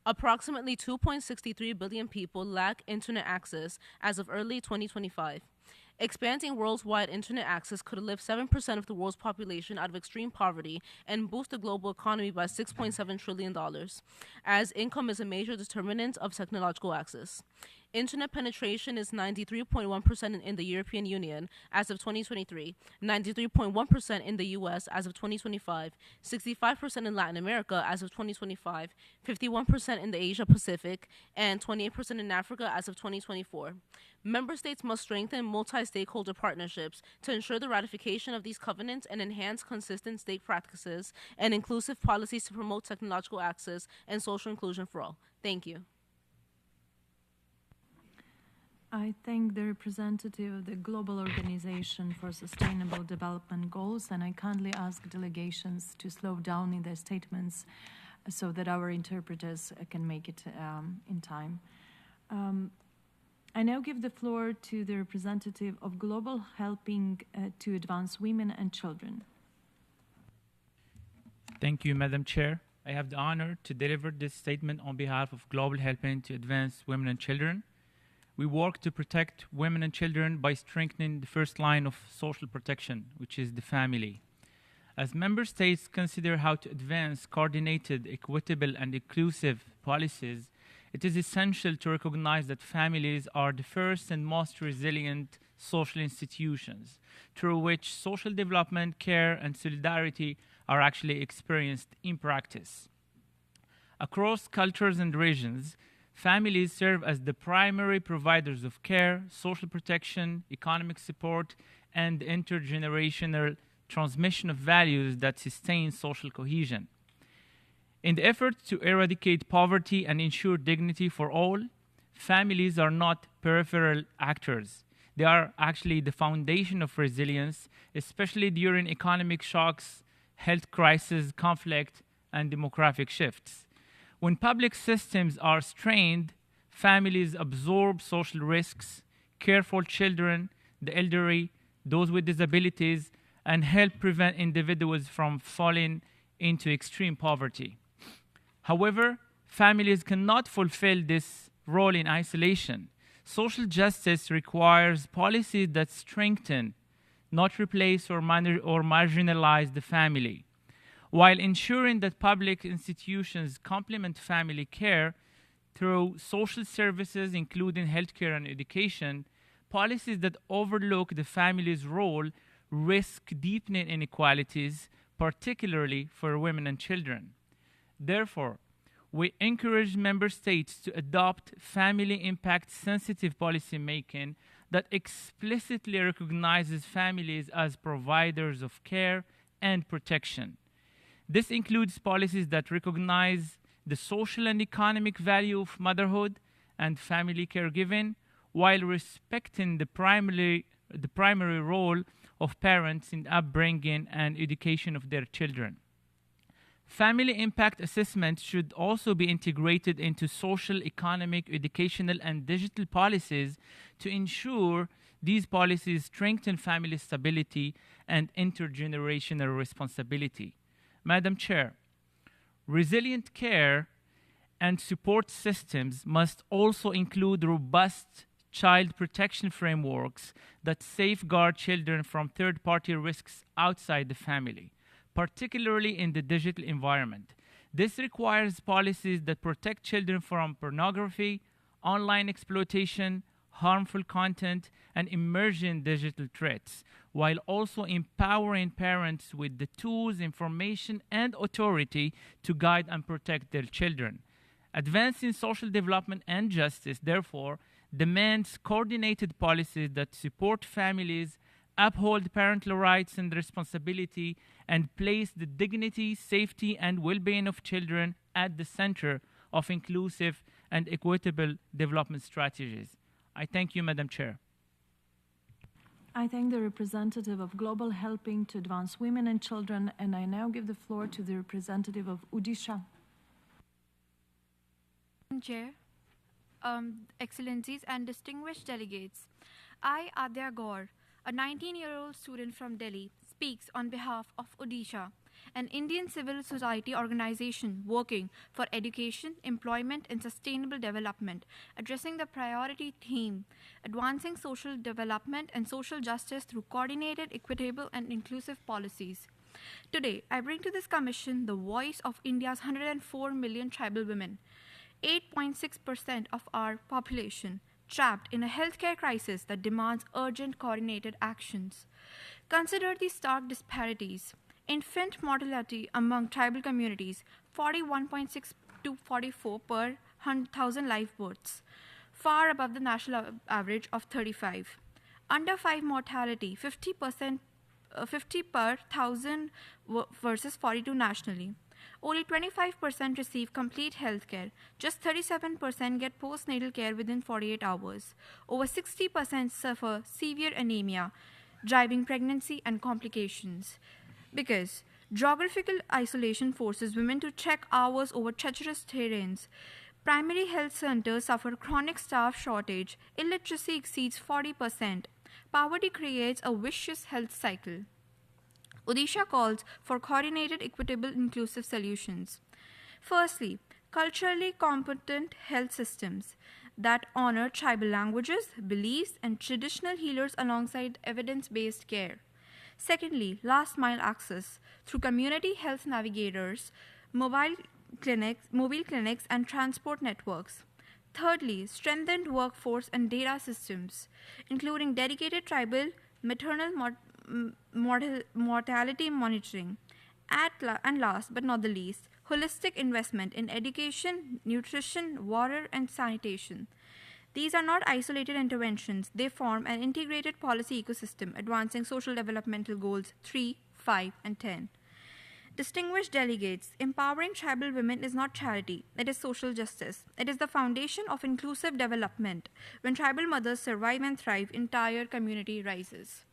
Approximately 2.63 billion people lack internet access as of early 2025. Expanding worldwide internet access could lift 7% of the world's population out of extreme poverty and boost the global economy by $6.7 trillion, as income is a major determinant of technological access. Internet penetration is 93.1% in the European Union as of 2023, 93.1% in the US as of 2025, 65% in Latin America as of 2025, 51% in the Asia Pacific, and 28% in Africa as of 2024. Member states must strengthen multi-stakeholder partnerships to ensure the ratification of these covenants and enhance consistent state practices and inclusive policies to promote technological access and social inclusion for all. Thank you. I thank the representative of the Global Organization for Sustainable Development Goals, and I kindly ask delegations to slow down in their statements so that our interpreters can make it in time. I now give the floor to the representative of Global Helping to Advance Women and Children. Thank you, Madam Chair. I have the honor to deliver this statement on behalf of Global Helping to Advance Women and Children. We work to protect women and children by strengthening the first line of social protection, which is the family. As member states consider how to advance coordinated, equitable, and inclusive policies, it is essential to recognize that families are the first and most resilient social institutions through which social development, care, and solidarity are actually experienced in practice. Across cultures and regions, families serve as the primary providers of care, social protection, economic support, and intergenerational transmission of values that sustain social cohesion. In the effort to eradicate poverty and ensure dignity for all, families are not peripheral actors. They are actually the foundation of resilience, especially during economic shocks, health crises, conflict, and demographic shifts. When public systems are strained, families absorb social risks, care for children, the elderly, those with disabilities, and help prevent individuals from falling into extreme poverty. However, families cannot fulfill this role in isolation. Social justice requires policies that strengthen, not replace or marginalize the family. While ensuring that public institutions complement family care through social services, including healthcare and education, policies that overlook the family's role risk deepening inequalities, particularly for women and children. Therefore, we encourage member states to adopt family impact-sensitive policymaking that explicitly recognizes families as providers of care and protection. This includes policies that recognize the social and economic value of motherhood and family caregiving, while respecting the primary role of parents in upbringing and education of their children. Family impact assessments should also be integrated into social, economic, educational, and digital policies to ensure these policies strengthen family stability and intergenerational responsibility. Madam Chair, resilient care and support systems must also include robust child protection frameworks that safeguard children from third-party risks outside the family, particularly in the digital environment. This requires policies that protect children from pornography, online exploitation, harmful content, and emerging digital threats, while also empowering parents with the tools, information, and authority to guide and protect their children. Advancing social development and justice, therefore, demands coordinated policies that support families, uphold parental rights and responsibility, and place the dignity, safety, and well-being of children at the center of inclusive and equitable development strategies. I thank you, Madam Chair. I thank the representative of Global Helping to Advance Women and Children, and I now give the floor to the representative of Odisha. Chair, Excellencies and distinguished delegates, I, Adya Gaur, a 19-year-old student from Delhi, speaks on behalf of Odisha, an Indian civil society organization working for education, employment, and sustainable development, addressing the priority theme, advancing social development and social justice through coordinated, equitable, and inclusive policies. Today, I bring to this commission the voice of India's 104 million tribal women, 8.6% of our population, trapped in a healthcare crisis that demands urgent coordinated actions. Consider the stark disparities. Infant mortality among tribal communities, 41.6 to 44 per 100,000 live births, far above the national average of 35. Under 5 mortality, 50 per 1,000 versus 42 nationally. Only 25% receive complete health care. Just 37% get postnatal care within 48 hours. Over 60% suffer severe anemia, driving pregnancy and complications. Because geographical isolation forces women to trek hours over treacherous terrains. Primary health centers suffer chronic staff shortage. Illiteracy exceeds 40%. Poverty creates a vicious health cycle. Odisha calls for coordinated, equitable, inclusive solutions. Firstly, culturally competent health systems that honor tribal languages, beliefs, and traditional healers alongside evidence-based care. Secondly, last mile access through community health navigators, mobile clinics, and transport networks. Thirdly, strengthened workforce and data systems, including dedicated tribal maternal mortality monitoring. And last but not the least, holistic investment in education, nutrition, water, and sanitation. These are not isolated interventions, they form an integrated policy ecosystem advancing social developmental goals 3, 5, and 10. Distinguished delegates, empowering tribal women is not charity, it is social justice. It is the foundation of inclusive development. When tribal mothers survive and thrive, entire community rises.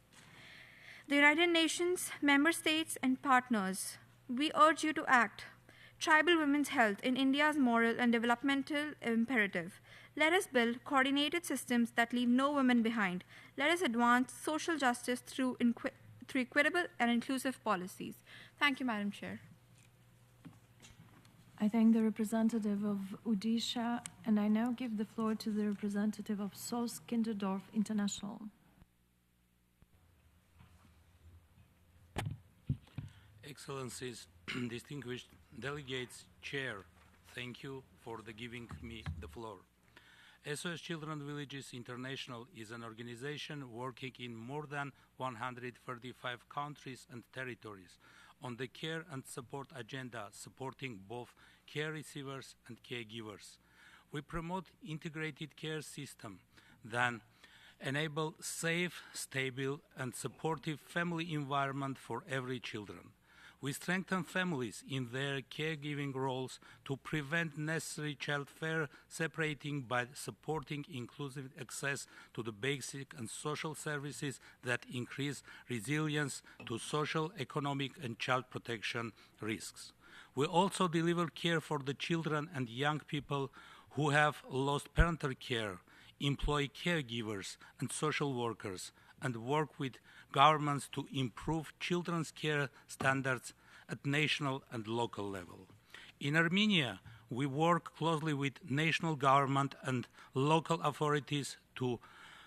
The United Nations, member states, and partners, we urge you to act. Tribal women's health in India's moral and developmental imperative. Let us build coordinated systems that leave no woman behind. Let us advance social justice through equitable and inclusive policies. Thank you, Madam Chair. I thank the representative of Odisha, and I now give the floor to the representative of SOS Kinderdorf International. Excellencies, distinguished delegates, Chair, thank you for giving me the floor. SOS Children Villages International is an organization working in more than 135 countries and territories on the care and support agenda, supporting both care receivers and caregivers. We promote integrated care system that enable safe, stable, and supportive family environment for every children. We strengthen families in their caregiving roles to prevent necessary childcare separating by supporting inclusive access to the basic and social services that increase resilience to social, economic, and child protection risks. We also deliver care for the children and young people who have lost parental care, employ caregivers and social workers, and work with governments to improve children's care standards at national and local level. In Armenia, we work closely with national government and local authorities to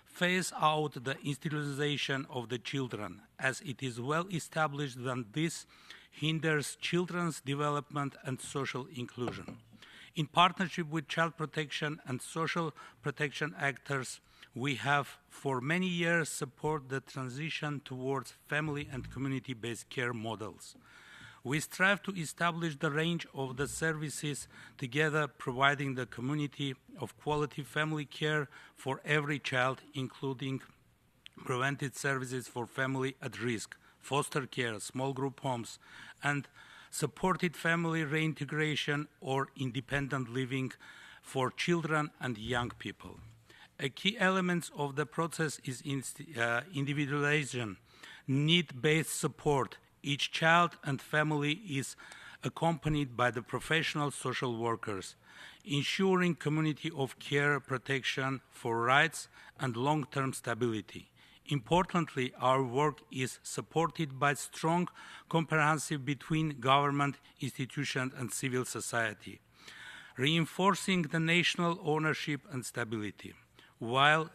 phase out the institutionalization of the children, as it is well established that this hinders children's development and social inclusion. In partnership with child protection and social protection actors, we have for many years supported the transition towards family and community-based care models. We strive to establish the range of the services together, providing the community of quality family care for every child, including preventive services for family at risk, foster care, small group homes, and supported family reintegration or independent living for children and young people. A key element of the process is individualization, need-based support. Each child and family is accompanied by the professional social workers, ensuring community of care protection for rights and long-term stability. Importantly, our work is supported by strong comprehensive between government, institutions, and civil society, reinforcing the national ownership and stability. While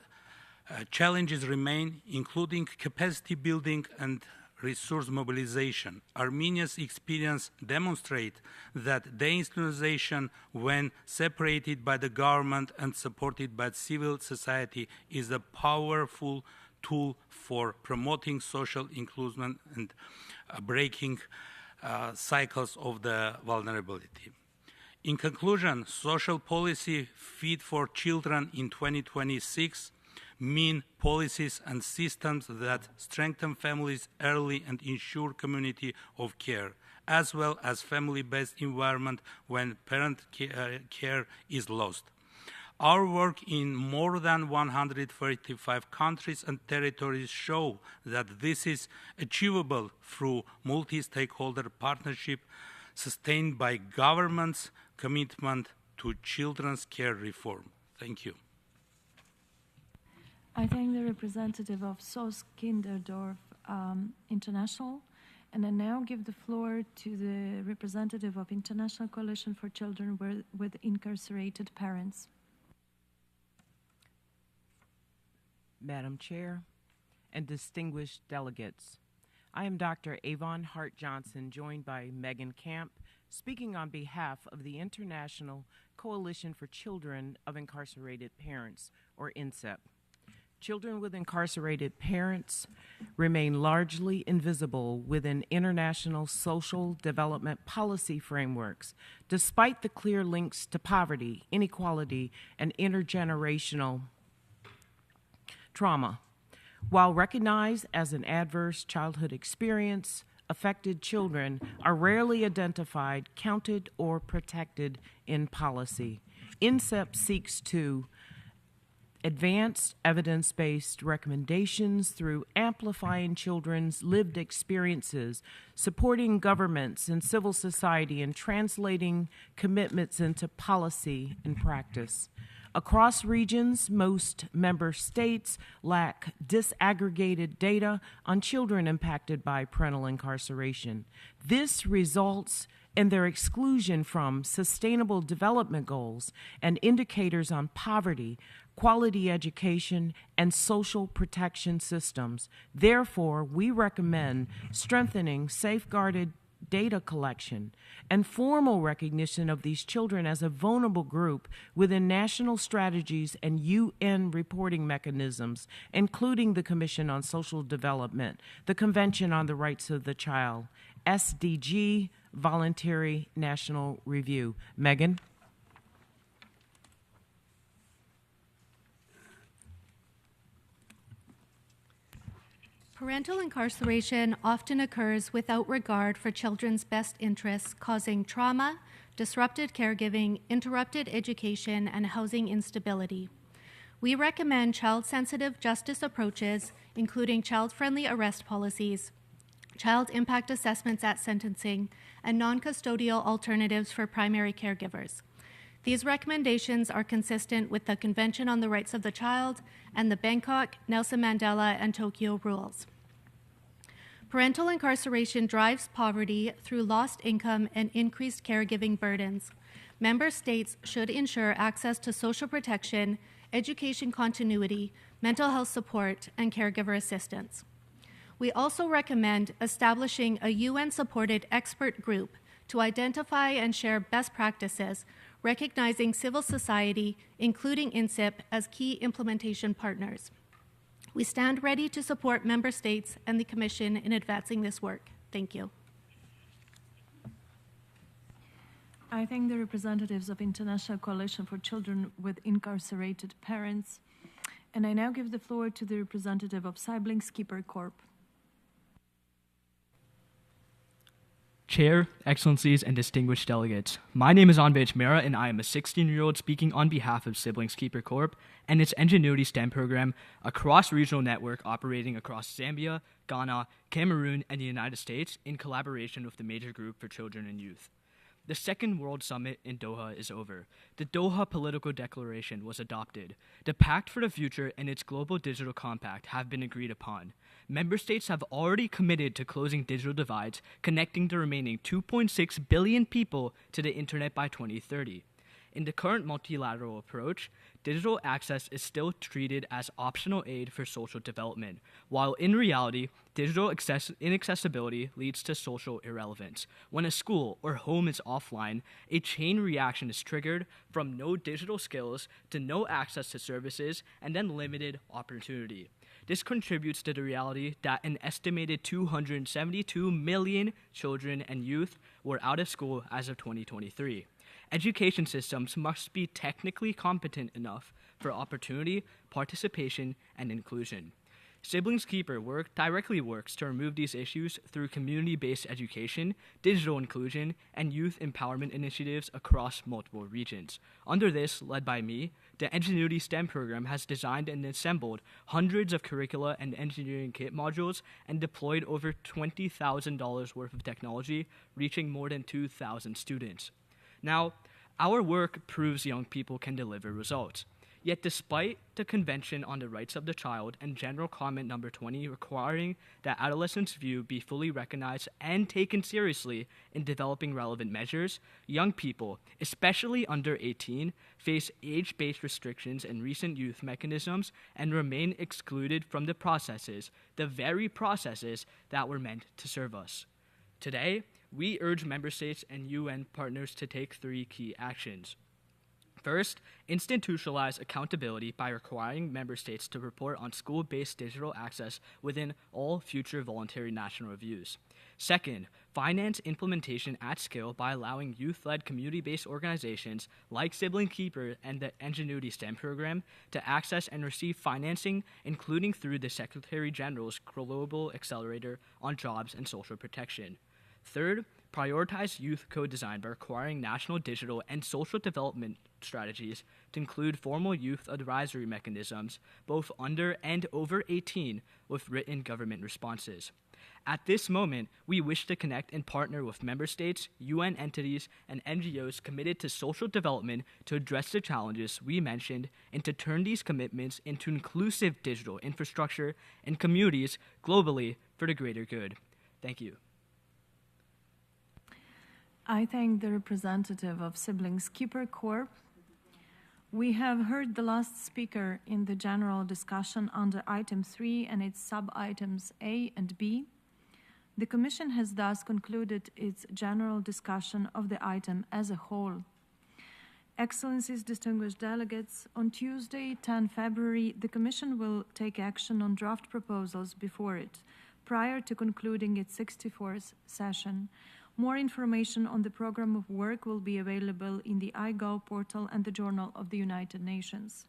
challenges remain, including capacity building and resource mobilization, Armenia's experience demonstrates that deinstitutionalization, when separated by the government and supported by civil society, is a powerful tool for promoting social inclusion and breaking cycles of the vulnerability. In conclusion, social policy fit for children in 2026 mean policies and systems that strengthen families early and ensure community of care, as well as family-based environment when parent care is lost. Our work in more than 135 countries and territories show that this is achievable through multi-stakeholder partnership sustained by governments' commitment to children's care reform. Thank you. I thank the representative of CSocD64 International, and I now give the floor to the representative of International Coalition for Children with Incarcerated Parents. Madam Chair and distinguished delegates, I am Dr. Avon Hart-Johnson, joined by Megan Camp, speaking on behalf of the International Coalition for Children of Incarcerated Parents, or INCEP. Children with incarcerated parents remain largely invisible within international social development policy frameworks, despite the clear links to poverty, inequality, and intergenerational trauma. While recognized as an adverse childhood experience, affected children are rarely identified, counted, or protected in policy. INCEP seeks to advance evidence-based recommendations through amplifying children's lived experiences, supporting governments and civil society, and translating commitments into policy and practice. Across regions, most member states lack disaggregated data on children impacted by parental incarceration. This results in their exclusion from sustainable development goals and indicators on poverty, quality education, and social protection systems. Therefore, we recommend strengthening safeguarded data collection and formal recognition of these children as a vulnerable group within national strategies and UN reporting mechanisms, including the Commission on Social Development, the Convention on the Rights of the Child, SDG, Voluntary National Review. Megan? Parental incarceration often occurs without regard for children's best interests, causing trauma, disrupted caregiving, interrupted education, and housing instability. We recommend child-sensitive justice approaches, including child-friendly arrest policies, child impact assessments at sentencing, and non-custodial alternatives for primary caregivers. These recommendations are consistent with the Convention on the Rights of the Child and the Bangkok, Nelson Mandela, and Tokyo rules. Parental incarceration drives poverty through lost income and increased caregiving burdens. Member states should ensure access to social protection, education continuity, mental health support, and caregiver assistance. We also recommend establishing a UN-supported expert group to identify and share best practices, recognizing civil society, including INCEP, as key implementation partners. We stand ready to support member states and the Commission in advancing this work. Thank you. I thank the representatives of International Coalition for Children with Incarcerated Parents, and I now give the floor to the representative of Siblings Keeper Corp. Chair, Excellencies, and distinguished delegates, my name is Anbej Mera, and I am a 16-year-old speaking on behalf of Siblings Keeper Corp. And its Ingenuity STEM program, a cross-regional network operating across Zambia, Ghana, Cameroon, and the United States in collaboration with the Major Group for Children and Youth. The Second World Summit in Doha is over. The Doha Political Declaration was adopted. The Pact for the Future and its Global Digital Compact have been agreed upon. Member states have already committed to closing digital divides, connecting the remaining 2.6 billion people to the internet by 2030. In the current multilateral approach, digital access is still treated as optional aid for social development, while in reality, digital inaccessibility leads to social irrelevance. When a school or home is offline, a chain reaction is triggered from no digital skills to no access to services and then limited opportunity. This contributes to the reality that an estimated 272 million children and youth were out of school as of 2023. Education systems must be technically competent enough for opportunity, participation, and inclusion. Siblings Keeper directly works to remove these issues through community-based education, digital inclusion, and youth empowerment initiatives across multiple regions. Under this, led by me, the Ingenuity STEM program has designed and assembled hundreds of curricula and engineering kit modules and deployed over $20,000 worth of technology, reaching more than 2,000 students. Now, our work proves young people can deliver results. Yet despite the Convention on the Rights of the Child and General Comment Number 20 requiring that adolescents' view be fully recognized and taken seriously in developing relevant measures, young people, especially under 18, face age-based restrictions and recent youth mechanisms and remain excluded from the very processes that were meant to serve us. Today, we urge member states and UN partners to take 3 key actions. First, institutionalize accountability by requiring member states to report on school-based digital access within all future voluntary national reviews. Second, finance implementation at scale by allowing youth-led community-based organizations like Sibling Keeper and the Ingenuity STEM program to access and receive financing, including through the Secretary General's Global Accelerator on Jobs and Social Protection. Third, prioritize youth co-design by requiring national digital and social development strategies to include formal youth advisory mechanisms, both under and over 18, with written government responses. At this moment, we wish to connect and partner with member states, UN entities, and NGOs committed to social development to address the challenges we mentioned and to turn these commitments into inclusive digital infrastructure and communities globally for the greater good. Thank you. I thank the representative of Siblings Keeper Corp. We have heard the last speaker in the general discussion under item 3 and its sub-items A and B. The Commission has thus concluded its general discussion of the item as a whole. Excellencies, distinguished delegates, on Tuesday, 10 February, the Commission will take action on draft proposals before it, prior to concluding its 64th session. More information on the program of work will be available in the iGov portal and the Journal of the United Nations.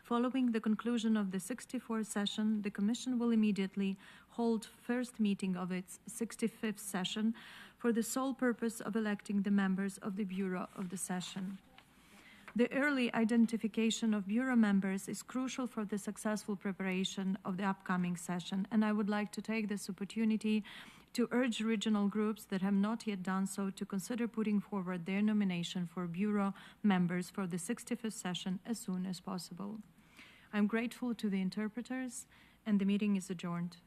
Following the conclusion of the 64th session, the Commission will immediately hold first meeting of its 65th session for the sole purpose of electing the members of the Bureau of the session. The early identification of Bureau members is crucial for the successful preparation of the upcoming session, and I would like to take this opportunity to urge regional groups that have not yet done so to consider putting forward their nomination for Bureau members for the 65th session as soon as possible. I'm grateful to the interpreters, and the meeting is adjourned.